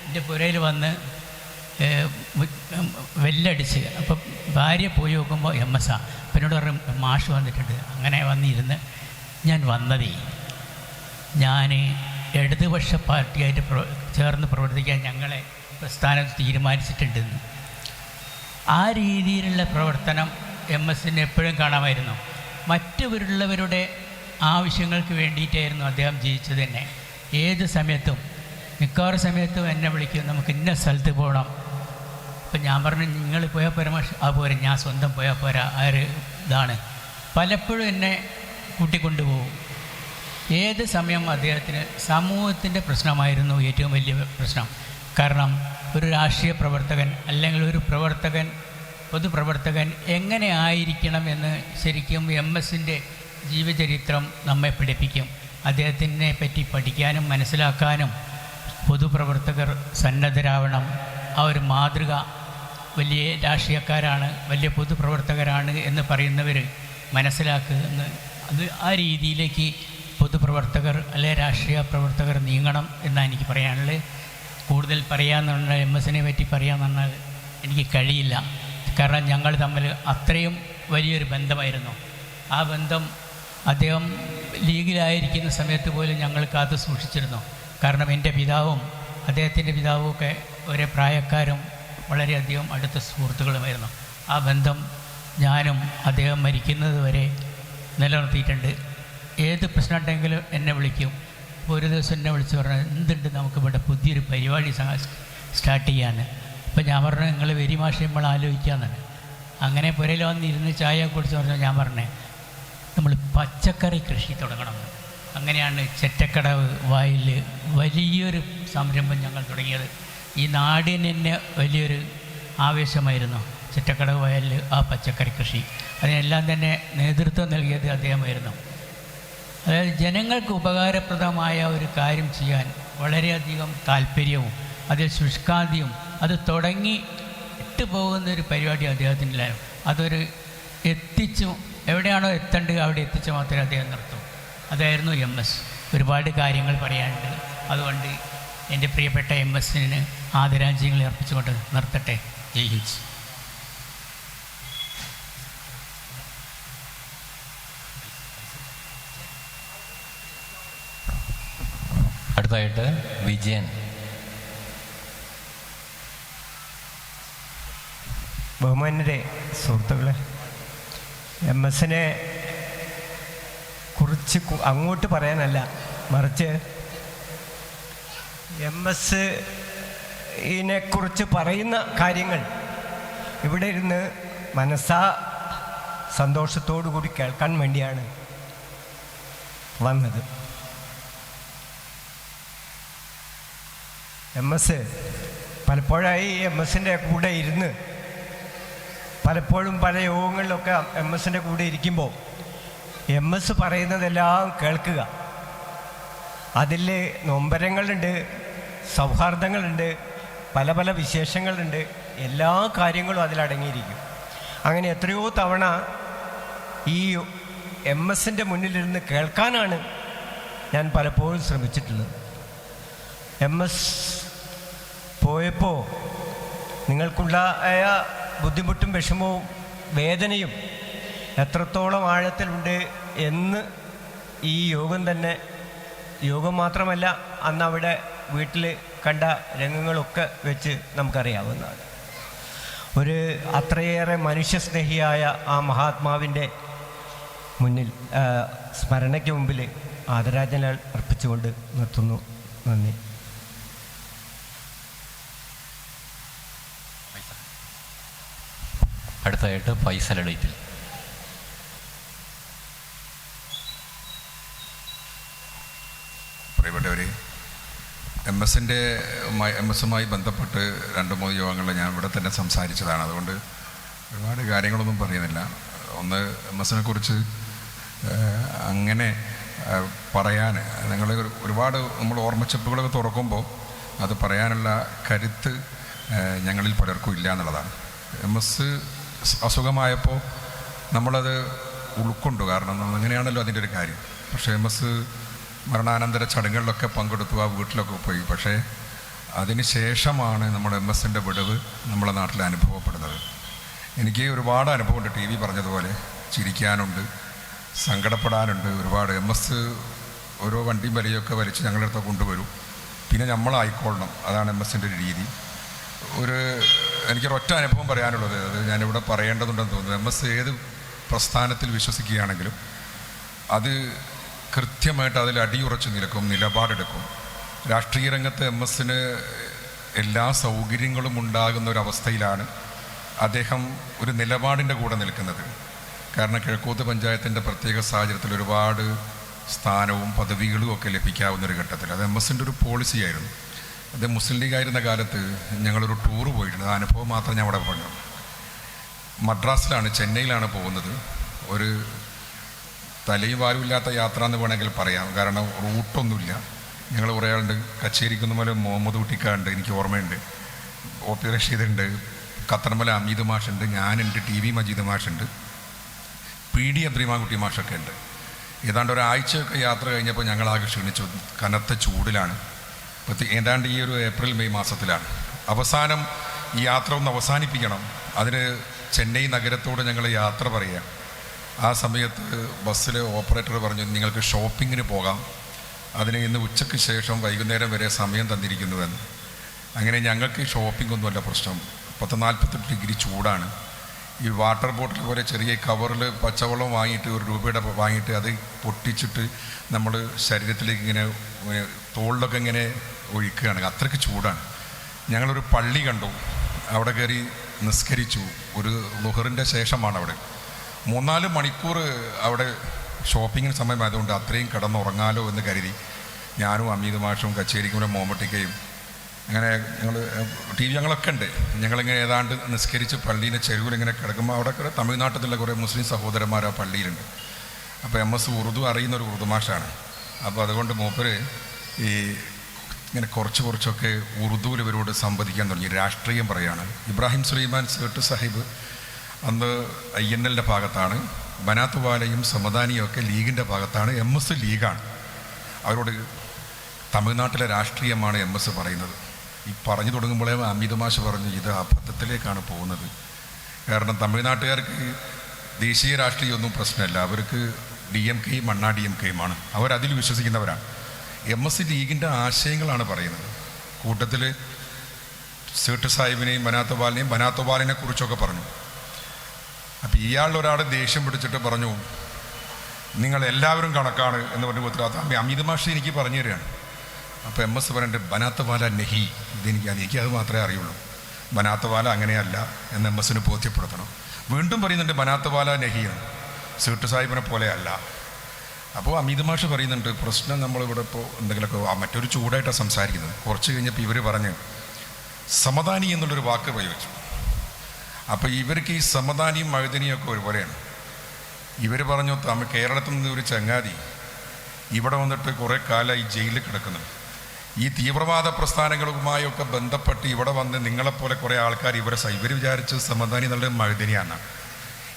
എൻ്റെ പുരയിൽ വന്ന് വെല്ലടിച്ച്. അപ്പോൾ ഭാര്യ പോയി നോക്കുമ്പോൾ എമ്മിസാ. അപ്പം എന്നോട് പറഞ്ഞു, മാഷ് വന്നിട്ടുണ്ട്. അങ്ങനെ വന്നിരുന്ന് ഞാൻ വന്നതേ, ഞാൻ ഇടതുപക്ഷ പാർട്ടിയായിട്ട് ചേർന്ന് പ്രവർത്തിക്കാൻ ഞങ്ങളെ പ്രസ്ഥാനം തീരുമാനിച്ചിട്ടുണ്ടെന്ന്. ആ രീതിയിലുള്ള പ്രവർത്തനം എമ്മിന് എപ്പോഴും കാണാമായിരുന്നു. മറ്റുള്ളവരുടെ ആവശ്യങ്ങൾക്ക് വേണ്ടിയിട്ടായിരുന്നു അദ്ദേഹം ജീവിച്ചത് തന്നെ. ഏത് സമയത്തും മിക്കവാറും സമയത്തും എന്നെ വിളിക്കും, നമുക്ക് ഇന്ന സ്ഥലത്ത് പോകണം. അപ്പം ഞാൻ പറഞ്ഞു, നിങ്ങൾ പോയാൽ പോരാ മാഷ്. ആ പോരാ, ഞാൻ സ്വന്തം പോയാൽ പോരാ, ആ ഒരു ഇതാണ്. പലപ്പോഴും എന്നെ കൂട്ടിക്കൊണ്ടുപോകും. ഏത് സമയം അദ്ദേഹത്തിന് സമൂഹത്തിൻ്റെ പ്രശ്നമായിരുന്നു ഏറ്റവും വലിയ പ്രശ്നം. കാരണം ഒരു രാഷ്ട്രീയ പ്രവർത്തകൻ അല്ലെങ്കിൽ ഒരു പ്രവർത്തകൻ, പൊതുപ്രവർത്തകൻ എങ്ങനെ ആയിരിക്കണം എന്ന് ശരിക്കും എമ്മിൻ്റെ ജീവചരിത്രം നമ്മെ പഠിപ്പിക്കും. അദ്ദേഹത്തിനെ പറ്റി പഠിക്കാനും മനസ്സിലാക്കാനും പൊതുപ്രവർത്തകർ സന്നദ്ധരാവണം. ആ ഒരു മാതൃക, വലിയ രാഷ്ട്രീയക്കാരാണ്, വലിയ പൊതുപ്രവർത്തകരാണ് എന്ന് പറയുന്നവർ മനസ്സിലാക്കുന്ന അത് ആ രീതിയിലേക്ക് പൊതുപ്രവർത്തകർ അല്ലെ രാഷ്ട്രീയ പ്രവർത്തകർ നീങ്ങണം എന്നാണ് എനിക്ക് പറയാനുള്ളത്. കൂടുതൽ പറയാമെന്ന് പറഞ്ഞാൽ എമ്മിനെ പറ്റി പറയാമെന്ന് പറഞ്ഞാൽ എനിക്ക് കഴിയില്ല. കാരണം ഞങ്ങൾ തമ്മിൽ അത്രയും വലിയൊരു ബന്ധമായിരുന്നു. ആ ബന്ധം അദ്ദേഹം ലീഗിലായിരിക്കുന്ന സമയത്ത് പോലും ഞങ്ങൾ കാത്തു സൂക്ഷിച്ചിരുന്നു. കാരണം എൻ്റെ പിതാവും അദ്ദേഹത്തിൻ്റെ പിതാവും ഒക്കെ ഒരേ പ്രായക്കാരും വളരെയധികം അടുത്ത സുഹൃത്തുക്കളുമായിരുന്നു. ആ ബന്ധം ഞാനും അദ്ദേഹം മരിക്കുന്നത് വരെ നിലനിർത്തിയിട്ടുണ്ട്. ഏത് പ്രശ്നം ഉണ്ടെങ്കിലും എന്നെ വിളിക്കും. അപ്പോൾ ഒരു ദിവസം എന്നെ വിളിച്ച് പറഞ്ഞു, എന്തുണ്ട് നമുക്കിവിടെ പുതിയൊരു പരിപാടി സ്റ്റാർട്ട് ചെയ്യാൻ. അപ്പോൾ ഞാൻ പറഞ്ഞു, നിങ്ങൾ വെരി മാഷ് നമ്മൾ ആലോചിക്കാമെന്നാണ്. അങ്ങനെ പുരയിൽ വന്നിരുന്ന് ചായ കുടിച്ച് പറഞ്ഞാൽ ഞാൻ പറഞ്ഞേ, നമ്മൾ പച്ചക്കറി കൃഷി തുടങ്ങണം. അങ്ങനെയാണ് ചെറ്റക്കടവ് വായിൽ വലിയൊരു സംരംഭം ഞങ്ങൾ തുടങ്ങിയത്. ഈ നാടിന് തന്നെ വലിയൊരു ആവേശമായിരുന്നു ചെറ്റക്കടവ് വയലിൽ ആ പച്ചക്കറി കൃഷി. അതിനെല്ലാം തന്നെ നേതൃത്വം നൽകിയത് അദ്ദേഹമായിരുന്നു. അതായത് ജനങ്ങൾക്ക് ഉപകാരപ്രദമായ ഒരു കാര്യം ചെയ്യാൻ വളരെയധികം താല്പര്യവും അതിൽ ശുഷ്കാന്തിയും, അത് തുടങ്ങി ഇട്ട് പോകുന്നൊരു പരിപാടി അദ്ദേഹത്തിനില്ലായിരുന്നു. അതൊരു എത്തിച്ചു, എവിടെയാണോ എത്തേണ്ടത് അവിടെ എത്തിച്ച് മാത്രമേ അദ്ദേഹം നിർത്തൂ. അതായിരുന്നു എം എസ്. ഒരുപാട് കാര്യങ്ങൾ പറയാനുണ്ട്. അതുകൊണ്ട് എൻ്റെ പ്രിയപ്പെട്ട MS-ന് ആദരാഞ്ജലികൾ അർപ്പിച്ചുകൊണ്ട് നിർത്തട്ടെ. ജയ് ഹിന്ദ്. അടുത്തായിട്ട് വിജയൻ. ബഹുമാന്യരെ, സുഹൃത്തുക്കളെ, MS-നെ കുറിച്ച് അങ്ങോട്ട് പറയാനല്ല, മറിച്ച് MS-നെ കുറിച്ച് പറയുന്ന കാര്യങ്ങൾ ഇവിടെ ഇരുന്ന് മനസ്സാ സന്തോഷത്തോടു കൂടി കേൾക്കാൻ വേണ്ടിയാണ് വന്നത്. MS പലപ്പോഴായി MS-ൻ്റെ കൂടെ ഇരുന്ന് പലപ്പോഴും പല യോഗങ്ങളിലൊക്കെ MS-ൻ്റെ കൂടെ ഇരിക്കുമ്പോൾ MS പറയുന്നതെല്ലാം കേൾക്കുക. അതിൽ നൊമ്പരങ്ങളുണ്ട്, സൗഹാർദ്ദങ്ങളുണ്ട്, പല പല വിശേഷങ്ങളുണ്ട്, എല്ലാ കാര്യങ്ങളും അതിലടങ്ങിയിരിക്കും. അങ്ങനെ എത്രയോ തവണ ഈ MS-ൻ്റെ മുന്നിലിരുന്ന് കേൾക്കാനാണ് ഞാൻ പലപ്പോഴും ശ്രമിച്ചിട്ടുള്ളത്. MS പോയപ്പോൾ നിങ്ങൾക്കുണ്ടായ ബുദ്ധിമുട്ടും വിഷമവും വേദനയും എത്രത്തോളം ആഴത്തിലുണ്ട് എന്ന് ഈ യോഗം മാത്രമല്ല, അന്ന് അവിടെ വീട്ടിൽ കണ്ട രംഗങ്ങളൊക്കെ വെച്ച് നമുക്കറിയാവുന്നതാണ്. ഒരു അത്രയേറെ മനുഷ്യസ്നേഹിയായ ആ മഹാത്മാവിൻ്റെ മുന്നിൽ സ്മരണയ്ക്ക് മുമ്പിൽ ആദരാഞ്ജലികൾ അർപ്പിച്ചുകൊണ്ട് നിർത്തുന്നു. നന്ദി. അടുത്തതായിട്ട് ഫൈസൽ എടീറ്റിൽ. പ്രിയപ്പെട്ടവരെ, MS-മായി ബന്ധപ്പെട്ട് 2-3 യോഗങ്ങളിൽ ഞാൻ ഇവിടെ തന്നെ സംസാരിച്ചതാണ്. അതുകൊണ്ട് ഒരുപാട് കാര്യങ്ങളൊന്നും പറയുന്നില്ല. ഒന്ന്, MS-നെ കുറിച്ച് അങ്ങനെ പറയാൻ നിങ്ങൾ ഒരുപാട് നമ്മൾ ഓർമ്മച്ചെപ്പുകളൊക്കെ തുറക്കുമ്പോൾ അത് പറയാനുള്ള കരുത്ത് ഞങ്ങളിൽ പലർക്കും ഇല്ല എന്നുള്ളതാണ്. MS അസുഖമായപ്പോൾ നമ്മളത് ഉൾക്കൊണ്ടു, കാരണം അങ്ങനെയാണല്ലോ അതിൻ്റെ ഒരു കാര്യം. പക്ഷേ MS മരണാനന്തര ചടങ്ങുകളിലൊക്കെ പങ്കെടുത്തു, ആ വീട്ടിലൊക്കെ പോയി. പക്ഷേ അതിന് ശേഷമാണ് നമ്മുടെ MS-ൻ്റെ വിടവ് നമ്മുടെ നാട്ടിൽ അനുഭവപ്പെടുന്നത്. എനിക്ക് ഒരുപാട് അനുഭവമുണ്ട്. TV പറഞ്ഞതുപോലെ ചിരിക്കാനുണ്ട്, സങ്കടപ്പെടാനുണ്ട് ഒരുപാട്. MS ഓരോ വണ്ടിയും വലിയൊക്കെ വലിച്ച് ഞങ്ങളുടെ അടുത്ത് കൊണ്ടുവരും, പിന്നെ നമ്മളായിക്കൊള്ളണം. അതാണ് MS-ൻ്റെ ഒരു രീതി. എനിക്കൊരൊറ്റ അനുഭവം പറയാനുള്ളത്, അത് ഞാനിവിടെ പറയേണ്ടതുണ്ടെന്ന് തോന്നുന്നു. MS ഏത് പ്രസ്ഥാനത്തിൽ വിശ്വസിക്കുകയാണെങ്കിലും അത് കൃത്യമായിട്ട് അതിൽ അടിയുറച്ച് നിൽക്കും, നിലപാടെടുക്കും. രാഷ്ട്രീയ രംഗത്ത് MS-ന് എല്ലാ സൗകര്യങ്ങളും ഉണ്ടാകുന്ന ഒരവസ്ഥയിലാണ് അദ്ദേഹം ഒരു നിലപാടിൻ്റെ കൂടെ നിൽക്കുന്നത്. കാരണം കിഴക്കോത്ത് പഞ്ചായത്തിൻ്റെ പ്രത്യേക സാഹചര്യത്തിൽ ഒരുപാട് സ്ഥാനവും പദവികളും ഒക്കെ ലഭിക്കാവുന്നൊരു ഘട്ടത്തിൽ അത് MS-ൻ്റെ ഒരു പോളിസിയായിരുന്നു. അത് മുസ്ലിം ലീഗായിരുന്ന കാലത്ത് ഞങ്ങളൊരു ടൂറ് പോയിട്ടുണ്ട്. ആ അനുഭവം മാത്രം ഞാൻ അവിടെ പറഞ്ഞു. മദ്രാസിലാണ്, ചെന്നൈയിലാണ് പോകുന്നത്. ഒരു തലയും വാലുമില്ലാത്ത യാത്ര എന്ന് വേണമെങ്കിൽ പറയാം, കാരണം റൂട്ടൊന്നുമില്ല. ഞങ്ങൾ കുറേ ആളുണ്ട്. കച്ചേരിക്കുന്നുമല മുഹമ്മദ് കുട്ടിക്കാണ്ട്, എനിക്ക് ഓർമ്മയുണ്ട്, OP റഷീദുണ്ട്, ഖത്തർമല അമീദ് മാഷുണ്ട്, ഞാനുണ്ട്, TV മജീദ് മാഷുണ്ട്, PD അബ്ദുറഹ്മാൻകുട്ടി മാഷൊക്കെ ഉണ്ട്. ഏതാണ്ട് ഒരാഴ്ചയൊക്കെ യാത്ര കഴിഞ്ഞപ്പോൾ ഞങ്ങളാകെ ക്ഷീണിച്ചു. കനത്ത ചൂടിലാണ്. ഏതാണ്ട് ഈ ഒരു ഏപ്രിൽ മെയ് മാസത്തിലാണ്. അവസാനം ഈ യാത്ര ഒന്ന് അവസാനിപ്പിക്കണം. അതിന് ചെന്നൈ നഗരത്തോട് ഞങ്ങൾ യാത്ര പറയുക. ആ സമയത്ത് ബസ്സിൽ ഓപ്പറേറ്റർ പറഞ്ഞു, നിങ്ങൾക്ക് ഷോപ്പിങ്ങിന് പോകാം, അതിന് ഇന്ന് ഉച്ചയ്ക്ക് ശേഷം വൈകുന്നേരം വരെ സമയം തന്നിരിക്കുന്നുവെന്ന്. അങ്ങനെ ഞങ്ങൾക്ക് ഷോപ്പിംഗ് ഒന്നുമല്ല പ്രശ്നം. 40-48 ഡിഗ്രി ചൂടാണ്. ഈ വാട്ടർ ബോട്ടിൽ പോലെ ചെറിയ കവറിൽ പച്ചവെള്ളം വാങ്ങിയിട്ട് ₹1 വാങ്ങിയിട്ട് അത് പൊട്ടിച്ചിട്ട് നമ്മൾ ശരീരത്തിലേക്ക് ഇങ്ങനെ തോളിലൊക്കെ ഇങ്ങനെ ഒഴിക്കുകയാണ്. അത്രയ്ക്ക് ചൂടാണ്. ഞങ്ങളൊരു പള്ളി കണ്ടു, അവിടെ കയറി നിസ്കരിച്ചു. ഒരു ളുഹറിൻ്റെ ശേഷമാണ് അവിടെ. 3-4 മണിക്കൂർ അവിടെ ഷോപ്പിങ്ങിന് സമയമായതുകൊണ്ട് അത്രയും കിടന്നുറങ്ങാലോ എന്ന് കരുതി ഞാനും അമീദ് മാഷും കച്ചേരിക്കുമ്പോൾ മോമട്ടിക്കയും അങ്ങനെ TV ഞങ്ങളൊക്കെ ഉണ്ട്. ഞങ്ങളിങ്ങനെ ഏതാണ്ട് നിസ്കരിച്ച് പള്ളീൻ്റെ ചെരുവിലിങ്ങനെ കിടക്കുമ്പോൾ അവിടെ തമിഴ്നാട്ടിലുള്ള കുറേ മുസ്ലിം സഹോദരന്മാർ ആ പള്ളിയിലുണ്ട്. അപ്പോൾ MS ഉറുദു അറിയുന്നൊരു ഉറുദു മാഷാണ്. അപ്പോൾ അതുകൊണ്ട് മൂപ്പര് ഈ ഇങ്ങനെ കുറച്ചൊക്കെ ഉറുദുവിൽ ഇവരോട് സംവദിക്കാൻ തുടങ്ങി. രാഷ്ട്രീയം പറയുകയാണ്. ഇബ്രാഹിം സുലൈമാൻ സേട്ട് സാഹിബ് അന്ന് INL-ൻ്റെ ഭാഗത്താണ്, ബനാത്ത് വാലയും സമദാനിയും ഒക്കെ ലീഗിൻ്റെ ഭാഗത്താണ്. MS ലീഗാണ്. അവരോട് തമിഴ്നാട്ടിലെ രാഷ്ട്രീയമാണ് MS പറയുന്നത്. ഈ പറഞ്ഞു തുടങ്ങുമ്പോഴേ അമിതമാഷ് പറഞ്ഞു ഇത് അബദ്ധത്തിലേക്കാണ് പോകുന്നത്. കാരണം തമിഴ്നാട്ടുകാർക്ക് ദേശീയ രാഷ്ട്രീയമൊന്നും പ്രശ്നമല്ല, അവർക്ക് DMKയും അണ്ണാ DMKയുമാണ്, അവരതിൽ വിശ്വസിക്കുന്നവരാണ്. MS ലീഗിൻ്റെ ആശയങ്ങളാണ് പറയുന്നത്. കൂട്ടത്തിൽ സേട്ട് സാഹിബിനെയും ബനാത്തോപാലിനെ കുറിച്ചൊക്കെ പറഞ്ഞു. അപ്പം ഇയാളൊരാൾ ദേഷ്യം പിടിച്ചിട്ട് പറഞ്ഞു നിങ്ങൾ എല്ലാവരും കണക്കാണ് എന്ന് പറഞ്ഞ അമിതമാഷി എനിക്ക് പറഞ്ഞു തരികയാണ്. അപ്പോൾ MS പറഞ്ഞിട്ട് ബനാത്തവാല നെഹി, എനിക്കത് മാത്രമേ അറിയുള്ളൂ, ബനാത്തവാല അങ്ങനെയല്ല എന്ന് MS ബോധ്യപ്പെടുത്തണം. വീണ്ടും പറയുന്നുണ്ട് ബനാത്തവാല നെഹിയാണ്, സേട്ട് സാഹിബിനെ പോലെ അല്ല. അപ്പോൾ അമിതമാഷ് പറയുന്നുണ്ട് പ്രശ്നം നമ്മളിവിടെ ഇപ്പോൾ എന്തെങ്കിലുമൊക്കെ മറ്റൊരു ചൂടായിട്ടാണ് സംസാരിക്കുന്നത്. കുറച്ച് കഴിഞ്ഞപ്പോൾ ഇവർ പറഞ്ഞ് സമദാനി എന്നുള്ളൊരു വാക്ക് പ്രയോഗിച്ചു. അപ്പോൾ ഇവർക്ക് ഈ സമദാനിയും മഴുതനിയും ഒക്കെ ഒരുപോലെയാണ്. ഇവർ പറഞ്ഞു കേരളത്തിൽ നിന്ന് ഒരു ചങ്ങാതി ഇവിടെ വന്നിട്ട് കുറേ കാലമായി ജയിലിൽ കിടക്കുന്നു, ഈ തീവ്രവാദ പ്രസ്ഥാനങ്ങളുമായൊക്കെ ബന്ധപ്പെട്ട് ഇവിടെ വന്ന് നിങ്ങളെപ്പോലെ കുറേ ആൾക്കാർ ഇവർ വിചാരിച്ച് സമദാനി എന്നുള്ള മഴുതനിയാണ്.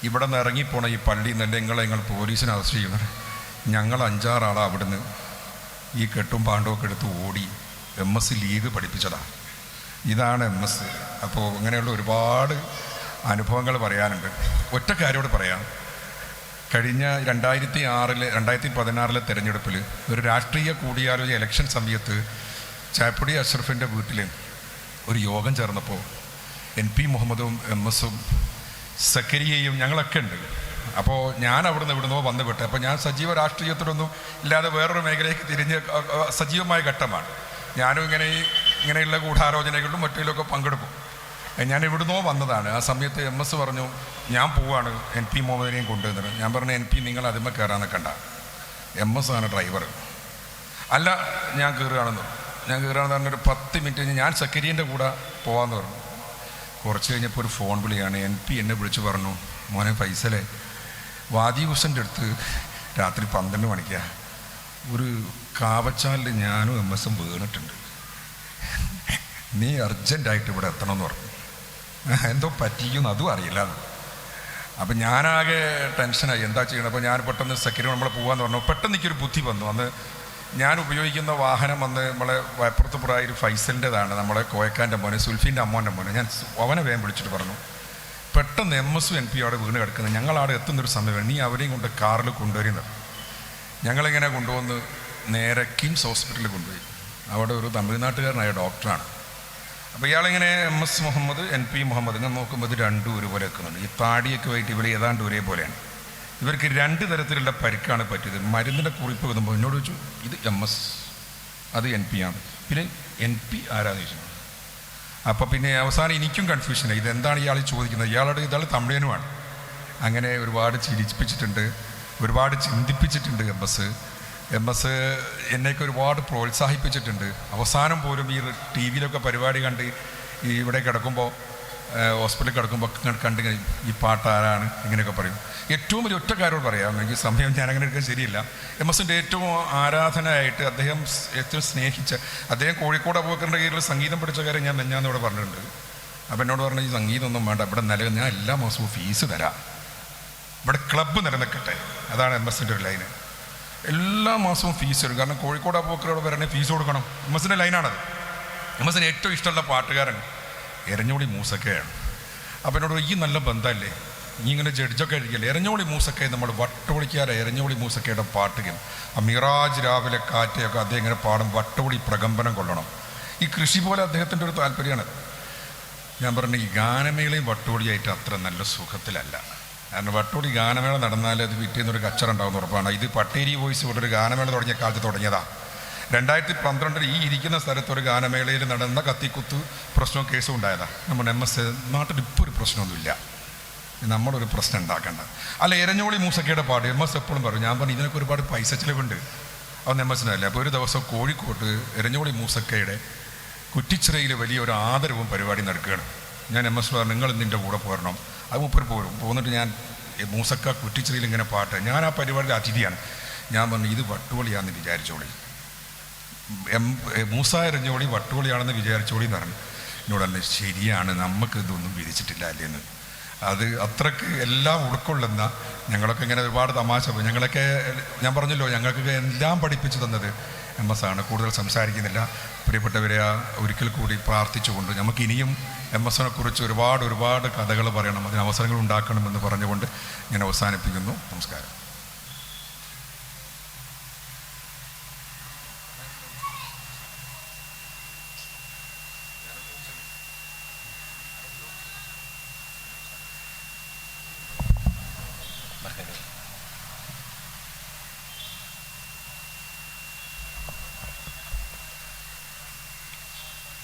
ഇവിടെ നിന്ന് ഇറങ്ങിപ്പോണ ഈ പള്ളിയിൽ നിന്ന് നിങ്ങൾ പോലീസിനെ അറസ്റ്റ് ചെയ്യുന്നത്. ഞങ്ങൾ 5-6 ആളാണ് അവിടുന്ന് ഈ കെട്ടും പാണ്ടൊക്കെ എടുത്ത് ഓടി MS ലീഗ് പഠിപ്പിച്ചതാണ്. ഇതാണ് MS. അപ്പോൾ അങ്ങനെയുള്ള ഒരുപാട് അനുഭവങ്ങൾ പറയാനുണ്ട്. ഒറ്റ കാര്യോട് പറയാം, കഴിഞ്ഞ 2016 തെരഞ്ഞെടുപ്പിൽ ഒരു രാഷ്ട്രീയ കൂടിയാലോചന ഇലക്ഷൻ സമയത്ത് ചായപ്പൊടി അഷ്റഫിൻ്റെ വീട്ടിൽ ഒരു യോഗം ചേർന്നപ്പോൾ NP മുഹമ്മദും MS-ഉം സക്കരിയയും ഞങ്ങളൊക്കെ ഉണ്ട്. അപ്പോൾ ഞാൻ ഇവിടുന്നോ വന്നു വിട്ടെ. അപ്പോൾ ഞാൻ സജീവ രാഷ്ട്രീയത്തിലൊന്നും ഇല്ലാതെ വേറൊരു മേഖലയ്ക്ക് തിരിഞ്ഞ് സജീവമായ ഘട്ടമാണ്. ഞാനും ഇങ്ങനെയുള്ള ഗൂഢാലോചനകളിലും മറ്റിലൊക്കെ പങ്കെടുക്കും. ഞാൻ ഇവിടുന്നോ വന്നതാണ്. ആ സമയത്ത് MS പറഞ്ഞു ഞാൻ പോവാണ് NP മുഹമ്മദിനെയും കൊണ്ടുവന്നത്. ഞാൻ പറഞ്ഞു NP നിങ്ങൾ അതിന്മേ കയറാൻ നിൽക്കണ്ട, MS ആണ് ഡ്രൈവർ. അല്ല ഞാൻ കയറുകയാണെന്ന് പറഞ്ഞൊരു 10 മിനിറ്റ് കഴിഞ്ഞ് ഞാൻ സക്കരിയൻ്റെ കൂടെ പോകാമെന്ന് പറഞ്ഞു. കുറച്ച് കഴിഞ്ഞപ്പോൾ ഒരു ഫോൺ വിളിയാണ്. NP എന്നെ വിളിച്ച് പറഞ്ഞു മോനെ ഫൈസലെ, വാദി ഹുസൻ്റെ അടുത്ത് രാത്രി 12 മണിക്കാണ് ഒരു കാവച്ചാലിൽ ഞാനും MS-ഉം വീണിട്ടുണ്ട്, നീ അർജൻറ്റായിട്ട് ഇവിടെ എത്തണമെന്ന് പറഞ്ഞു. എന്തോ പറ്റിയെന്ന് അതും അറിയില്ല. അപ്പം ഞാനാകെ ടെൻഷനായി, എന്താ ചെയ്യണം. അപ്പോൾ ഞാൻ പെട്ടെന്ന് സെക്യൂരിറ്റി നമ്മൾ പോകാമെന്ന് പറഞ്ഞു. പെട്ടെന്ന് എനിക്കൊരു ബുദ്ധി വന്നു. അന്ന് ഞാൻ ഉപയോഗിക്കുന്ന വാഹനം വന്ന് നമ്മളെ വയപ്പുറത്തുപുറായി ഒരു ഫൈസലിൻ്റെതാണ്, നമ്മളെ കോയക്കാൻ്റെ മോനെ സുൽഫീൻ്റെ അമ്മോൻ്റെ മോനെ. ഞാൻ അവനെ വേഗം വിളിച്ചിട്ട് പറഞ്ഞു പെട്ടെന്ന് MS-ഉം NP അവിടെ വീണ് കിടക്കുന്നത്, ഞങ്ങളവിടെ എത്തുന്നൊരു സമയം നീ അവരെയും കൊണ്ട് കാറിൽ കൊണ്ടുവരുന്നത്. ഞങ്ങളിങ്ങനെ കൊണ്ടുവന്ന് നേരെ കിംസ് ഹോസ്പിറ്റലിൽ കൊണ്ടുപോയി. അവിടെ ഒരു തമിഴ്നാട്ടുകാരനായ ഡോക്ടറാണ്. അപ്പോൾ ഇയാളിങ്ങനെ MS മുഹമ്മദ് NP മുഹമ്മദ് ഇങ്ങനെ നോക്കുമ്പോൾ ഇത് രണ്ടും ഒരുപോലെ വെക്കുന്നുണ്ട്. ഈ താടിയൊക്കെ ആയിട്ട് ഇവർ ഏതാണ്ട് ഒരേപോലെയാണ്. ഇവർക്ക് 2 തരത്തിലുള്ള പരിക്കാണ് പറ്റിയത്. മരുന്നിൻ്റെ കുറിപ്പ് എഴുതുമ്പോൾ എന്നോട് ചോദിച്ചു ഇത് MS, അത് NP ആണ്. പിന്നെ NP ആരാന്ന് ചോദിച്ചു. അപ്പോൾ പിന്നെ അവസാനം എനിക്കും കൺഫ്യൂഷനായി, ഇതെന്താണ് ഇയാൾ ചോദിക്കുന്നത്. ഇയാൾ തമിഴനുമാണ്. അങ്ങനെ ഒരുപാട് ചിരിപ്പിച്ചിട്ടുണ്ട്, ഒരുപാട് ചിന്തിപ്പിച്ചിട്ടുണ്ട് MS എന്നെയൊക്കെ ഒരുപാട് പ്രോത്സാഹിപ്പിച്ചിട്ടുണ്ട്. അവസാനം പോലും ഈ TV-യിലൊക്കെ പരിപാടി കണ്ട് ഈ ഇവിടെ കിടക്കുമ്പോൾ ഹോസ്പിറ്റലിൽ കിടക്കുമ്പോൾ കണ്ട് ഈ പാട്ട് ആരാണ് ഇങ്ങനെയൊക്കെ പറയും. ഏറ്റവും വലിയ ഒറ്റക്കാരോട് പറയാം, എനിക്ക് സമയം ഞാൻ അങ്ങനെ എടുക്കാൻ ശരിയില്ല. MS-ൻ്റെ ഏറ്റവും ആരാധനയായിട്ട് അദ്ദേഹം ഏറ്റവും സ്നേഹിച്ച അദ്ദേഹം കോഴിക്കോട് അബൂബക്കറിൻ്റെ കീഴിൽ സംഗീതം പഠിച്ച കാര്യം ഞാൻ ഇവിടെ പറഞ്ഞിട്ടുണ്ട്. അപ്പം എന്നോട് പറഞ്ഞു ഈ സംഗീതമൊന്നും വേണ്ട, ഇവിടെ ഞാൻ എല്ലാ മാസവും ഫീസ് തരാം, ഇവിടെ ക്ലബ്ബ് നിലനിൽക്കട്ടെ. അതാണ് MS-ൻ്റെ ഒരു ലൈന്. എല്ലാ മാസവും ഫീസ് തരും. കാരണം കോഴിക്കോട് അബൂബക്കറോട് വരണേ ഫീസ് കൊടുക്കണം. MS-ൻ്റെ ലൈനാണത്. MS-ന് ഏറ്റവും ഇഷ്ടമുള്ള പാട്ടുകാരൻ എരഞ്ഞോളി മൂസക്കയാണ്. അപ്പം എന്നോട് ഈ നല്ല ബന്ധമല്ലേ, നീ ഇങ്ങനെ ജഡ്ജൊക്കെ കഴിക്കില്ലേ, എരഞ്ഞോളി മൂസക്ക നമ്മൾ വട്ടോളിക്കാരെ എരഞ്ഞോളി മൂസക്കയുടെ പാട്ടുകൾ ആ മിറാജ് രാവിലെ കാറ്റയൊക്കെ അദ്ദേഹം ഇങ്ങനെ പാടും, വട്ടോളി പ്രകമ്പനം കൊള്ളണം. ഈ കൃഷി പോലെ അദ്ദേഹത്തിൻ്റെ ഒരു താല്പര്യമാണ്. ഞാൻ പറഞ്ഞു ഈ ഗാനമേളയും വട്ടോളിയായിട്ട് അത്ര നല്ല സുഖത്തിലല്ല. കാരണം വട്ടോളി ഗാനമേള നടന്നാൽ അത് പിറ്റേന്നൊരു കച്ചറുണ്ടാവുന്ന ഉറപ്പാണ്. ഇത് പട്ടേരി വോയിസ് കൊണ്ടൊരു ഗാനമേള തുടങ്ങിയ കാലത്ത് തുടങ്ങിയതാണ്. 2012 ഈ ഇരിക്കുന്ന സ്ഥലത്ത് ഒരു ഗാനമേളയിൽ നടന്ന കത്തിക്കുത്ത് പ്രശ്നവും കേസും ഉണ്ടായതാണ്. നമ്മുടെ MS നാട്ടിൽ ഇപ്പോൾ ഒരു പ്രശ്നമൊന്നുമില്ല, നമ്മളൊരു പ്രശ്നം ഉണ്ടാക്കേണ്ട. അല്ല എരഞ്ഞോളി മൂസക്കയുടെ പാട്ട് MS എപ്പോഴും പറയും. ഞാൻ പറഞ്ഞു ഇതിനൊക്കെ ഒരുപാട് പൈസ ചിലവുണ്ട്, അതൊന്നും MS-നല്ല. അപ്പോൾ ഒരു ദിവസം കോഴിക്കോട്ട് എരഞ്ഞോളി മൂസക്കയുടെ കുറ്റിച്ചിറയിൽ വലിയൊരു ആദരവും പരിപാടി നടക്കുകയാണ്. ഞാൻ MS പറഞ്ഞു നിങ്ങൾ നിൻ്റെ കൂടെ പോരണം. അത് മുപ്പർ പോന്നിട്ട് ഞാൻ മൂസക്ക കുറ്റിച്ചിറയിൽ ഇങ്ങനെ പാട്ട്, ഞാൻ ആ പരിപാടിയുടെ അതിഥിയാണ്. ഞാൻ പറഞ്ഞു ഇത് വട്ടുവളിയാണെന്ന് വിചാരിച്ചോളി, മൂസ എരഞ്ഞോളി വട്ടുവളിയാണെന്ന് വിചാരിച്ചോളി എന്ന് പറഞ്ഞു. എന്നോട് പറഞ്ഞു ശരിയാണ്, നമുക്ക് ഇതൊന്നും വിധിച്ചിട്ടില്ല അല്ലേന്ന്. അത് അത്രയ്ക്ക് എല്ലാം ഉൾക്കൊള്ളുന്ന, ഞങ്ങളൊക്കെ ഇങ്ങനെ ഒരുപാട് തമാശ, ഞങ്ങളൊക്കെ ഞാൻ പറഞ്ഞല്ലോ ഞങ്ങൾക്കൊക്കെ എല്ലാം പഠിപ്പിച്ചു തന്നത് MS ആണ്. കൂടുതൽ സംസാരിക്കുന്നില്ല. പ്രിയപ്പെട്ടവരെ ഒരിക്കൽ കൂടി പ്രാർത്ഥിച്ചുകൊണ്ട് നമുക്ക് ഇനിയും MS കുറിച്ച് ഒരുപാട് കഥകൾ പറയണം, അതിന് അവസരങ്ങൾ ഉണ്ടാക്കണമെന്ന് പറഞ്ഞുകൊണ്ട് ഞാൻ അവസാനിപ്പിക്കുന്നു. നമസ്കാരം.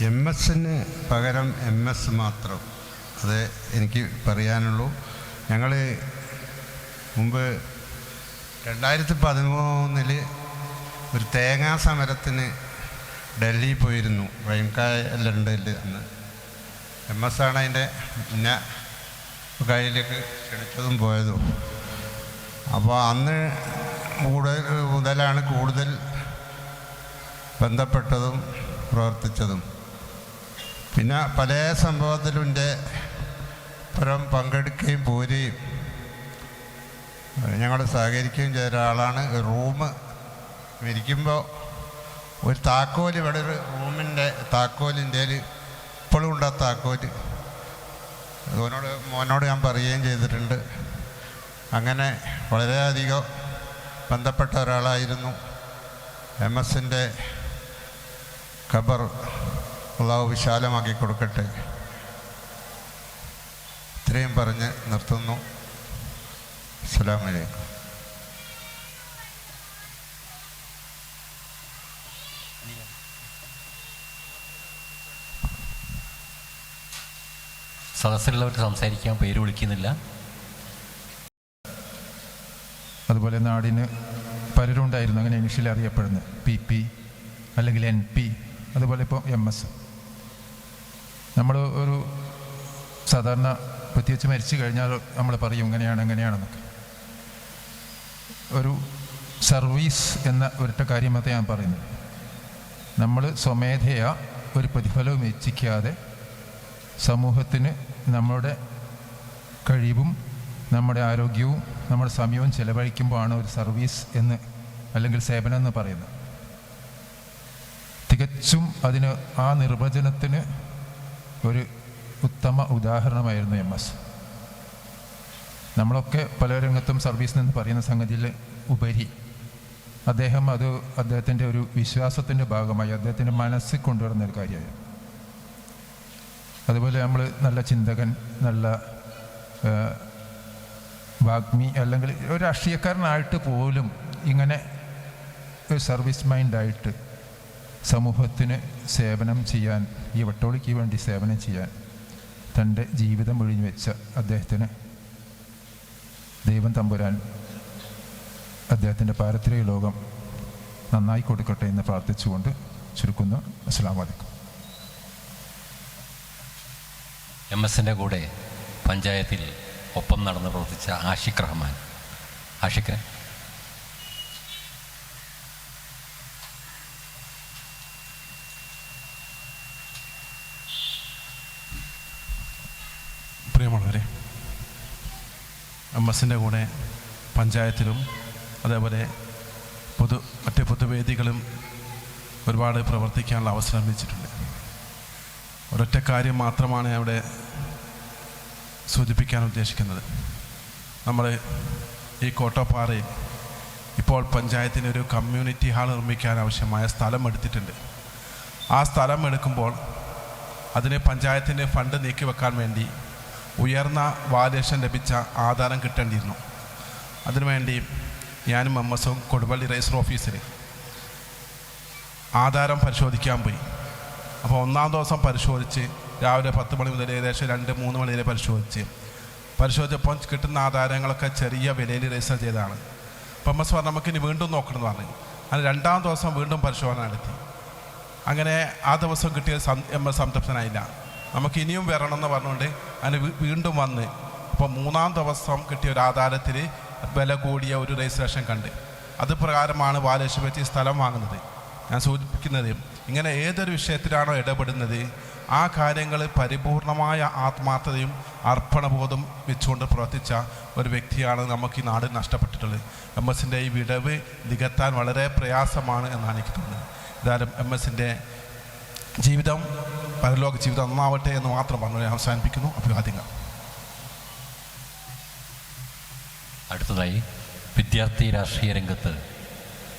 MS-ന് പകരം MS മാത്രം, അത് എനിക്ക് പറയാനുള്ളൂ. ഞങ്ങൾ മുമ്പ് 2013 ഒരു തേങ്ങാ സമരത്തിന് ഡൽഹി പോയിരുന്നു. വയൻകായല്ലുണ്ട് അന്ന്. MS ആണ് അതിൻ്റെ പിന്നെ കയ്യിലേക്ക് ക്ഷണിച്ചതും പോയതും. അപ്പോൾ അന്ന് മുതലാണ് കൂടുതൽ ബന്ധപ്പെട്ടതും പ്രവർത്തിച്ചതും. പിന്നെ പല സംഭവത്തിലും എൻ്റെ പുറം പങ്കെടുക്കുകയും പോരുകയും ഞങ്ങൾ സഹകരിക്കുകയും ചെയ്ത ഒരാളാണ്. റൂം ഇരിക്കുമ്പോൾ ഒരു താക്കോൽ, ഇവിടെ ഒരു റൂമിൻ്റെ താക്കോലിൻ്റെ ഇപ്പോഴും ഉണ്ട്. ആ താക്കോല് മോനോട് ഞാൻ പറയുകയും ചെയ്തിട്ടുണ്ട്. അങ്ങനെ വളരെയധികം ബന്ധപ്പെട്ട ഒരാളായിരുന്നു. MS-ൻ്റെ ഖബർ അള്ളാഹു വിശാലമാക്കി കൊടുക്കട്ടെ. ഇത്രയും പറഞ്ഞ് നിർത്തുന്നു. അസ്സലാമു അലൈക്കും. സദസ്സിലുള്ളവർക്ക് സംസാരിക്കാൻ പേര് വിളിക്കുന്നില്ല. അതുപോലെ നാടിന് പലരും ഉണ്ടായിരുന്നു അങ്ങനെ ഇനിഷ്യലി അറിയപ്പെടുന്നത്. PP അല്ലെങ്കിൽ NP, അതുപോലെ ഇപ്പോൾ MS. നമ്മൾ ഒരു സാധാരണ പ്രത്യേകിച്ച് മരിച്ചു കഴിഞ്ഞാൽ നമ്മൾ പറയും എങ്ങനെയാണെന്നൊക്കെ. ഒരു സർവീസ് എന്ന ഒരൊറ്റ കാര്യമത്തെ ഞാൻ പറയുന്നത്. നമ്മൾ സ്വമേധയാ ഒരു പ്രതിഫലവും ഇച്ഛിക്കാതെ സമൂഹത്തിന് നമ്മുടെ കഴിവും നമ്മുടെ ആരോഗ്യവും നമ്മുടെ സമയവും ചെലവഴിക്കുമ്പോഴാണ് ഒരു സർവീസ് എന്ന് അല്ലെങ്കിൽ സേവനം എന്ന് പറയുന്നത്. തികച്ചും അതിന് ആ നിർവചനത്തിന് ഒരു ഉത്തമ ഉദാഹരണമായിരുന്നു MS. നമ്മളൊക്കെ പല രംഗത്തും സർവീസ് എന്ന് പറയുന്ന സംഗതിയിൽ ഉപരി അദ്ദേഹത്തിൻ്റെ ഒരു വിശ്വാസത്തിൻ്റെ ഭാഗമായി അദ്ദേഹത്തിൻ്റെ മനസ്സിൽ കൊണ്ടുവരുന്നൊരു കാര്യമായി. അതുപോലെ നമ്മൾ നല്ല ചിന്തകൻ, നല്ല വാഗ്മി, അല്ലെങ്കിൽ ഒരു രാഷ്ട്രീയക്കാരനായിട്ട് പോലും ഇങ്ങനെ ഒരു സർവീസ് മൈൻഡായിട്ട് സമൂഹത്തിന് സേവനം ചെയ്യാൻ, ഈ വട്ടോളിക്ക് വേണ്ടി സേവനം ചെയ്യാൻ തൻ്റെ ജീവിതം ഒഴിഞ്ഞു വെച്ച അദ്ദേഹത്തിന് ദൈവം തമ്പുരാൻ അദ്ദേഹത്തിൻ്റെ പാരത്രിക ലോകം നന്നായി കൊടുക്കട്ടെ എന്ന് പ്രാർത്ഥിച്ചുകൊണ്ട് ചുരുക്കുന്നു. അസ്സലാമു അലൈക്കും. MS-ൻ്റെ കൂടെ പഞ്ചായത്തിൽ ഒപ്പം നടന്ന് പ്രവർത്തിച്ച ആഷിഖ് റഹ്മാൻ. ആഷിഖ്. പ്രിയമുള്ളവരെ, MS-ൻ്റെ കൂടെ പഞ്ചായത്തിലും അതേപോലെ മറ്റ് പൊതുവേദികളും ഒരുപാട് പ്രവർത്തിക്കാനുള്ള അവസരം ലഭിച്ചിട്ടുണ്ട്. ഒരൊറ്റ കാര്യം മാത്രമാണ് അവിടെ സൂചിപ്പിക്കാൻ ഉദ്ദേശിക്കുന്നത്. നമ്മൾ ഈ കോട്ടപ്പാറയിൽ ഇപ്പോൾ പഞ്ചായത്തിന് ഒരു കമ്മ്യൂണിറ്റി ഹാൾ നിർമ്മിക്കാൻ ആവശ്യമായ സ്ഥലം എടുത്തിട്ടുണ്ട്. ആ സ്ഥലം എടുക്കുമ്പോൾ അതിന് പഞ്ചായത്തിൻ്റെ ഫണ്ട് നീക്കി വെക്കാൻ വേണ്ടി ഉയർന്ന വാല്യുവേഷൻ ലഭിച്ച ആധാരം കിട്ടേണ്ടിയിരുന്നു. അതിനുവേണ്ടി ഞാനും MS-ഉം കൊടുവള്ളി രജിസ്റ്റർ ഓഫീസിൽ ആധാരം പരിശോധിക്കാൻ പോയി. അപ്പോൾ ഒന്നാം ദിവസം പരിശോധിച്ച് രാവിലെ 10 മണി മുതൽ ഏകദേശം 2-3 മണി വരെ പരിശോധിച്ചപ്പോൾ കിട്ടുന്ന ആധാരങ്ങളൊക്കെ ചെറിയ വിലയിൽ രജിസ്റ്റർ ചെയ്തതാണ്. അപ്പോൾ MS പറഞ്ഞു നമുക്കിനി വീണ്ടും നോക്കണമെന്ന് പറഞ്ഞു. അങ്ങനെ 2-ാം ദിവസം വീണ്ടും പരിശോധന നടത്തി. അങ്ങനെ ആ ദിവസം കിട്ടിയ MS സംതൃപ്തനായില്ല. നമുക്ക് ഇനിയും വരണമെന്ന് പറഞ്ഞുകൊണ്ട് അതിന് വീണ്ടും വന്ന് അപ്പോൾ 3-ാം ദിവസം കിട്ടിയ ഒരു ആധാരത്തിൽ വില കൂടിയ ഒരു രജിസ്ട്രേഷൻ കണ്ട് അത് പ്രകാരമാണ് വാല്യുവേഷൻ വെച്ച് സ്ഥലം വാങ്ങുന്നത്. ഞാൻ സൂചിപ്പിക്കുന്നത് ഇങ്ങനെ ഏതൊരു വിഷയത്തിലാണോ ഇടപെടുന്നത് ആ കാര്യങ്ങൾ പരിപൂർണമായ ആത്മാർത്ഥതയും അർപ്പണബോധം വെച്ചുകൊണ്ട് പ്രവർത്തിച്ച ഒരു വ്യക്തിയാണ് നമുക്ക് ഈ നാട് നഷ്ടപ്പെട്ടിട്ടുള്ളത്. MS-ൻ്റെ ഈ വിടവ് നികത്താൻ വളരെ പ്രയാസമാണ് എന്നാണ് എനിക്ക് തോന്നുന്നത്. എന്തായാലും MS-ൻ്റെ ജീവിതം, പരലോക ജീവിതം നന്നാവട്ടെ എന്ന് മാത്രം പറഞ്ഞു ഞാൻ അവസാനിപ്പിക്കുന്നു. അഭിവാദ്യങ്ങൾ. അടുത്തതായി വിദ്യാർത്ഥി രാഷ്ട്രീയ രംഗത്ത്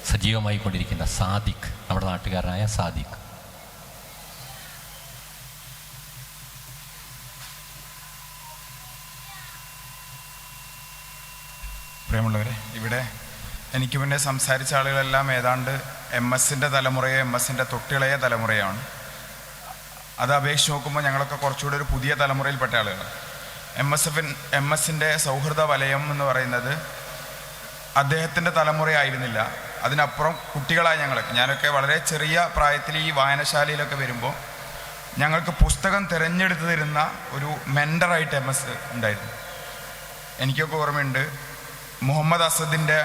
സജീവമായി കൊണ്ടിരിക്കുന്ന സാദിഖ്, നമ്മുടെ നാട്ടുകാരനായ സാദിഖ്. പ്രിയമുള്ളവരെ, ഇവിടെ എനിക്ക് മുന്നേ സംസാരിച്ച ആളുകളെല്ലാം ഏതാണ്ട് MS-ൻ്റെ തലമുറയോ MS-ൻ്റെ തൊട്ടിളയ തലമുറയാണ്. അത് അപേക്ഷിച്ച് നോക്കുമ്പോൾ ഞങ്ങളൊക്കെ കുറച്ചുകൂടി ഒരു പുതിയ തലമുറയിൽപ്പെട്ട ആളുകളാണ്. MS-ൻ്റെ സൗഹൃദ വലയം എന്ന് പറയുന്നത് അദ്ദേഹത്തിൻ്റെ തലമുറയായിരുന്നില്ല, അതിനപ്പുറം കുട്ടികളായ ഞാനൊക്കെ വളരെ ചെറിയ പ്രായത്തിൽ ഈ വായനശാലയിലൊക്കെ വരുമ്പോൾ ഞങ്ങൾക്ക് പുസ്തകം തിരഞ്ഞെടുത്ത് തരുന്ന ഒരു മെൻറ്ററായിട്ട് MS ഉണ്ടായിരുന്നു. എനിക്കൊക്കെ ഓർമ്മയുണ്ട്, മുഹമ്മദ് അസദിൻ്റെ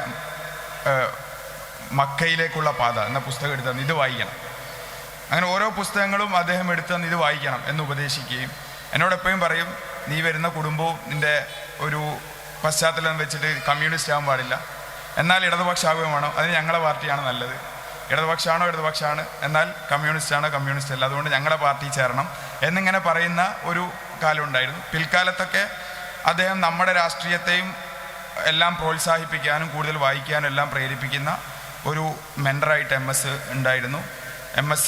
മക്കയിലേക്കുള്ള പാത എന്ന പുസ്തകം എടുത്തു തന്നു, ഇത് വായിക്കണം. അങ്ങനെ ഓരോ പുസ്തകങ്ങളും അദ്ദേഹം എടുത്തു തന്ന് ഇത് വായിക്കണം എന്ന് ഉപദേശിക്കുകയും എന്നോടെപ്പോഴും പറയും, നീ വരുന്ന കുടുംബവും നിൻ്റെ ഒരു പശ്ചാത്തലം വെച്ചിട്ട് കമ്മ്യൂണിസ്റ്റ് ആകാൻ പാടില്ല, എന്നാൽ ഇടതുപക്ഷാകുകയാണോ അതിന് ഞങ്ങളെ പാർട്ടിയാണ് നല്ലത്, ഇടതുപക്ഷമാണ് എന്നാൽ കമ്മ്യൂണിസ്റ്റ് അല്ല, അതുകൊണ്ട് ഞങ്ങളെ പാർട്ടി ചേരണം എന്നിങ്ങനെ പറയുന്ന ഒരു കാലമുണ്ടായിരുന്നു. പിൽക്കാലത്തൊക്കെ അദ്ദേഹം നമ്മുടെ രാഷ്ട്രീയത്തെയും എല്ലാം പ്രോത്സാഹിപ്പിക്കാനും കൂടുതൽ വായിക്കാനും എല്ലാം പ്രേരിപ്പിക്കുന്ന ഒരു മെൻറ്ററായിട്ട് MS ഉണ്ടായിരുന്നു. MS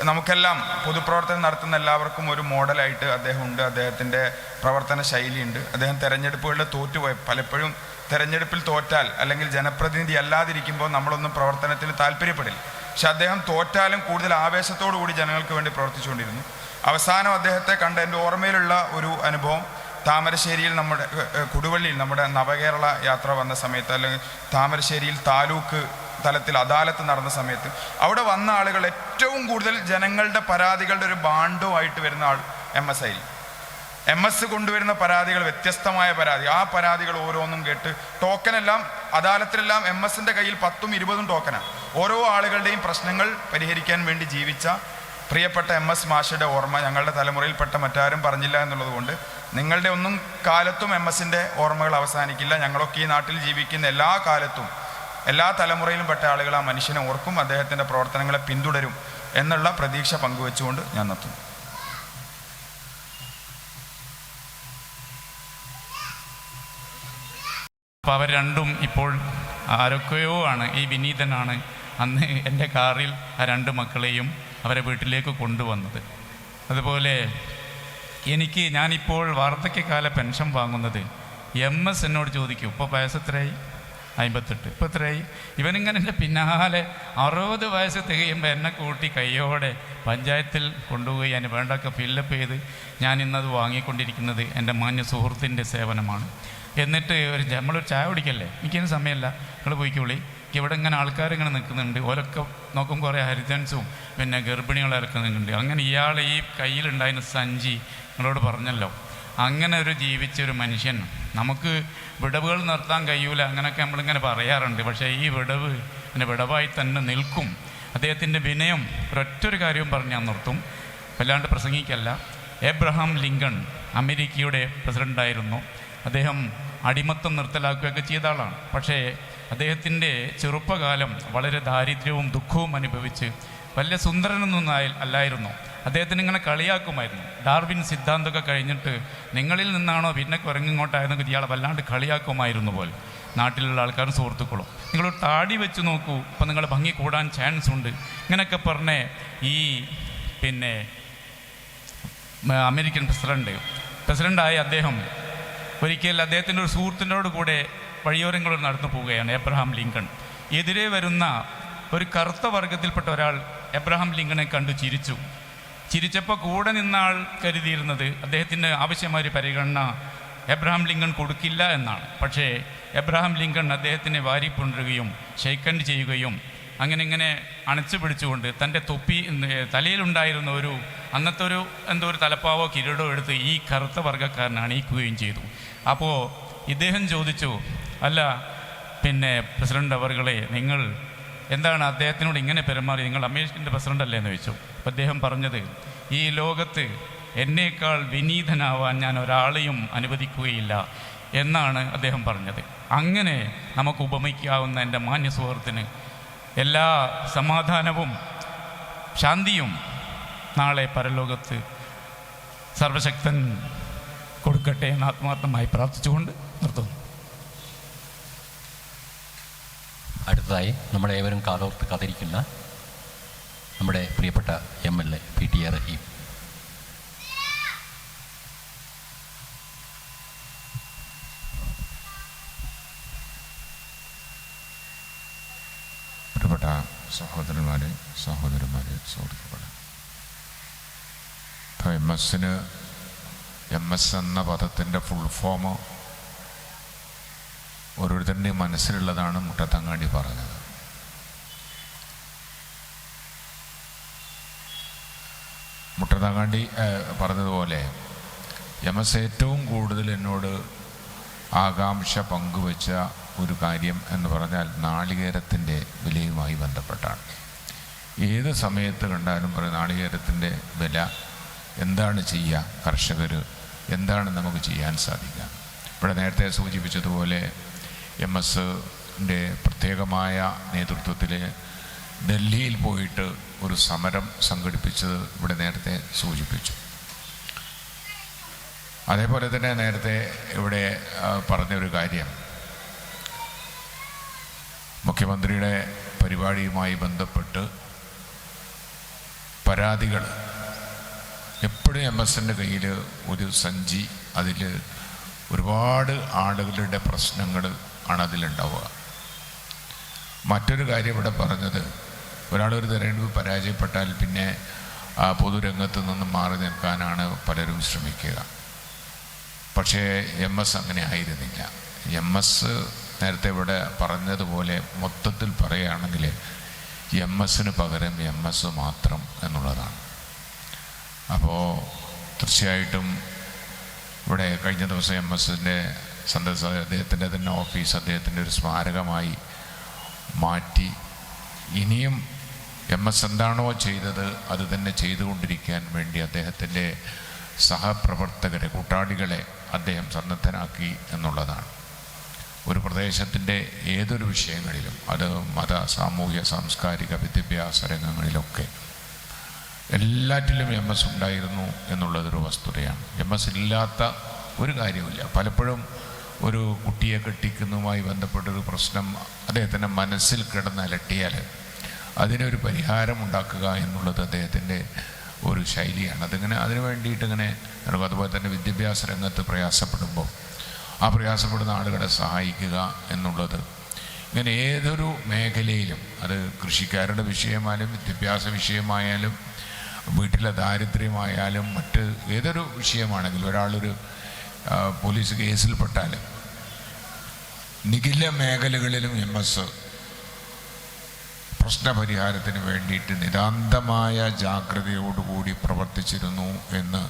നമുക്കെല്ലാം പൊതുപ്രവർത്തനം നടത്തുന്ന എല്ലാവർക്കും ഒരു മോഡലായിട്ട് അദ്ദേഹം ഉണ്ട്. അദ്ദേഹത്തിൻ്റെ പ്രവർത്തന ശൈലിയുണ്ട്. അദ്ദേഹം തെരഞ്ഞെടുപ്പുകളിൽ തോറ്റുപോയി, പലപ്പോഴും തെരഞ്ഞെടുപ്പിൽ തോറ്റാൽ അല്ലെങ്കിൽ ജനപ്രതിനിധി അല്ലാതിരിക്കുമ്പോൾ നമ്മളൊന്നും പ്രവർത്തനത്തിന് താല്പര്യപ്പെടില്ല. പക്ഷെ അദ്ദേഹം തോറ്റാലും കൂടുതൽ ആവേശത്തോടു കൂടി ജനങ്ങൾക്ക് വേണ്ടി പ്രവർത്തിച്ചുകൊണ്ടിരുന്നു. അവസാനം അദ്ദേഹത്തെ കണ്ട എൻ്റെ ഓർമ്മയിലുള്ള ഒരു അനുഭവം, താമരശ്ശേരിയിൽ നമ്മുടെ കൊടുവള്ളിയിൽ നമ്മുടെ നവകേരള യാത്ര വന്ന സമയത്ത്, അല്ലെങ്കിൽ താമരശ്ശേരിയിൽ താലൂക്ക് തലത്തിൽ അദാലത്ത് നടന്ന സമയത്ത് അവിടെ വന്ന ആളുകൾ ഏറ്റവും കൂടുതൽ ജനങ്ങളുടെ പരാതികളുടെ ഒരു ബാണ്ടവുമായിട്ട് വരുന്ന ആൾ MS ആയിരിക്കും. MS കൊണ്ടുവരുന്ന പരാതികൾ വ്യത്യസ്തമായ പരാതി, ആ പരാതികൾ ഓരോന്നും കേട്ട് ടോക്കനെല്ലാം അദാലത്തിലെല്ലാം MS-ൻ്റെ കയ്യിൽ 10ഉം 20ഉം ടോക്കനാണ്. ഓരോ ആളുകളുടെയും പ്രശ്നങ്ങൾ പരിഹരിക്കാൻ വേണ്ടി ജീവിച്ച പ്രിയപ്പെട്ട MS മാഷയുടെ ഓർമ്മ ഞങ്ങളുടെ തലമുറയിൽപ്പെട്ട മറ്റാരും പറഞ്ഞില്ല എന്നുള്ളത് കൊണ്ട് നിങ്ങളുടെ ഒന്നും കാലത്തും MS-ൻ്റെ ഓർമ്മകൾ അവസാനിക്കില്ല. ഞങ്ങളൊക്കെ ഈ നാട്ടിൽ ജീവിക്കുന്ന എല്ലാ കാലത്തും എല്ലാ തലമുറയിലും പെട്ട ആളുകൾ ആ മനുഷ്യനെ ഓർക്കും, അദ്ദേഹത്തിൻ്റെ പ്രവർത്തനങ്ങളെ പിന്തുടരും എന്നുള്ള പ്രതീക്ഷ പങ്കുവെച്ചുകൊണ്ട് ഞാൻ നിർത്തുന്നു. അപ്പോൾ അവർ രണ്ടും ഇപ്പോൾ ആരൊക്കെയോ ആണ്. ഈ വിനീതനാണ് അന്ന് എൻ്റെ കാറിൽ ആ രണ്ട് മക്കളെയും അവരെ വീട്ടിലേക്ക് കൊണ്ടുവന്നത്. അതുപോലെ ഞാനിപ്പോൾ വാർദ്ധക്യകാല പെൻഷൻ വാങ്ങുന്നത് MS എന്നോട് ചോദിക്കും, ഇപ്പോൾ വയസ്സ് എത്രയായി? 58. ഇപ്പോൾ എത്രയായി? ഇവനിങ്ങനെ എൻ്റെ പിന്നാലെ 60 വയസ്സ് തികയുമ്പോൾ എന്നെ കൂട്ടി കയ്യോടെ പഞ്ചായത്തിൽ കൊണ്ടുപോയി അതിന് വേണ്ടൊക്കെ ഫില്ലപ്പ് ചെയ്ത് ഞാൻ ഇന്നത് വാങ്ങിക്കൊണ്ടിരിക്കുന്നത് എൻ്റെ മാന്യ സുഹൃത്തിൻ്റെ സേവനമാണ്. എന്നിട്ട് നമ്മളൊരു ചായ കുടിക്കല്ലേ, എനിക്കതിന് സമയമല്ല, നിങ്ങൾ പോയിക്കോളി, ഇവിടെ ഇങ്ങനെ ആൾക്കാരിങ്ങനെ നിൽക്കുന്നുണ്ട്, ഓരൊക്കെ നോക്കും കുറേ ഹരിജൻസും പിന്നെ ഗർഭിണികളെ ഇറക്കുന്നുണ്ട്. അങ്ങനെ ഇയാൾ ഈ കയ്യിലുണ്ടായിരുന്ന സഞ്ചി നിങ്ങളോട് പറഞ്ഞല്ലോ, അങ്ങനെ ഒരു ജീവിച്ചൊരു മനുഷ്യൻ. നമുക്ക് വിടവുകൾ നിർത്താൻ കഴിയൂല അങ്ങനെയൊക്കെ നമ്മളിങ്ങനെ പറയാറുണ്ട്, പക്ഷേ ഈ വിടവ് പിന്നെ വിടവായി തന്നെ നിൽക്കും. അദ്ദേഹത്തിൻ്റെ വിനയം ഒരൊറ്റൊരു കാര്യവും പറഞ്ഞ് ഞാൻ നിർത്തും, വല്ലാണ്ട് പ്രസംഗിക്കല്ല. എബ്രഹാം ലിങ്കൺ അമേരിക്കയുടെ പ്രസിഡൻ്റായിരുന്നു. അദ്ദേഹം അടിമത്തം നിർത്തലാക്കുകയൊക്കെ ചെയ്ത ആളാണ്. പക്ഷേ അദ്ദേഹത്തിൻ്റെ ചെറുപ്പകാലം വളരെ ദാരിദ്ര്യവും ദുഃഖവും അനുഭവിച്ച് വലിയ സുന്ദരനൊന്നും അല്ലായിരുന്നു. അദ്ദേഹത്തിന് ഇങ്ങനെ കളിയാക്കുമായിരുന്നു. ഡാർവിൻ സിദ്ധാന്തമൊക്കെ കഴിഞ്ഞിട്ട് നിങ്ങളിൽ നിന്നാണോ പിന്നെ കുരങ്ങിങ്ങോട്ടായിരുന്നു ഇയാളെ വല്ലാണ്ട് കളിയാക്കുമായിരുന്നു പോലെ നാട്ടിലുള്ള ആൾക്കാരും സുഹൃത്തുക്കളും. നിങ്ങളൊരു താടി വെച്ച് നോക്കൂ, ഇപ്പം നിങ്ങൾ ഭംഗി കൂടാൻ ചാൻസ് ഉണ്ട് ഇങ്ങനെയൊക്കെ പറഞ്ഞ് ഈ പിന്നെ അമേരിക്കൻ പ്രസിഡൻ്റായ അദ്ദേഹം ഒരിക്കൽ അദ്ദേഹത്തിൻ്റെ ഒരു സുഹൃത്തിനോട് കൂടെ വഴിയോരങ്ങളിൽ നടന്നു പോവുകയാണ്. എബ്രഹാം ലിങ്കൺ എതിരെ വരുന്ന ഒരു കറുത്ത വർഗത്തിൽപ്പെട്ട ഒരാൾ എബ്രഹാം ലിങ്കണെ കണ്ടു ചിരിച്ചപ്പോൾ കൂടെ നിന്ന ആൾ കരുതിയിരുന്നത് അദ്ദേഹത്തിന് ആവശ്യമായ പരിഗണന എബ്രഹാം ലിങ്കൺ കൊടുക്കില്ല എന്നാണ്. പക്ഷേ എബ്രഹാം ലിങ്കൺ അദ്ദേഹത്തിനെ വാരിക്കൊണ്ടുവരികയും ഷെയ്ക്കൻഡ് ചെയ്യുകയും അങ്ങനെ അണച്ചു പിടിച്ചുകൊണ്ട് തൻ്റെ തലയിലുണ്ടായിരുന്ന അന്നത്തെ എന്തോ ഒരു തലപ്പാവോ കിരീടോ എടുത്ത് ഈ കറുത്ത വർഗ്ഗക്കാരനെ അണിയിക്കുകയും ചെയ്തു. അപ്പോൾ ഇദ്ദേഹം ചോദിച്ചു, അല്ല പിന്നെ പ്രസിഡൻ്റ് അവർകളെ, നിങ്ങൾ എന്താണ് അദ്ദേഹത്തിനോട് ഇങ്ങനെ പെരുമാറി, നിങ്ങൾ അമേരിക്കൻ്റെ പ്രസിഡൻ്റ് അല്ലേ എന്ന് ചോദിച്ചു. അപ്പോൾ അദ്ദേഹം പറഞ്ഞത്, ഈ ലോകത്ത് എന്നേക്കാൾ വിനീതനാവാൻ ഞാൻ ഒരാളെയും അനുവദിക്കുകയില്ല എന്നാണ് അദ്ദേഹം പറഞ്ഞത്. അങ്ങനെ നമുക്ക് ഉപമിക്കാവുന്ന എൻ്റെ മാന്യ സുഹൃത്തിന് എല്ലാ സമാധാനവും ശാന്തിയും നാളെ പരലോകത്ത് സർവശക്തൻ കൊടുക്കട്ടെ എന്ന് ആത്മാർത്ഥമായി പ്രാർത്ഥിച്ചുകൊണ്ട് നിർത്തുന്നു. അടുത്തതായി നമ്മളേവരും കാതോർത്ത് കാത്തിരിക്കുന്ന നമ്മുടെ പ്രിയപ്പെട്ട MLA PTA റഹീം. പ്രിയപ്പെട്ട സഹോദരന്മാരെ, സുഹൃത്തുക്കളെ, ഇപ്പോൾ MS എന്ന പദത്തിൻ്റെ ഫുൾ ഫോം ഓരോരുത്തരുടെയും മനസ്സിലുള്ളതാണ് മുട്ടത്തങ്ങാടി പറഞ്ഞത്. മുട്ടത്തങ്ങാടി പറഞ്ഞതുപോലെ MS ഏറ്റവും കൂടുതൽ എന്നോട് ആകാംക്ഷ പങ്കുവച്ച ഒരു കാര്യം എന്ന് പറഞ്ഞാൽ നാളികേരത്തിൻ്റെ വിലയുമായി ബന്ധപ്പെട്ടാണ്. ഏത് സമയത്ത് കണ്ടാലും പറയും നാളികേരത്തിൻ്റെ വില എന്താണ് ചെയ്യുക, കർഷകർ എന്താണ് നമുക്ക് ചെയ്യാൻ സാധിക്കുക. ഇവിടെ നേരത്തെ സൂചിപ്പിച്ചതുപോലെ MS-ൻ്റെ പ്രത്യേകമായ നേതൃത്വത്തിൽ ഡൽഹിയിൽ പോയിട്ട് ഒരു സമരം സംഘടിപ്പിച്ചത് ഇവിടെ നേരത്തെ സൂചിപ്പിച്ചു. അതേപോലെ തന്നെ നേരത്തെ ഇവിടെ പറഞ്ഞൊരു കാര്യം, മുഖ്യമന്ത്രിയുടെ പരിപാടിയുമായി ബന്ധപ്പെട്ട് പരാതികൾ എപ്പോഴും MS-ൻ്റെ കയ്യിൽ ഒരു സഞ്ചി, അതിൽ ഒരുപാട് ആളുകളുടെ പ്രശ്നങ്ങൾ ആണ് അതിലുണ്ടാവുക. മറ്റൊരു കാര്യം ഇവിടെ പറഞ്ഞത്, ഒരാളൊരു തിരഞ്ഞെടുപ്പ് പരാജയപ്പെട്ടാൽ പിന്നെ പൊതുരംഗത്ത് നിന്ന് മാറി നിൽക്കാനാണ് പലരും ശ്രമിക്കുക. പക്ഷേ MS അങ്ങനെ ആയിരുന്നില്ല. MS നേരത്തെ ഇവിടെ പറഞ്ഞതുപോലെ മൊത്തത്തിൽ പറയുകയാണെങ്കിൽ MS-ന് പകരം MS മാത്രം എന്നുള്ളതാണ്. അപ്പോൾ തീർച്ചയായിട്ടും ഇവിടെ കഴിഞ്ഞ ദിവസം MS-ൻ്റെ സന്ദർശിച്ച അദ്ദേഹത്തിൻ്റെ തന്നെ ഓഫീസ് അദ്ദേഹത്തിൻ്റെ ഒരു സ്മാരകമായി മാറ്റി ഇനിയും MS എന്താണോ ചെയ്തത് അത് തന്നെ ചെയ്തുകൊണ്ടിരിക്കാൻ വേണ്ടി അദ്ദേഹത്തിൻ്റെ സഹപ്രവർത്തകരെ, കൂട്ടാളികളെ അദ്ദേഹം സന്നദ്ധനാക്കി എന്നുള്ളതാണ്. ഒരു പ്രദേശത്തിൻ്റെ ഏതൊരു വിഷയങ്ങളിലും, അത് മത, സാമൂഹ്യ, സാംസ്കാരിക, വിദ്യാഭ്യാസ രംഗങ്ങളിലൊക്കെ എല്ലാറ്റിലും MS ഉണ്ടായിരുന്നു എന്നുള്ളതൊരു വസ്തുതയാണ്. MS ഇല്ലാത്ത ഒരു കാര്യമില്ല. പലപ്പോഴും ഒരു കുട്ടിയെ കെട്ടിക്കുന്നതുമായി ബന്ധപ്പെട്ടൊരു പ്രശ്നം അദ്ദേഹത്തിൻ്റെ മനസ്സിൽ കിടന്ന് അലട്ടിയാൽ അതിനൊരു പരിഹാരം ഉണ്ടാക്കുക എന്നുള്ളത് അദ്ദേഹത്തിൻ്റെ ഒരു ശൈലിയാണ്. അതിന് വേണ്ടിയിട്ട് ഇങ്ങനെ നടക്കും. അതുപോലെ തന്നെ വിദ്യാഭ്യാസ രംഗത്ത് പ്രയാസപ്പെടുമ്പോൾ ആ പ്രയാസപ്പെടുന്ന ആളുകളെ സഹായിക്കുക എന്നുള്ളത്, ഇങ്ങനെ ഏതൊരു മേഖലയിലും, അത് കൃഷിക്കാരുടെ വിഷയമായാലും വിദ്യാഭ്യാസ വിഷയമായാലും വീട്ടിലെ ദാരിദ്ര്യമായാലും മറ്റ് ഏതൊരു വിഷയമാണെങ്കിലും, ഒരാളൊരു പോലീസ് കേസിൽപ്പെട്ടാൽ നിഖില മേഖലകളിലും MS പ്രശ്നപരിഹാരത്തിന് വേണ്ടിയിട്ട് നിതാന്തമായ ജാഗ്രതയോടുകൂടി പ്രവർത്തിച്ചിരുന്നു എന്ന്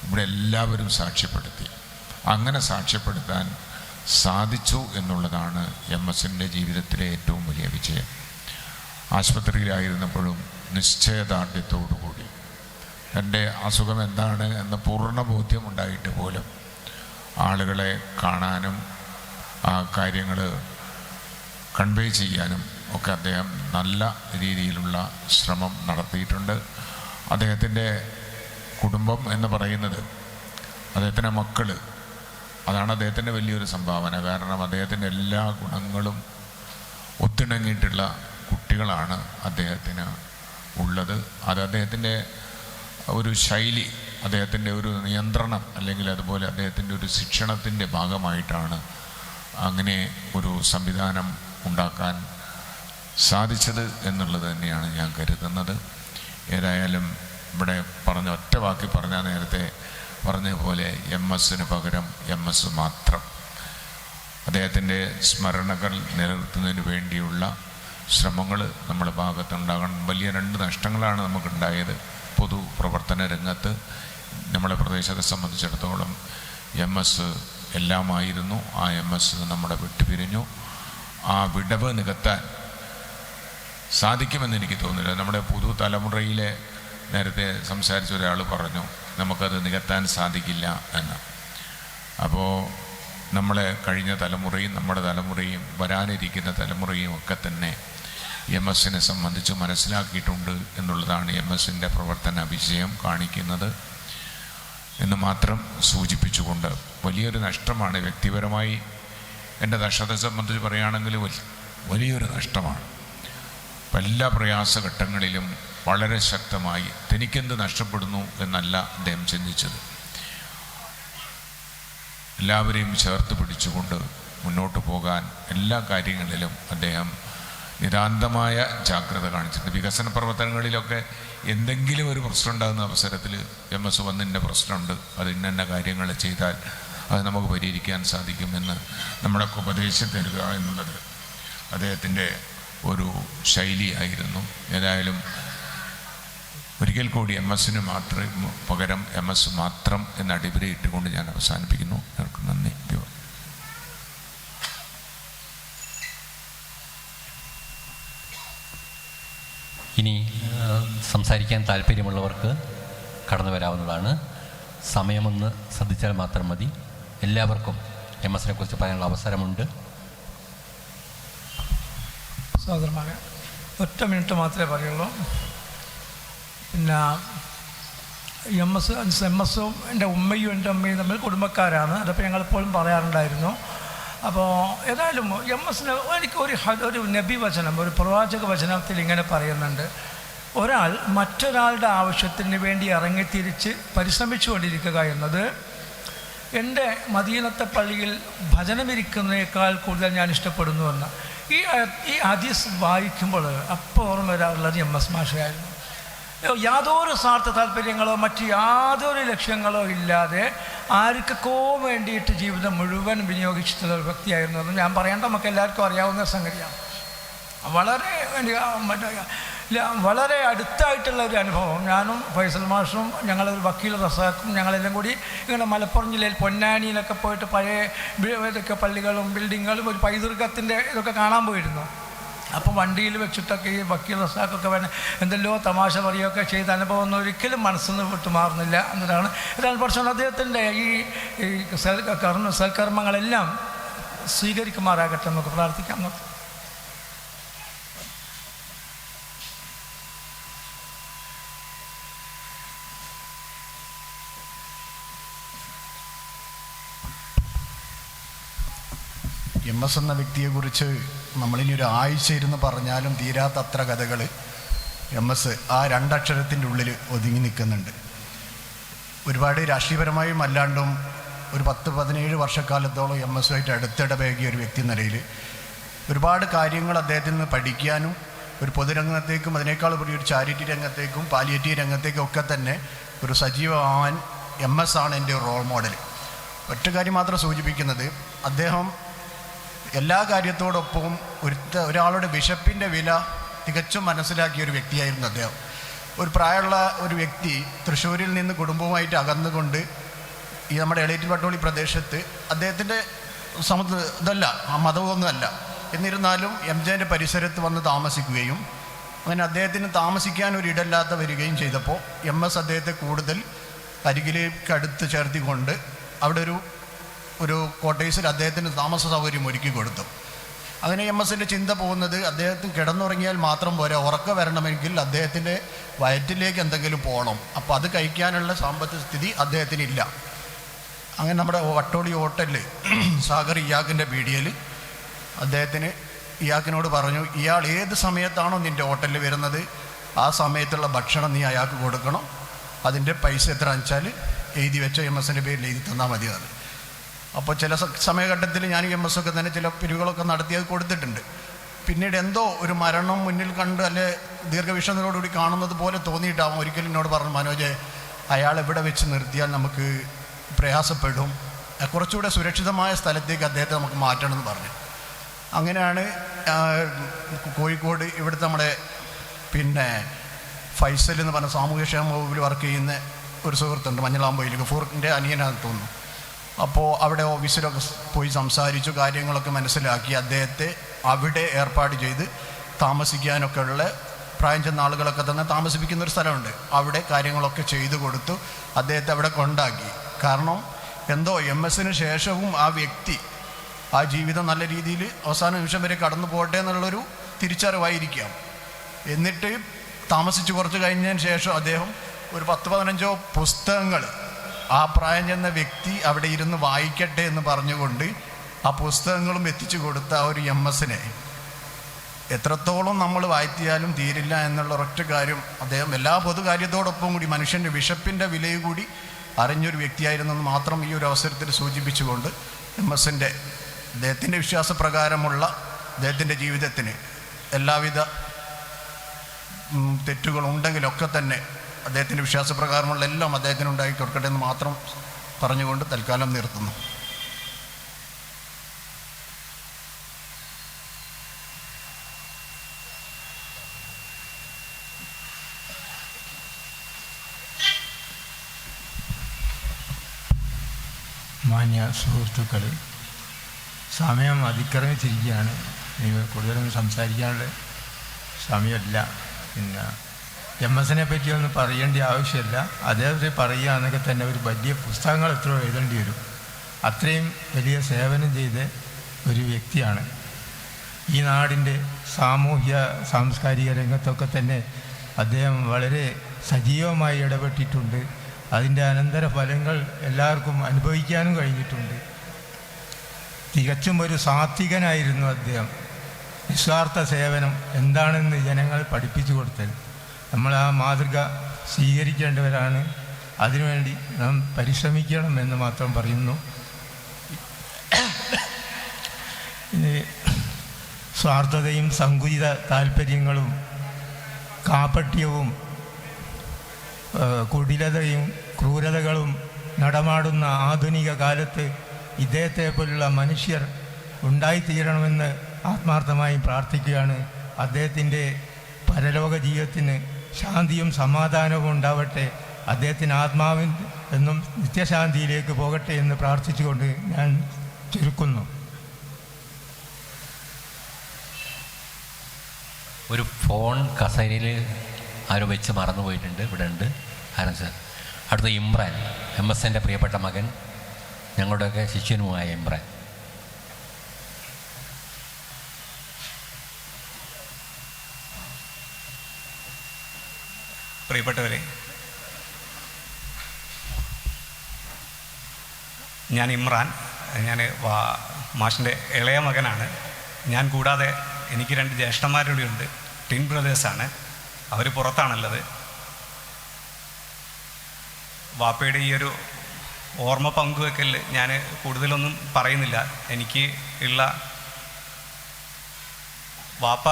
ഇവിടെ എല്ലാവരും സാക്ഷ്യപ്പെടുത്തി. അങ്ങനെ സാക്ഷ്യപ്പെടുത്താൻ സാധിച്ചു എന്നുള്ളതാണ് MS-ൻ്റെ ജീവിതത്തിലെ ഏറ്റവും വലിയ വിജയം. ആശുപത്രിയിലായിരുന്നപ്പോഴും നിശ്ചയദാർഢ്യത്തോടുകൂടി എൻ്റെ അസുഖം എന്താണ് എന്ന പൂർണ്ണ ബോധ്യമുണ്ടായിട്ട് പോലും ആളുകളെ കാണാനും ആ കാര്യങ്ങൾ കൺവേ ചെയ്യാനും ഒക്കെ അദ്ദേഹം നല്ല രീതിയിലുള്ള ശ്രമം നടത്തിയിട്ടുണ്ട്. അദ്ദേഹത്തിൻ്റെ കുടുംബം എന്ന് പറയുന്നത്, അദ്ദേഹത്തിൻ്റെ മക്കൾ, അതാണ് അദ്ദേഹത്തിൻ്റെ വലിയൊരു സംഭാവന. കാരണം അദ്ദേഹത്തിൻ്റെ എല്ലാ ഗുണങ്ങളും ഒത്തിണങ്ങിയിട്ടുള്ള കുട്ടികളാണ് അദ്ദേഹത്തിന് ഉള്ളത്. അത് അദ്ദേഹത്തിൻ്റെ ഒരു ശൈലി, അദ്ദേഹത്തിൻ്റെ ഒരു നിയന്ത്രണം, അല്ലെങ്കിൽ അതുപോലെ അദ്ദേഹത്തിൻ്റെ ഒരു ശിക്ഷണത്തിൻ്റെ ഭാഗമായിട്ടാണ് അങ്ങനെ ഒരു സംവിധാനം ഉണ്ടാക്കാൻ സാധിച്ചത് എന്നുള്ളത് തന്നെയാണ് ഞാൻ കരുതുന്നത്. ഏതായാലും ഇവിടെ പറഞ്ഞ ഒറ്റ വാക്കി പറഞ്ഞാൽ നേരത്തെ പറഞ്ഞ പോലെ MS-ന് പകരം MS മാത്രം. അദ്ദേഹത്തിൻ്റെ സ്മരണകൾ നിലനിർത്തുന്നതിന് വേണ്ടിയുള്ള ശ്രമങ്ങൾ നമ്മുടെ ഭാഗത്തുണ്ടാകണം. വലിയ 2 നഷ്ടങ്ങളാണ് നമുക്കുണ്ടായത്. പൊതുപ്രവർത്തന രംഗത്ത് നമ്മളെ പ്രദേശത്തെ സംബന്ധിച്ചിടത്തോളം MS എല്ലാമായിരുന്നു. ആ MS നമ്മളെ വിട്ടുപിരിഞ്ഞു. ആ വിടവ് നികത്താൻ സാധിക്കുമെന്ന് എനിക്ക് തോന്നുന്നില്ല. നമ്മുടെ പുതുതലമുറയിലെ നേരത്തെ സംസാരിച്ച ഒരാൾ പറഞ്ഞു നമുക്കത് നികത്താൻ സാധിക്കില്ല എന്ന്. അപ്പോൾ നമ്മളെ കഴിഞ്ഞ തലമുറയും നമ്മുടെ തലമുറയും വരാനിരിക്കുന്ന തലമുറയും ഒക്കെ തന്നെ എംഎസിനെ സംബന്ധിച്ച് മനസ്സിലാക്കിയിട്ടുണ്ട് എന്നുള്ളതാണ് എംഎസിൻ്റെ പ്രവർത്തന വിജയം കാണിക്കുന്നത് എന്ന് മാത്രം സൂചിപ്പിച്ചുകൊണ്ട് വലിയൊരു നഷ്ടമാണ്. വ്യക്തിപരമായി എൻ്റെ നഷ്ടത്തെ സംബന്ധിച്ച് പറയുകയാണെങ്കിൽ വലിയൊരു നഷ്ടമാണ്. എല്ലാ പ്രയാസഘട്ടങ്ങളിലും വളരെ ശക്തമായി തനിക്കെന്ത് നഷ്ടപ്പെടുന്നു എന്നല്ല അദ്ദേഹം ചിന്തിച്ചത്. എല്ലാവരെയും ചേർത്ത് പിടിച്ചുകൊണ്ട് മുന്നോട്ട് പോകാൻ എല്ലാ കാര്യങ്ങളിലും അദ്ദേഹം നിതാന്തമായ ജാഗ്രത കാണിച്ചിട്ടുണ്ട്. വികസന പ്രവർത്തനങ്ങളിലൊക്കെ എന്തെങ്കിലും ഒരു പ്രശ്നം ഉണ്ടാകുന്ന അവസരത്തിൽ എംഎസ് വന്നിൻ്റെ പ്രശ്നമുണ്ട്, അത് ഇന്ന കാര്യങ്ങൾ ചെയ്താൽ അത് നമുക്ക് പരിഹരിക്കാൻ സാധിക്കുമെന്ന് നമ്മളൊക്കെ ഉപദേശം തരിക എന്നുള്ളത് അദ്ദേഹത്തിൻ്റെ ഒരു ശൈലിയായിരുന്നു. ഏതായാലും ഒരിക്കൽ കൂടി എംഎസിന് പകരം എംഎസ് മാത്രം എന്ന അടിവരയിട്ടുകൊണ്ട് ഞാൻ അവസാനിപ്പിക്കുന്നു. എല്ലാവർക്കും നന്ദി. ഇനി സംസാരിക്കാൻ താല്പര്യമുള്ളവർക്ക് കടന്നു വരാവുന്നതാണ്. സമയമൊന്ന് ശ്രദ്ധിച്ചാൽ മാത്രം മതി. എല്ലാവർക്കും എംഎസിനെ കുറിച്ച് പറയാനുള്ള അവസരമുണ്ട്. സഹോദരന്മാരെ, ഒറ്റ മിനിറ്റ് മാത്രമേ പറയുള്ളൂ. പിന്നെ എംഎസും എൻ്റെ ഉമ്മയും എൻ്റെ അമ്മയും തമ്മിൽ കുടുംബക്കാരാണ്. അതപ്പോൾ ഞങ്ങളെപ്പോഴും പറയാറുണ്ടായിരുന്നു. അപ്പോൾ ഏതായാലും എംഎസിന് ഒരു നബി വചനം, ഒരു പ്രവാചക വചനത്തിൽ ഇങ്ങനെ പറയുന്നുണ്ട്, ഒരാൾ മറ്റൊരാളുടെ ആവശ്യത്തിന് വേണ്ടി ഇറങ്ങിത്തിരിച്ച് പരിശ്രമിച്ചുകൊണ്ടിരിക്കുക എന്നത് എൻ്റെ മദീനത്തെ പള്ളിയിൽ ഭജനമിരിക്കുന്നതിനേക്കാൾ കൂടുതൽ ഞാൻ ഇഷ്ടപ്പെടുന്നുവെന്ന്. ഈ ഹദീസ് വായിക്കുമ്പോൾ അപ്പോൾ ഓർമ്മ വരാറുള്ളത് എംഎസ് മാഷയായിരുന്നു. യാതൊരു സ്വാർത്ഥ താല്പര്യങ്ങളോ മറ്റ് യാതൊരു ലക്ഷ്യങ്ങളോ ഇല്ലാതെ ആർക്കൊക്കെ വേണ്ടിയിട്ട് ജീവിതം മുഴുവൻ വിനിയോഗിച്ചിട്ടുള്ള ഒരു വ്യക്തിയായിരുന്നു. അത് ഞാൻ പറയേണ്ട നമുക്ക് എല്ലാവർക്കും അറിയാവുന്ന സംഗതിയാണ്. വളരെ അടുത്തായിട്ടുള്ള ഒരു അനുഭവം. ഞാനും ഫൈസൽ മാഷും ഞങ്ങളൊരു വക്കീൽ റസാഖും ഞങ്ങളെല്ലാം കൂടി ഇങ്ങനെ മലപ്പുറം ജില്ലയിൽ പൊന്നാനിയിലൊക്കെ പോയിട്ട് പഴയ ഇതൊക്കെ പള്ളികളും ബിൽഡിങ്ങുകളും ഒരു പൈതൃകത്തിൻ്റെ ഇതൊക്കെ കാണാൻ പോയിരുന്നു. അപ്പോൾ വണ്ടിയിൽ വെച്ചിട്ടൊക്കെ ഈ വക്കീൽ റസാഖൊക്കെ വേണം എന്തെല്ലോ തമാശ പറയുകയൊക്കെ ചെയ്ത അനുഭവം ഒന്നും ഒരിക്കലും മനസ്സിൽ നിന്ന് വിട്ടുമാറുന്നില്ല എന്നതാണ്. ഏതായാലും പക്ഷേ അദ്ദേഹത്തിൻ്റെ ഈ സൽക്കർമ്മങ്ങളെല്ലാം സ്വീകരിക്കുമാറാകട്ടെ നമുക്ക് പ്രാർത്ഥിക്കാം. എംഎസ് എന്ന വ്യക്തിയെക്കുറിച്ച് നമ്മളിനി ഒരു ആഴ്ച ഇരുന്ന് പറഞ്ഞാലും തീരാത്തത്ര കഥകൾ എംഎസ് ആ രണ്ടക്ഷരത്തിൻ്റെ ഉള്ളിൽ ഒതുങ്ങി നിൽക്കുന്നുണ്ട്. ഒരുപാട് രാഷ്ട്രീയപരമായും അല്ലാണ്ടും ഒരു 10-17 വർഷക്കാലത്തോളം എംഎസുമായിട്ട് അടുത്തിടപഴകിയ ഒരു വ്യക്തി നിലയിൽ ഒരുപാട് കാര്യങ്ങൾ അദ്ദേഹത്തിൽ നിന്ന് പഠിക്കാനും ഒരു പൊതുരംഗത്തേക്കും അതിനേക്കാൾ കൂടി ഒരു ചാരിറ്റി രംഗത്തേക്കും പാലിയേറ്റീവ് രംഗത്തേക്കും ഒക്കെ തന്നെ ഒരു സജീവമാവാൻ എംഎസ് ആണ് എൻ്റെ റോൾ മോഡൽ. ഒറ്റ കാര്യം മാത്രം സൂചിപ്പിക്കുന്നത്, അദ്ദേഹം എല്ലാ കാര്യത്തോടൊപ്പവും ഒരാളുടെ വിശപ്പിൻ്റെ വില തികച്ചും മനസ്സിലാക്കിയ ഒരു വ്യക്തിയായിരുന്നു അദ്ദേഹം. ഒരു പ്രായമുള്ള ഒരു വ്യക്തി തൃശ്ശൂരിൽ നിന്ന് കുടുംബവുമായിട്ട് അകന്നുകൊണ്ട് ഈ നമ്മുടെ എളേറ്റിൽ വട്ടോളി പ്രദേശത്ത് അദ്ദേഹത്തിൻ്റെ ഇതല്ല, ആ മതമൊന്നുമല്ല, എന്നിരുന്നാലും എംജെൻ്റെ പരിസരത്ത് വന്ന് താമസിക്കുകയും അങ്ങനെ അദ്ദേഹത്തിന് താമസിക്കാൻ ഒരു ഇടമില്ലാതെ വരികയും ചെയ്തപ്പോൾ എംഎസ് അദ്ദേഹത്തെ കൂടുതൽ അരികിലേക്ക് അടുത്ത് ചേർത്തിക്കൊണ്ട് അവിടെ ഒരു കോട്ടേഴ്സിൽ അദ്ദേഹത്തിന് താമസ സൗകര്യം ഒരുക്കി കൊടുത്തു. അങ്ങനെ എംഎസിൻ്റെ ചിന്ത പോകുന്നത് അദ്ദേഹത്തിന് കിടന്നുറങ്ങിയാൽ മാത്രം പോരാ, ഉറക്കം വരണമെങ്കിൽ അദ്ദേഹത്തിൻ്റെ വയറ്റിലേക്ക് എന്തെങ്കിലും പോകണം. അപ്പോൾ അത് കഴിക്കാനുള്ള സാമ്പത്തിക സ്ഥിതി അദ്ദേഹത്തിനില്ല. അങ്ങനെ നമ്മുടെ വട്ടോളി ഹോട്ടലിൽ സാഗർ ഇയാക്കിൻ്റെ പീടികയിൽ ഇയാക്കിനോട് പറഞ്ഞു, ഇയാൾ ഏത് സമയത്താണോ നിൻ്റെ ഹോട്ടലിൽ വരുന്നത് ആ സമയത്തുള്ള ഭക്ഷണം നീ അയാൾക്ക് കൊടുക്കണം, അതിൻ്റെ പൈസ എത്ര വെച്ചാൽ എഴുതി വെച്ച എംഎസിൻ്റെ പേരിൽ എഴുതി തന്നാൽ മതി. അത് അപ്പോൾ ചില സമയഘട്ടത്തിൽ ഞാൻ എംഎസൊക്കെ തന്നെ ചില പിരിവുകളൊക്കെ നടത്തി അത് കൊടുത്തിട്ടുണ്ട്. പിന്നീട് എന്തോ ഒരു മരണം മുന്നിൽ കണ്ട് അല്ലെ ദീർഘവീക്ഷണത്തോടുകൂടി കാണുന്നത് പോലെ തോന്നിയിട്ടാവും ഒരിക്കലും എന്നോട് പറഞ്ഞു, മനോജ് അയാൾ ഇവിടെ വെച്ച് നിർത്തിയാൽ നമുക്ക് പ്രയാസപ്പെടും, കുറച്ചുകൂടെ സുരക്ഷിതമായ സ്ഥലത്തേക്ക് അദ്ദേഹത്തെ നമുക്ക് മാറ്റണമെന്ന് പറഞ്ഞു. അങ്ങനെയാണ് കോഴിക്കോട് ഇവിടുത്തെ നമ്മുടെ ഫൈസൽ എന്ന് പറഞ്ഞ സാമൂഹ്യക്ഷേമ വകുപ്പിൽ വർക്ക് ചെയ്യുന്ന ഒരു സുഹൃത്തുണ്ട്, മഞ്ഞളാമ്പൊയിൽ ഗഫൂറിൻ്റെ അനിയനാണെന്ന് തോന്നുന്നു. അപ്പോൾ അവിടെ ഓഫീസിലൊക്കെ പോയി സംസാരിച്ചു, കാര്യങ്ങളൊക്കെ മനസ്സിലാക്കി അദ്ദേഹത്തെ അവിടെ ഏർപ്പാട് ചെയ്ത് താമസിക്കാനൊക്കെ ഉള്ള പ്രായം ചെന്ന ആളുകളൊക്കെ തന്നെ താമസിപ്പിക്കുന്ന ഒരു സ്ഥലമുണ്ട്. അവിടെ കാര്യങ്ങളൊക്കെ ചെയ്തു കൊടുത്തു അദ്ദേഹത്തെ അവിടെ കൊണ്ടാക്കി. കാരണം എന്തോ MS ശേഷവും ആ വ്യക്തി ആ ജീവിതം നല്ല രീതിയിൽ അവസാന നിമിഷം വരെ കടന്നു പോകട്ടെ എന്നുള്ളൊരു തിരിച്ചറിവായിരിക്കാം. എന്നിട്ട് താമസിച്ച് കുറച്ച് കഴിഞ്ഞതിന് ശേഷം അദ്ദേഹം ഒരു 10-15 പുസ്തകങ്ങൾ ആ പ്രായം ചെന്ന വ്യക്തി അവിടെ ഇരുന്ന് വായിക്കട്ടെ എന്ന് പറഞ്ഞുകൊണ്ട് ആ പുസ്തകങ്ങളും എത്തിച്ചു കൊടുത്ത ആ ഒരു MS എത്രത്തോളം നമ്മൾ വായിത്തിയാലും തീരില്ല എന്നുള്ള ഒരൊറ്റ കാര്യം അദ്ദേഹം എല്ലാ പൊതുകാര്യത്തോടൊപ്പം കൂടി മനുഷ്യൻ്റെ വിശപ്പിൻ്റെ വിലയും കൂടി അറിഞ്ഞൊരു വ്യക്തിയായിരുന്നെന്ന് മാത്രം ഈ ഒരു അവസരത്തിൽ സൂചിപ്പിച്ചുകൊണ്ട് അദ്ദേഹത്തിൻ്റെ വിശ്വാസപ്രകാരമുള്ള അദ്ദേഹത്തിൻ്റെ ജീവിതത്തിന് എല്ലാവിധ തെറ്റുകളുണ്ടെങ്കിലൊക്കെ തന്നെ അദ്ദേഹത്തിൻ്റെ വിശ്വാസപ്രകാരമുള്ള എല്ലാം അദ്ദേഹത്തിന് ഉണ്ടാക്കി കൊടുക്കട്ടെ എന്ന് മാത്രം പറഞ്ഞുകൊണ്ട് തൽക്കാലം നിർത്തുന്നു. മാന്യ സുഹൃത്തുക്കൾ, സമയം അതിക്രമിച്ചിരിക്കുകയാണ്. കൂടുതലൊന്നും സംസാരിക്കാനുള്ള സമയമല്ല. പിന്നെ MS പറ്റിയൊന്നും പറയേണ്ട ആവശ്യമില്ല. അതേപോലെ പറയുകയാണെങ്കിൽ തന്നെ ഒരു വലിയ പുസ്തകങ്ങൾ എത്രയോ എഴുതേണ്ടി വരും. അത്രയും വലിയ സേവനം ചെയ്ത ഒരു വ്യക്തിയാണ്. ഈ നാടിൻ്റെ സാമൂഹ്യ സാംസ്കാരിക രംഗത്തൊക്കെ തന്നെ അദ്ദേഹം വളരെ സജീവമായി ഇടപെട്ടിട്ടുണ്ട്. അതിൻ്റെ അനന്തര ഫലങ്ങൾ എല്ലാവർക്കും അനുഭവിക്കാനും കഴിഞ്ഞിട്ടുണ്ട്. തികച്ചും ഒരു സാത്വികനായിരുന്നു അദ്ദേഹം. നിസ്വാർത്ഥ സേവനം എന്താണെന്ന് ജനങ്ങൾ പഠിപ്പിച്ചു കൊടുത്തത്. നമ്മൾ ആ മാതൃക സ്വീകരിക്കേണ്ടവരാണ്. അതിനുവേണ്ടി നാം പരിശ്രമിക്കണം എന്ന് മാത്രം പറയുന്നു. സ്വാർത്ഥതയും സങ്കുചിത താല്പര്യങ്ങളും കാപട്യവും കുടിലതയും ക്രൂരതകളും നടമാടുന്ന ആധുനിക കാലത്ത് ഇദ്ദേഹത്തെ പോലുള്ള മനുഷ്യർ ഉണ്ടായിത്തീരണമെന്ന് ആത്മാർത്ഥമായി പ്രാർത്ഥിക്കുകയാണ്. അദ്ദേഹത്തിൻ്റെ പരലോക ജീവിതത്തിന് ശാന്തിയും സമാധാനവും ഉണ്ടാവട്ടെ. അദ്ദേഹത്തിന് ആത്മാവിൻ എന്നും നിത്യശാന്തിയിലേക്ക് പോകട്ടെ എന്ന് പ്രാർത്ഥിച്ചുകൊണ്ട് ഞാൻ ചുരുക്കുന്നു. ഒരു ഫോൺ കസേരയിൽ ആരോ വെച്ച് മറന്നു പോയിട്ടുണ്ട്. ഇവിടെ ഉണ്ട് ആരാ സാർ? അടുത്ത ഇമ്രാൻ, MS പ്രിയപ്പെട്ട മകൻ, ഞങ്ങളുടെയൊക്കെ ശിഷ്യനുമായ ഇമ്രാൻ. പ്രിയപ്പെട്ടവരെ, ഞാൻ ഇമ്രാൻ. ഞാൻ മാഷിൻ്റെ ഇളയ മകനാണ്. ഞാൻ കൂടാതെ എനിക്ക് 2 ജ്യേഷ്ഠന്മാരുടെയുണ്ട്. ട്വിൻ ബ്രദേഴ്സാണ്. അവർ പുറത്താണുള്ളത്. വാപ്പയുടെ ഈ ഒരു ഓർമ്മ പങ്കുവെക്കൽ ഞാൻ കൂടുതലൊന്നും പറയുന്നില്ല. എനിക്ക് ഉള്ള വാപ്പ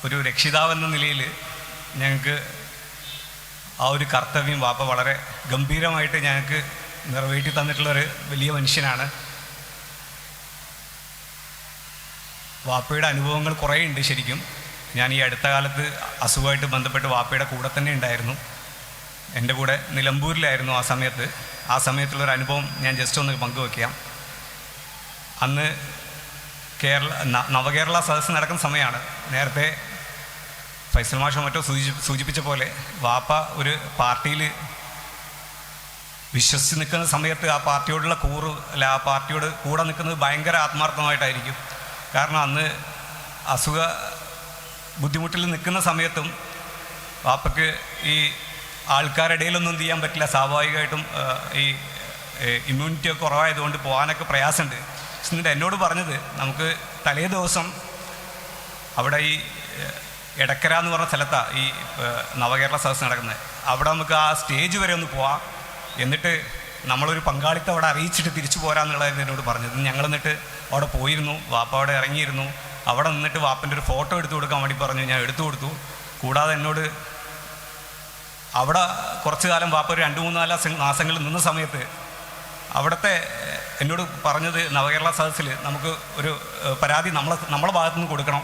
ഒരു രക്ഷിതാവെന്ന നിലയിൽ ഞങ്ങൾക്ക് ആ ഒരു കർത്തവ്യം വാപ്പ വളരെ ഗംഭീരമായിട്ട് ഞങ്ങൾക്ക് നിറവേറ്റി തന്നിട്ടുള്ളൊരു വലിയ മനുഷ്യനാണ്. വാപ്പയുടെ അനുഭവങ്ങൾ കുറേ ഉണ്ട്. ശരിക്കും ഞാൻ ഈ അടുത്ത കാലത്ത് അസുഖമായിട്ട് ബന്ധപ്പെട്ട് വാപ്പയുടെ കൂടെ തന്നെ ഉണ്ടായിരുന്നു. എൻ്റെ കൂടെ നിലമ്പൂരിലായിരുന്നു ആ സമയത്തുള്ളൊരു അനുഭവം ഞാൻ ജസ്റ്റ് ഒന്ന് പങ്കുവയ്ക്കാം. അന്ന് നവകേരള സദസ്സ് നടക്കുന്ന സമയമാണ്. നേരത്തെ ഫൈസൽ മാഷോ മറ്റോ സൂചിപ്പിച്ച പോലെ വാപ്പ ഒരു പാർട്ടിയിൽ വിശ്വസിച്ച് നിൽക്കുന്ന സമയത്ത് ആ പാർട്ടിയോടുള്ള ആ പാർട്ടിയോട് കൂടെ നിൽക്കുന്നത് ഭയങ്കര ആത്മാർത്ഥമായിട്ടായിരിക്കും. കാരണം അന്ന് അസുഖ ബുദ്ധിമുട്ടിൽ നിൽക്കുന്ന സമയത്തും വാപ്പയ്ക്ക് ഈ ആൾക്കാരുടെ ഇടയിലൊന്നും ചെയ്യാൻ പറ്റില്ല. സ്വാഭാവികമായിട്ടും ഈ ഇമ്മ്യൂണിറ്റി ഒക്കെ കുറവായതുകൊണ്ട് പോകാനൊക്കെ പ്രയാസമുണ്ട്. എന്നിട്ട് എന്നോട് പറഞ്ഞത്, നമുക്ക് തലേ ദിവസം അവിടെ ഈ എടക്കര എന്ന് പറഞ്ഞ സ്ഥലത്താണ് ഈ നവകേരള സദസ്സ് നടക്കുന്നത്. അവിടെ നമുക്ക് ആ സ്റ്റേജ് വരെ ഒന്ന് പോവാം, എന്നിട്ട് നമ്മളൊരു പങ്കാളിത്തം അവിടെ അറിയിച്ചിട്ട് തിരിച്ചു പോരാന്നുള്ളതായിരുന്നു എന്നോട് പറഞ്ഞത്. ഞങ്ങൾ എന്നിട്ട് അവിടെ പോയിരുന്നു. വാപ്പ അവിടെ ഇറങ്ങിയിരുന്നു. അവിടെ നിന്നിട്ട് വാപ്പൻ്റെ ഒരു ഫോട്ടോ എടുത്തു കൊടുക്കാൻ വേണ്ടി പറഞ്ഞു. ഞാൻ എടുത്തു കൊടുത്തു. കൂടാതെ എന്നോട് അവിടെ കുറച്ച് കാലം വാപ്പ ഒരു 2-3 മാസങ്ങൾ നിന്ന സമയത്ത് അവിടുത്തെ എന്നോട് പറഞ്ഞത്, നവകേരള സദസ്സിൽ നമുക്ക് ഒരു പരാതി നമ്മളെ ഭാഗത്തു നിന്ന് കൊടുക്കണം.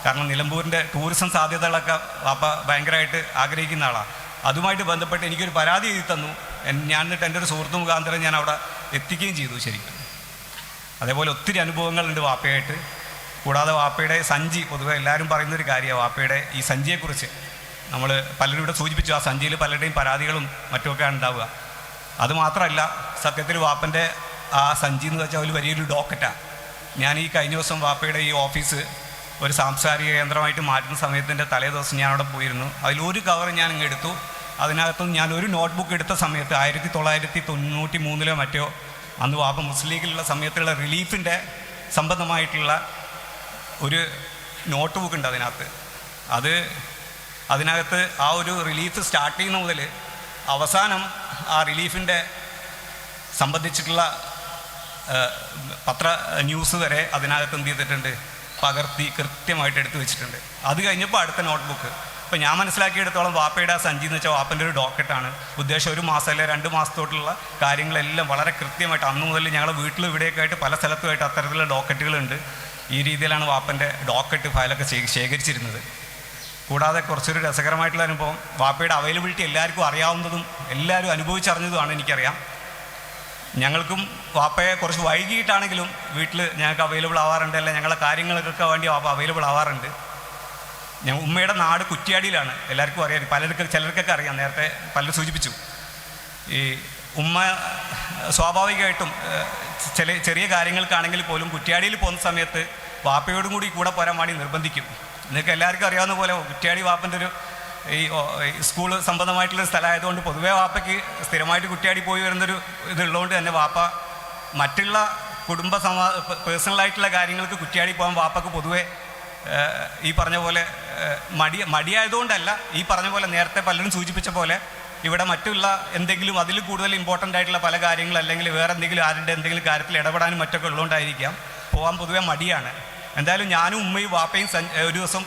കാരണം നിലമ്പൂരിൻ്റെ ടൂറിസം സാധ്യതകളൊക്കെ വാപ്പ ഭയങ്കരമായിട്ട് ആഗ്രഹിക്കുന്ന ആളാണ്. അതുമായിട്ട് ബന്ധപ്പെട്ട് എനിക്കൊരു പരാതി എഴുതി തന്നു. ഞാൻ എന്നിട്ട് എൻ്റെ ഒരു സുഹൃത്ത് മുഖാന്തരം ഞാൻ അവിടെ എത്തിക്കുകയും ചെയ്തു. ശരിക്കും അതേപോലെ ഒത്തിരി അനുഭവങ്ങളുണ്ട് വാപ്പയായിട്ട്. കൂടാതെ വാപ്പയുടെ സഞ്ചി, പൊതുവെ എല്ലാവരും പറയുന്നൊരു കാര്യമാണ് വാപ്പയുടെ ഈ സഞ്ചിയെക്കുറിച്ച്. നമ്മൾ പലരും ഇവിടെ സൂചിപ്പിച്ചു, ആ സഞ്ചിയിൽ പലരുടെയും പരാതികളും മറ്റുമൊക്കെയാണ് ഉണ്ടാവുക. അതുമാത്രമല്ല, സത്യത്തിൽ വാപ്പൻ്റെ ആ സഞ്ചി എന്ന് വെച്ചാൽ ഒരു വലിയൊരു ഡോക്കറ്റാണ്. ഞാൻ ഈ കഴിഞ്ഞ ദിവസം വാപ്പയുടെ ഈ ഓഫീസ് ഒരു സാംസ്കാരിക കേന്ദ്രമായിട്ട് മാറ്റുന്ന സമയത്തിൻ്റെ തലേ ദിവസം ഞാൻ അവിടെ പോയിരുന്നു. അതിലൊരു കവർ ഞാൻ ഇങ്ങ് എടുത്തു. അതിനകത്തുനിന്ന് ഞാൻ ഒരു നോട്ട്ബുക്ക് എടുത്ത സമയത്ത് 1993 മറ്റോ, അന്ന് വാപ്പ മുസ്ലിം ലീഗിലുള്ള സമയത്തുള്ള റിലീഫിൻ്റെ സംബന്ധമായിട്ടുള്ള ഒരു നോട്ട് ബുക്ക് ഉണ്ട് അതിനകത്ത്. അതിനകത്ത് ആ ഒരു റിലീഫ് സ്റ്റാർട്ട് ചെയ്യുന്ന മുതൽ അവസാനം ആ റിലീഫിൻ്റെ സംബന്ധിച്ചിട്ടുള്ള പത്ര ന്യൂസ് വരെ അതിനകത്ത് എന്ത് ചെയ്തിട്ടുണ്ട്, പകർത്തി കൃത്യമായിട്ട് എടുത്തു വെച്ചിട്ടുണ്ട്. അത് കഴിഞ്ഞപ്പോൾ അടുത്ത നോട്ട്ബുക്ക്. അപ്പോൾ ഞാൻ മനസ്സിലാക്കിയെടുത്തോളം വാപ്പയുടെ ആ സഞ്ചി എന്ന് വെച്ചാൽ വാപ്പൻ്റെ ഒരു ഡോക്കറ്റാണ്. ഉദ്ദേശം 1 മാസം അല്ലെ 2 മാസത്തോട്ടുള്ള കാര്യങ്ങളെല്ലാം വളരെ കൃത്യമായിട്ട് അന്ന് മുതൽ ഞങ്ങളുടെ വീട്ടിലും ഇവിടെയൊക്കെ ആയിട്ട് പല സ്ഥലത്തുമായിട്ട് അത്തരത്തിലുള്ള ഡോക്കറ്റുകളുണ്ട്. ഈ രീതിയിലാണ് വാപ്പൻ്റെ ഡോക്കറ്റ് ഫയലൊക്കെ ശേഖരിച്ചിരുന്നത്. കൂടാതെ കുറച്ചൊരു രസകരമായിട്ടുള്ള അനുഭവം, വാപ്പയുടെ അവൈലബിലിറ്റി എല്ലാവർക്കും അറിയാവുന്നതും എല്ലാവരും അനുഭവിച്ചറിഞ്ഞതുമാണ്. എനിക്കറിയാം, ഞങ്ങൾക്കും വാപ്പയെ കുറച്ച് വൈകിട്ടാണെങ്കിലും വീട്ടിൽ ഞങ്ങൾക്ക് അവൈലബിൾ ആവാറുണ്ട്, അല്ല ഞങ്ങളെ കാര്യങ്ങൾക്കൊക്കെ വേണ്ടി വാപ്പ അവൈലബിൾ ആവാറുണ്ട്. ഉമ്മയുടെ നാട് കുറ്റ്യാടിയിലാണ്, എല്ലാവർക്കും അറിയാം, ചിലർക്കൊക്കെ അറിയാം, നേരത്തെ പലരും സൂചിപ്പിച്ചു. ഈ ഉമ്മ സ്വാഭാവികമായിട്ടും ചെറിയ കാര്യങ്ങൾക്കാണെങ്കിൽ പോലും കുറ്റ്യാടിയിൽ പോകുന്ന സമയത്ത് വാപ്പയോടും കൂടി കൂടെ പോരാൻ വേണ്ടി നിർബന്ധിക്കും. നിങ്ങൾക്ക് എല്ലാവർക്കും അറിയാവുന്ന പോലെ കുറ്റ്യാടി വാപ്പൻ്റെ ഒരു ഈ സ്കൂൾ സംബന്ധമായിട്ടുള്ളൊരു സ്ഥലമായതുകൊണ്ട് പൊതുവേ വാപ്പയ്ക്ക് സ്ഥിരമായിട്ട് കുറ്റ്യാടി പോയി വരുന്നൊരു ഇതുള്ളതുകൊണ്ട് തന്നെ വാപ്പ മറ്റുള്ള പേഴ്സണലായിട്ടുള്ള കാര്യങ്ങൾക്ക് കുറ്റ്യാടി പോകാൻ വാപ്പക്ക് പൊതുവേ ഈ പറഞ്ഞ പോലെ മടിയായതുകൊണ്ടല്ല, ഈ പറഞ്ഞ പോലെ നേരത്തെ പലരും സൂചിപ്പിച്ച പോലെ ഇവിടെ മറ്റുള്ള എന്തെങ്കിലും അതിൽ കൂടുതൽ ഇമ്പോർട്ടൻ്റ് ആയിട്ടുള്ള പല കാര്യങ്ങൾ അല്ലെങ്കിൽ വേറെ എന്തെങ്കിലും ആരുടെ എന്തെങ്കിലും കാര്യത്തിൽ ഇടപെടാനും മറ്റൊക്കെ ഉള്ളതുകൊണ്ടായിരിക്കാം പോകാൻ പൊതുവെ മടിയാണ്. എന്തായാലും ഞാനും ഉമ്മയും വാപ്പയും ഒരു ദിവസം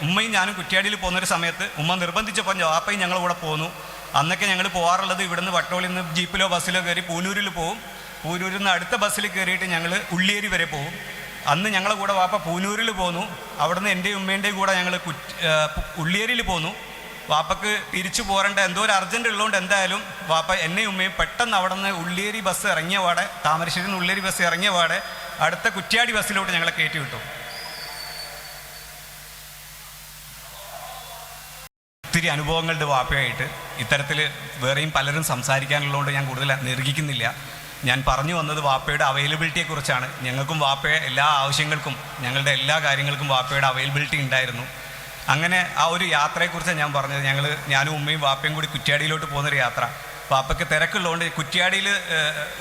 ഉമ്മയും ഞാനും കുറ്റ്യാടിയിൽ പോകുന്നൊരു സമയത്ത് ഉമ്മ നിർബന്ധിച്ചപ്പോൾ വാപ്പയും ഞങ്ങൾ കൂടെ പോന്നു. അന്നൊക്കെ ഞങ്ങൾ പോകാറുള്ളത് ഇവിടുന്ന് വട്ടോളിൽ നിന്ന് ജീപ്പിലോ ബസ്സിലോ കയറി പൂനൂരിൽ പോകും. പൂനൂരിൽ നിന്ന് അടുത്ത ബസ്സിൽ കയറിയിട്ട് ഞങ്ങൾ ഉള്ളിയേരി വരെ പോകും. അന്ന് ഞങ്ങളെ കൂടെ വാപ്പ പൂനൂരിൽ പോന്നു. അവിടുന്ന് എൻ്റെയും ഉമ്മേൻ്റെയും കൂടെ ഞങ്ങൾ ഉള്ളിയേരിയിൽ പോന്നു. വാപ്പക്ക് തിരിച്ചു പോരേണ്ട എന്തോ ഒരു അർജൻറ്റ് ഉള്ളതുകൊണ്ട് എന്തായാലും വാപ്പ എന്നെയും ഉമ്മയും പെട്ടെന്ന് അവിടെ നിന്ന് ഉള്ളിയേരി ബസ് ഇറങ്ങിയ പാടെ, താമരശ്ശേരിയിൽ നിന്ന് ഉള്ളിയേരി ബസ് ഇറങ്ങിയ പാടെ അടുത്ത കുറ്റ്യാടി ബസ്സിലോട്ട് ഞങ്ങളെ കയറ്റി വിട്ടു. ഒത്തിരി അനുഭവങ്ങളുടെ വാപ്പയായിട്ട് ഇത്തരത്തിൽ വേറെയും പലരും സംസാരിക്കാനുള്ളതുകൊണ്ട് ഞാൻ കൂടുതൽ നിർഗിക്കുന്നില്ല. ഞാൻ പറഞ്ഞു വന്നത് വാപ്പയുടെ അവൈലബിലിറ്റിയെക്കുറിച്ചാണ്. ഞങ്ങൾക്കും വാപ്പയെ എല്ലാ ആവശ്യങ്ങൾക്കും ഞങ്ങളുടെ എല്ലാ കാര്യങ്ങൾക്കും വാപ്പയുടെ അവൈലബിലിറ്റി ഉണ്ടായിരുന്നു. അങ്ങനെ ആ ഒരു യാത്രയെക്കുറിച്ചാണ് ഞാൻ പറഞ്ഞത്. ഞാനും ഉമ്മയും വാപ്പയും കൂടി കുറ്റ്യാടിയിലോട്ട് പോകുന്നൊരു യാത്ര. വാപ്പയ്ക്ക് തിരക്കുള്ളതുകൊണ്ട് കുറ്റ്യാടിയിൽ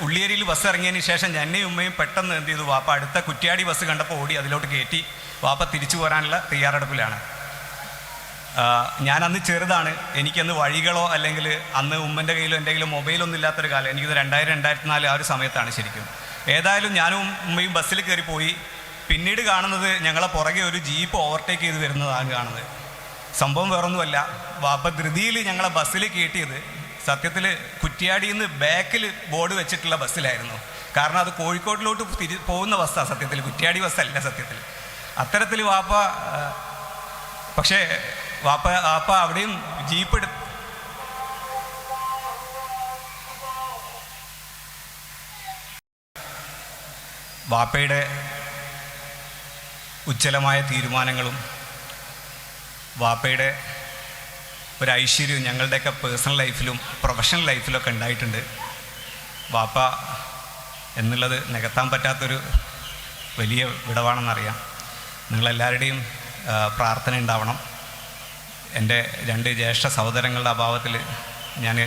ഉള്ളിയേരിയിൽ ബസ് ഇറങ്ങിയതിന് ശേഷം എന്നെയും ഉമ്മയും പെട്ടെന്ന് എന്ത് ചെയ്തു, വാപ്പ അടുത്ത കുറ്റ്യാടി ബസ് കണ്ടപ്പോൾ ഓടി അതിലോട്ട് കയറ്റി. വാപ്പ തിരിച്ചു പോരാനുള്ള തയ്യാറെടുപ്പിലാണ്. ഞാൻ അന്ന് ചെറുതാണ്, എനിക്കന്ന് വഴികളോ അല്ലെങ്കിൽ അന്ന് ഉമ്മൻ്റെ കയ്യിലോ എൻ്റെ കയ്യിലോ മൊബൈലൊന്നും ഇല്ലാത്തൊരു കാലം. എനിക്കിത് 2000-2004 ആ ഒരു സമയത്താണ് ശരിക്കും. ഏതായാലും ഞാനും ഉമ്മയും ബസ്സിൽ കയറി പോയി. പിന്നീട് കാണുന്നത് ഞങ്ങളെ പുറകെ ഒരു ജീപ്പ് ഓവർടേക്ക് ചെയ്ത് വരുന്നതാണ് കാണുന്നത്. സംഭവം വേറൊന്നുമല്ല, വാപ്പ ധൃതിയിൽ ഞങ്ങളെ ബസ്സിൽ കയറ്റിയത് സത്യത്തിൽ കുറ്റ്യാടിയിൽ നിന്ന് ബാക്കിൽ ബോർഡ് വെച്ചിട്ടുള്ള ബസ്സിലായിരുന്നു. കാരണം അത് കോഴിക്കോട്ടിലോട്ട് പോകുന്ന ബസ്സാണ് സത്യത്തിൽ, കുറ്റ്യാടി ബസ്സല്ല സത്യത്തിൽ. അത്തരത്തിൽ വാപ്പ പക്ഷേ വാപ്പ അവിടെയും ജീപ്പ് വാപ്പയുടെ ഉജ്ജ്വലമായ തീരുമാനങ്ങളും വാപ്പയുടെ ഒരു ഐശ്വര്യവും ഞങ്ങളുടെയൊക്കെ പേഴ്സണൽ ലൈഫിലും പ്രൊഫഷണൽ ലൈഫിലൊക്കെ ഉണ്ടായിട്ടുണ്ട്. വാപ്പ എന്നുള്ളത് നികത്താൻ പറ്റാത്തൊരു വലിയ വിടവാണെന്നറിയാം. നിങ്ങളെല്ലാവരുടെയും പ്രാർത്ഥന ഉണ്ടാവണം. എൻ്റെ 2 ജ്യേഷ്ഠ സഹോദരങ്ങളുടെ അഭാവത്തിൽ ഞാൻ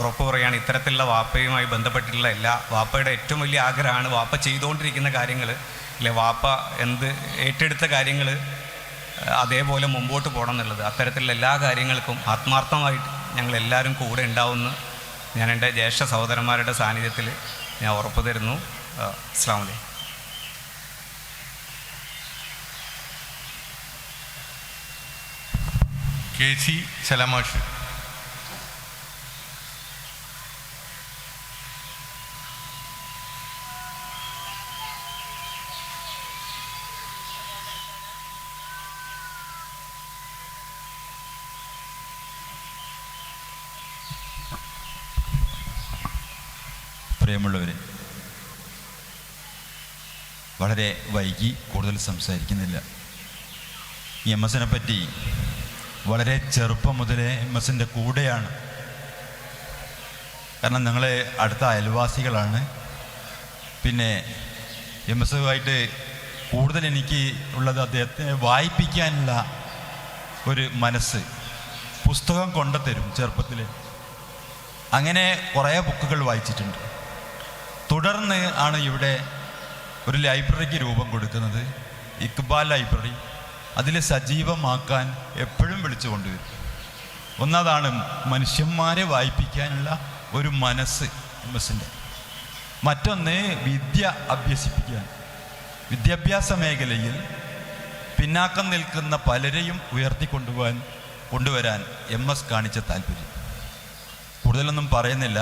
ഉറപ്പ് പറയുകയാണ്, ഇത്തരത്തിലുള്ള വാപ്പയുമായി ബന്ധപ്പെട്ടിട്ടുള്ള വാപ്പയുടെ ഏറ്റവും വലിയ ആഗ്രഹമാണ് വാപ്പ ചെയ്തുകൊണ്ടിരിക്കുന്ന കാര്യങ്ങൾ അല്ലെ, വാപ്പ ഏറ്റെടുത്ത കാര്യങ്ങൾ അതേപോലെ മുമ്പോട്ട് പോകണം എന്നുള്ളത്. അത്തരത്തിലുള്ള എല്ലാ കാര്യങ്ങൾക്കും ആത്മാർത്ഥമായിട്ട് ഞങ്ങളെല്ലാവരും കൂടെ ഉണ്ടാവുമെന്ന് ഞാൻ എൻ്റെ ജ്യേഷ്ഠ സഹോദരന്മാരുടെ സാന്നിധ്യത്തിൽ ഞാൻ ഉറപ്പ് തരുന്നു. അസ്സലാമു അലൈക്കും. KC സലാമാഷ്. പ്രിയമുള്ളവരെ, വളരെ വൈകി കൂടുതൽ സംസാരിക്കുന്നില്ല. ഈ എം എസിനെ പറ്റി വളരെ ചെറുപ്പം മുതലേ എം എസിൻ്റെ കൂടെയാണ്. കാരണം ഞങ്ങൾ അടുത്ത അയൽവാസികളാണ്. പിന്നെ എം എസുമായിട്ട് കൂടുതൽ എനിക്ക് ഉള്ളത് അദ്ദേഹത്തെ വായിപ്പിക്കാനുള്ള ഒരു മനസ്സ്. പുസ്തകം കൊണ്ടുതരും ചെറുപ്പത്തിൽ. അങ്ങനെ കുറേ ബുക്കുകൾ വായിച്ചിട്ടുണ്ട്. തുടർന്ന് ആണ് ഇവിടെ ഒരു ലൈബ്രറിക്ക് രൂപം കൊടുക്കുന്നത്, ഇക്ബാൽ ലൈബ്രറി. അതിൽ സജീവമാക്കാൻ എപ്പോഴും വിളിച്ചു കൊണ്ടുവരും. ഒന്നതാണ് മനുഷ്യന്മാരെ വായിപ്പിക്കാനുള്ള ഒരു മനസ്സ് എം എസിൻ്റെ. മറ്റൊന്ന് വിദ്യ അഭ്യസിപ്പിക്കാൻ. വിദ്യാഭ്യാസ മേഖലയിൽ പിന്നാക്കം നിൽക്കുന്ന പലരെയും കൊണ്ടുവരാൻ എം എസ് കാണിച്ച താല്പര്യം. കൂടുതലൊന്നും പറയുന്നില്ല.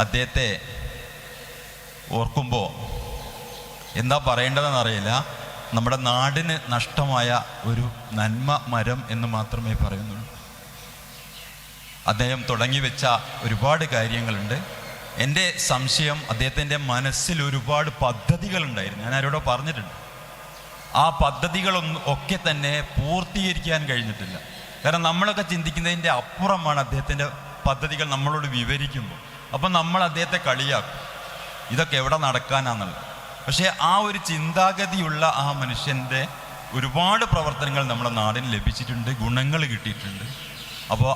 അദ്ദേഹത്തെ ഓർക്കുമ്പോൾ എന്താ പറയേണ്ടതെന്നറിയില്ല. നമ്മുടെ നാടിന് നഷ്ടമായ ഒരു നന്മ മരം എന്ന് മാത്രമേ പറയുന്നുള്ളൂ. അദ്ദേഹം തുടങ്ങി വെച്ച ഒരുപാട് കാര്യങ്ങളുണ്ട്. എൻ്റെ സംശയം അദ്ദേഹത്തിൻ്റെ മനസ്സിൽ ഒരുപാട് പദ്ധതികളുണ്ടായിരുന്നു. ഞാൻ ആരോടോ പറഞ്ഞിട്ടുണ്ട്. ആ പദ്ധതികളൊന്നും ഒക്കെ തന്നെ പൂർത്തീകരിക്കാൻ കഴിഞ്ഞിട്ടില്ല. കാരണം നമ്മളൊക്കെ ചിന്തിക്കുന്നതിൻ്റെ അപ്പുറമാണ് അദ്ദേഹത്തിൻ്റെ പദ്ധതികൾ നമ്മളോട് വിവരിക്കുമ്പോൾ. അപ്പം നമ്മൾ അദ്ദേഹത്തെ കളിയാക്കും, ഇതൊക്കെ എവിടെ നടക്കാനാന്നുള്ളത്. പക്ഷേ ആ ഒരു ചിന്താഗതിയുള്ള ആ മനുഷ്യൻ്റെ ഒരുപാട് പ്രവർത്തനങ്ങൾ നമ്മുടെ നാടിന് ലഭിച്ചിട്ടുണ്ട്, ഗുണങ്ങൾ കിട്ടിയിട്ടുണ്ട്. അപ്പോൾ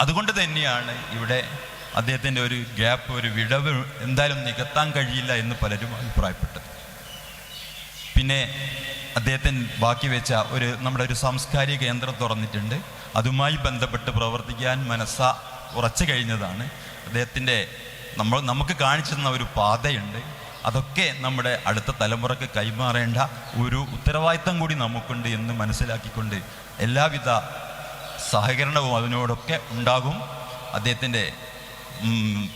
അതുകൊണ്ട് തന്നെയാണ് ഇവിടെ അദ്ദേഹത്തിൻ്റെ ഒരു ഗ്യാപ്പ്, ഒരു വിടവ് എന്തായാലും നികത്താൻ കഴിയില്ല എന്ന് പലരും അഭിപ്രായപ്പെട്ടത്. പിന്നെ അദ്ദേഹത്തിന് ബാക്കി വെച്ച നമ്മുടെ ഒരു സാംസ്കാരിക കേന്ദ്രം തുറന്നിട്ടുണ്ട്. അതുമായി ബന്ധപ്പെട്ട് പ്രവർത്തിക്കാൻ ഉറച്ചു കഴിഞ്ഞതാണ്. അദ്ദേഹത്തിൻ്റെ നമുക്ക് കാണിച്ചു തന്ന ഒരു പാതയുണ്ട്. അതൊക്കെ നമ്മുടെ അടുത്ത തലമുറക്ക് കൈമാറേണ്ട ഒരു ഉത്തരവാദിത്തം കൂടി നമുക്കുണ്ട് എന്ന് മനസ്സിലാക്കിക്കൊണ്ട് എല്ലാവിധ സഹകരണവും അതിനോടൊക്കെ ഉണ്ടാകും. അദ്ദേഹത്തിൻ്റെ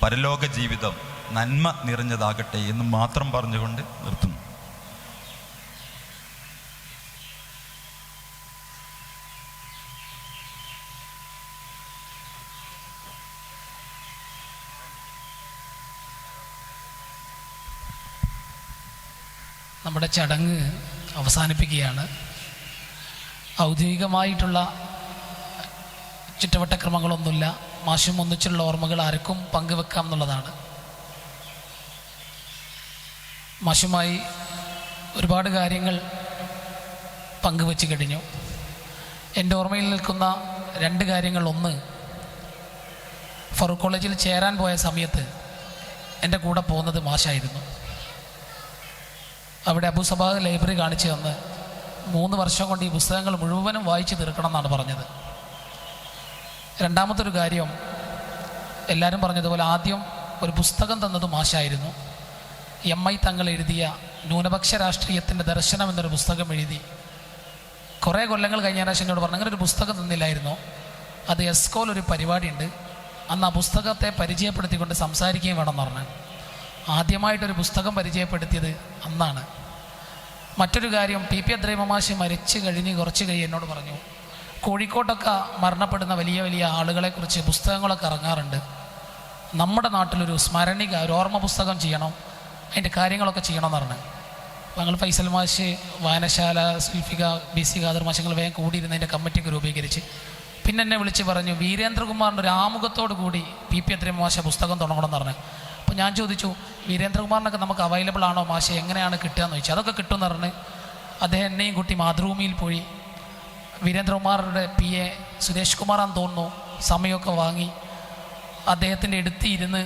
പരലോക ജീവിതം നന്മ നിറഞ്ഞതാകട്ടെ എന്ന് മാത്രം പറഞ്ഞുകൊണ്ട് നിർത്തുന്നു. നമ്മുടെ ചടങ്ങ് അവസാനിപ്പിക്കുകയാണ്. ഔദ്യോഗികമായിട്ടുള്ള ചുറ്റുവട്ടക്രമങ്ങളൊന്നുമില്ല. മാഷും ഒന്നിച്ചുള്ള ഓർമ്മകൾ ആർക്കും പങ്കുവെക്കാം എന്നുള്ളതാണ്. മാഷുമായി ഒരുപാട് കാര്യങ്ങൾ പങ്കുവെച്ച് കഴിഞ്ഞു. എൻ്റെ ഓർമ്മയിൽ നിൽക്കുന്ന 2 കാര്യങ്ങൾ. ഒന്ന്, ഫറൂഖ് കോളേജിൽ ചേരാൻ പോയ സമയത്ത് എൻ്റെ കൂടെ പോകുന്നത് മാഷായിരുന്നു. അവിടെ അബുസബാഹ് ലൈബ്രറി കാണിച്ചു തന്ന് 3 വർഷം കൊണ്ട് ഈ പുസ്തകങ്ങൾ മുഴുവനും വായിച്ചു തീർക്കണം എന്നാണ് പറഞ്ഞത്. രണ്ടാമത്തൊരു കാര്യം, എല്ലാവരും പറഞ്ഞതുപോലെ ആദ്യം ഒരു പുസ്തകം തന്നത് മാഷായിരുന്നു. MI തങ്ങൾ എഴുതിയ ന്യൂനപക്ഷ രാഷ്ട്രീയത്തിൻ്റെ ദർശനം എന്നൊരു പുസ്തകം എഴുതി. കുറേ കൊല്ലങ്ങൾ കഴിഞ്ഞ ശേഷം എന്നോട് പറഞ്ഞു, അങ്ങനെ ഒരു പുസ്തകം തന്നില്ലായിരുന്നു, അത് എസ്കോൾ ഒരു പരിപാടിയുണ്ട്, അന്ന് ആ പുസ്തകത്തെ പരിചയപ്പെടുത്തിക്കൊണ്ട് സംസാരിക്കുകയും വേണമെന്ന് പറഞ്ഞു. ആദ്യമായിട്ടൊരു പുസ്തകം പരിചയപ്പെടുത്തിയത് അന്നാണ്. മറ്റൊരു കാര്യം, PP അദ്രൈമ മാഷ് മരിച്ചു കഴിഞ്ഞ് കുറച്ച് കഴിഞ്ഞ് എന്നോട് പറഞ്ഞു, കോഴിക്കോട്ടൊക്കെ മരണപ്പെടുന്ന വലിയ വലിയ ആളുകളെക്കുറിച്ച് പുസ്തകങ്ങളൊക്കെ ഇറങ്ങാറുണ്ട്, നമ്മുടെ നാട്ടിലൊരു സ്മരണിക, ഒരു ഓർമ്മ പുസ്തകം ചെയ്യണം, അതിൻ്റെ കാര്യങ്ങളൊക്കെ ചെയ്യണമെന്ന് പറഞ്ഞു. അപ്പോൾ ഞങ്ങൾ ഫൈസൽ മാഷ്, വായനശാല, സുൽഫിക, BC ഖാദർ മാഷ് ഞങ്ങൾ വേഗം കൂടിയിരുന്ന് അതിൻ്റെ കമ്മിറ്റിയൊക്കെ രൂപീകരിച്ച് പിന്നെ എന്നെ വിളിച്ച് പറഞ്ഞു, വീരേന്ദ്രകുമാറിൻ്റെ ഒരു ആമുഖത്തോടു കൂടി PP അദ്രൈമ മാഷ പുസ്തകം തുടങ്ങണമെന്ന് പറഞ്ഞു. അപ്പോൾ ഞാൻ ചോദിച്ചു, വീരേന്ദ്രകുമാറിനൊക്കെ നമുക്ക് അവൈലബിൾ ആണോ മാഷെ, എങ്ങനെയാണ് കിട്ടുകയെന്ന് ചോദിച്ചു. അതൊക്കെ കിട്ടുമെന്ന് പറഞ്ഞ് അദ്ദേഹം എന്നെയും കൂട്ടി മാതൃഭൂമിയിൽ പോയി. വീരേന്ദ്രകുമാറിൻ്റെ PA സുരേഷ് കുമാറാന്ന് തോന്നുന്നു, സമയമൊക്കെ വാങ്ങി അദ്ദേഹത്തിൻ്റെ അടുത്തിരുന്ന്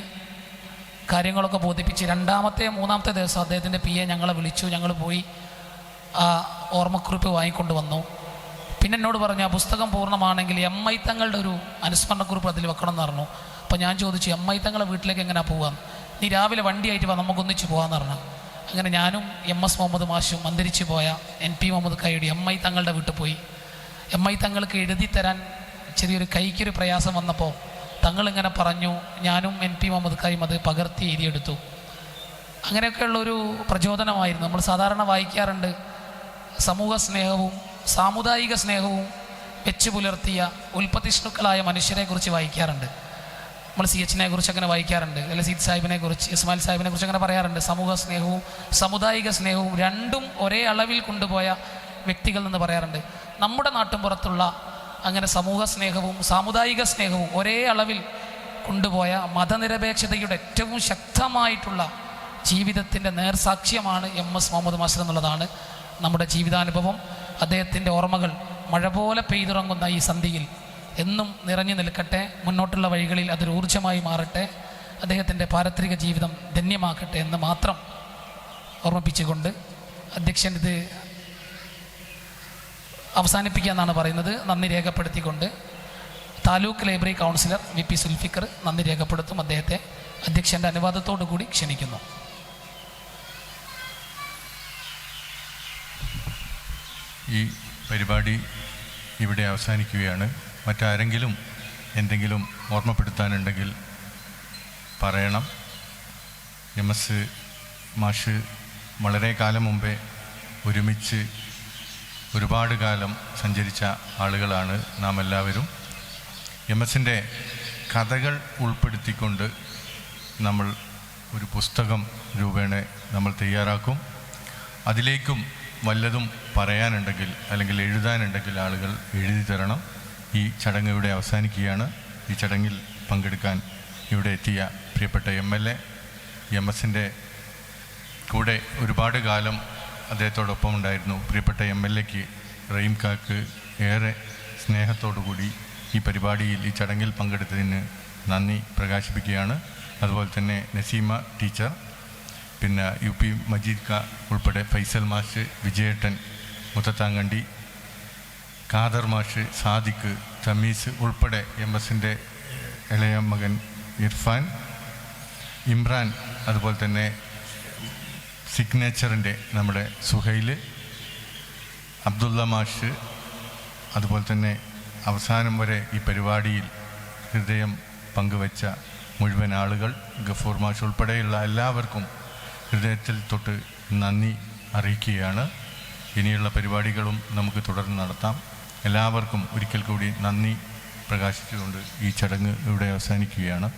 കാര്യങ്ങളൊക്കെ ബോധിപ്പിച്ച് 2ാമത്തെ 3ാമത്തെ ദിവസം അദ്ദേഹത്തിൻ്റെ PA ഞങ്ങളെ വിളിച്ചു. ഞങ്ങൾ പോയി ആ ഓർമ്മക്കുറിപ്പ് വാങ്ങിക്കൊണ്ട് വന്നു. പിന്നെ എന്നോട് പറഞ്ഞു, ആ പുസ്തകം പൂർണ്ണമാണെങ്കിൽ MI തങ്ങളുടെ ഒരു അനുസ്മരണക്കുറിപ്പ് അതിൽ വെക്കണം എന്ന് പറഞ്ഞു. അപ്പോൾ ഞാൻ ചോദിച്ചു, MI തങ്ങളെ വീട്ടിലേക്ക് എങ്ങനെ പോകാം, നീ രാവിലെ വണ്ടിയായിട്ട് വാ, നമുക്കൊന്നിച്ച് പോകാമെന്ന് പറഞ്ഞു. അങ്ങനെ ഞാനും MS മുഹമ്മദ് മാഷും അന്തരിച്ചു പോയ NP മുഹമ്മദ് കൈയുടെ MI തങ്ങളുടെ വീട്ടിൽ പോയി. MI തങ്ങൾക്ക് എഴുതി തരാൻ ചെറിയൊരു കൈക്കൊരു പ്രയാസം വന്നപ്പോൾ തങ്ങളിങ്ങനെ പറഞ്ഞു, ഞാനും NP മുഹമ്മദ് കൈയും അത് പകർത്തി എഴുതിയെടുത്തു. അങ്ങനെയൊക്കെയുള്ളൊരു പ്രചോദനമായിരുന്നു. നമ്മൾ സാധാരണ വായിക്കാറുണ്ട്, സമൂഹ സ്നേഹവും സാമുദായിക സ്നേഹവും വെച്ച് പുലർത്തിയ ഉൽപ്പത്തിഷ്ണുക്കളായ മനുഷ്യരെക്കുറിച്ച് വായിക്കാറുണ്ട്. നമ്മൾ CH-നെ കുറിച്ച് അങ്ങനെ വായിക്കാറുണ്ട്, അല്ലെങ്കിൽ സീദ് സാഹിബിനെ കുറിച്ച്, ഇസ്മായിൽ സാഹിബിനെ കുറിച്ച് അങ്ങനെ പറയാറുണ്ട്. സമൂഹ സ്നേഹവും സാമുദായിക സ്നേഹവും രണ്ടും ഒരേ അളവിൽ കൊണ്ടുപോയ വ്യക്തികൾ എന്ന് പറയാറുണ്ട്. നമ്മുടെ നാട്ടിൻ പുറത്തുള്ള അങ്ങനെ സമൂഹ സ്നേഹവും സാമുദായിക സ്നേഹവും ഒരേ അളവിൽ കൊണ്ടുപോയ മതനിരപേക്ഷതയുടെ ഏറ്റവും ശക്തമായിട്ടുള്ള ജീവിതത്തിൻ്റെ നേർസാക്ഷ്യമാണ് MS മുഹമ്മദ് മാസ്റ്റർ എന്നുള്ളതാണ് നമ്മുടെ ജീവിതാനുഭവം. അദ്ദേഹത്തിൻ്റെ ഓർമ്മകൾ മഴ പോലെ പെയ്തിറങ്ങുന്ന ഈ സന്ധിയിൽ എന്നും നിറഞ്ഞു നിൽക്കട്ടെ. മുന്നോട്ടുള്ള വഴികളിൽ അതൊരു ഊർജ്ജമായി മാറട്ടെ. അദ്ദേഹത്തിൻ്റെ പാരത്രിക ജീവിതം ധന്യമാക്കട്ടെ എന്ന് മാത്രം ഓർമ്മിപ്പിച്ചുകൊണ്ട് അധ്യക്ഷൻ ഇത് അവസാനിപ്പിക്കാമെന്നാണ് പറയുന്നത്. നന്ദി രേഖപ്പെടുത്തിക്കൊണ്ട് taluk library councillor VP Sulfikar നന്ദി രേഖപ്പെടുത്തും. അദ്ദേഹത്തെ അധ്യക്ഷൻ്റെ അനുവാദത്തോടു കൂടി ക്ഷണിക്കുന്നു. ഈ പരിപാടി ഇവിടെ അവസാനിക്കുകയാണ്. മറ്റാരെങ്കിലും എന്തെങ്കിലും ഓർമ്മപ്പെടുത്താനുണ്ടെങ്കിൽ പറയണം. MS മാഷ് വളരെ കാലം മുമ്പേ ഒരുമിച്ച് ഒരുപാട് കാലം സഞ്ചരിച്ച ആളുകളാണ് നാം എല്ലാവരും. MS-ൻ്റെ കഥകൾ ഉൾപ്പെടുത്തിക്കൊണ്ട് നമ്മൾ ഒരു പുസ്തകം രൂപേണ നമ്മൾ തയ്യാറാക്കും. അതിലേക്കും വല്ലതും പറയാനുണ്ടെങ്കിൽ അല്ലെങ്കിൽ എഴുതാനുണ്ടെങ്കിൽ ആളുകൾ എഴുതി തരണം. ഈ ചടങ്ങ് ഇവിടെ അവസാനിക്കുകയാണ്. ഈ ചടങ്ങിൽ പങ്കെടുക്കാൻ ഇവിടെ എത്തിയ പ്രിയപ്പെട്ട MLA, MS-ൻ്റെ കൂടെ ഒരുപാട് കാലം അദ്ദേഹത്തോടൊപ്പം ഉണ്ടായിരുന്നു പ്രിയപ്പെട്ട MLA-ക്ക് റഹീം കാക്ക് ഏറെ സ്നേഹത്തോടു കൂടി ഈ പരിപാടിയിൽ ഈ ചടങ്ങിൽ പങ്കെടുത്തതിന് നന്ദി പ്രകാശിപ്പിക്കുകയാണ്. അതുപോലെ തന്നെ നസീമ ടീച്ചർ, പിന്നെ UP മജീദ് ക ഉൾപ്പെടെ ഫൈസൽ മാഷ്, വിജയേട്ടൻ മുത്തത്താങ്കണ്ടി, ഖാദർ മാഷ്, സാദിഖ്, തമീസ് ഉൾപ്പെടെ MS-ൻ്റെ ഇളയ മകൻ ഇർഫാൻ, ഇമ്രാൻ, അതുപോലെ തന്നെ സിഗ്നേച്ചറിൻ്റെ നമ്മുടെ സുഹൈൽ, അബ്ദുള്ള മാഷ്, അതുപോലെ തന്നെ അവസാനം വരെ ഈ പരിപാടിയിൽ ഹൃദയം പങ്കുവച്ച മുഴുവൻ ആളുകൾ, ഗഫൂർ മാഷ് ഉൾപ്പെടെയുള്ള എല്ലാവർക്കും ഹൃദയത്തിൽ തൊട്ട് നന്ദി അറിയിക്കുകയാണ്. ഇനിയുള്ള പരിപാടികളും നമുക്ക് തുടർന്ന് നടത്താം. എല്ലാവർക്കും ഒരിക്കൽ കൂടി നന്ദി പ്രകാശിച്ചുകൊണ്ട് ഈ ചടങ്ങ് ഇവിടെ അവസാനിക്കുകയാണ്.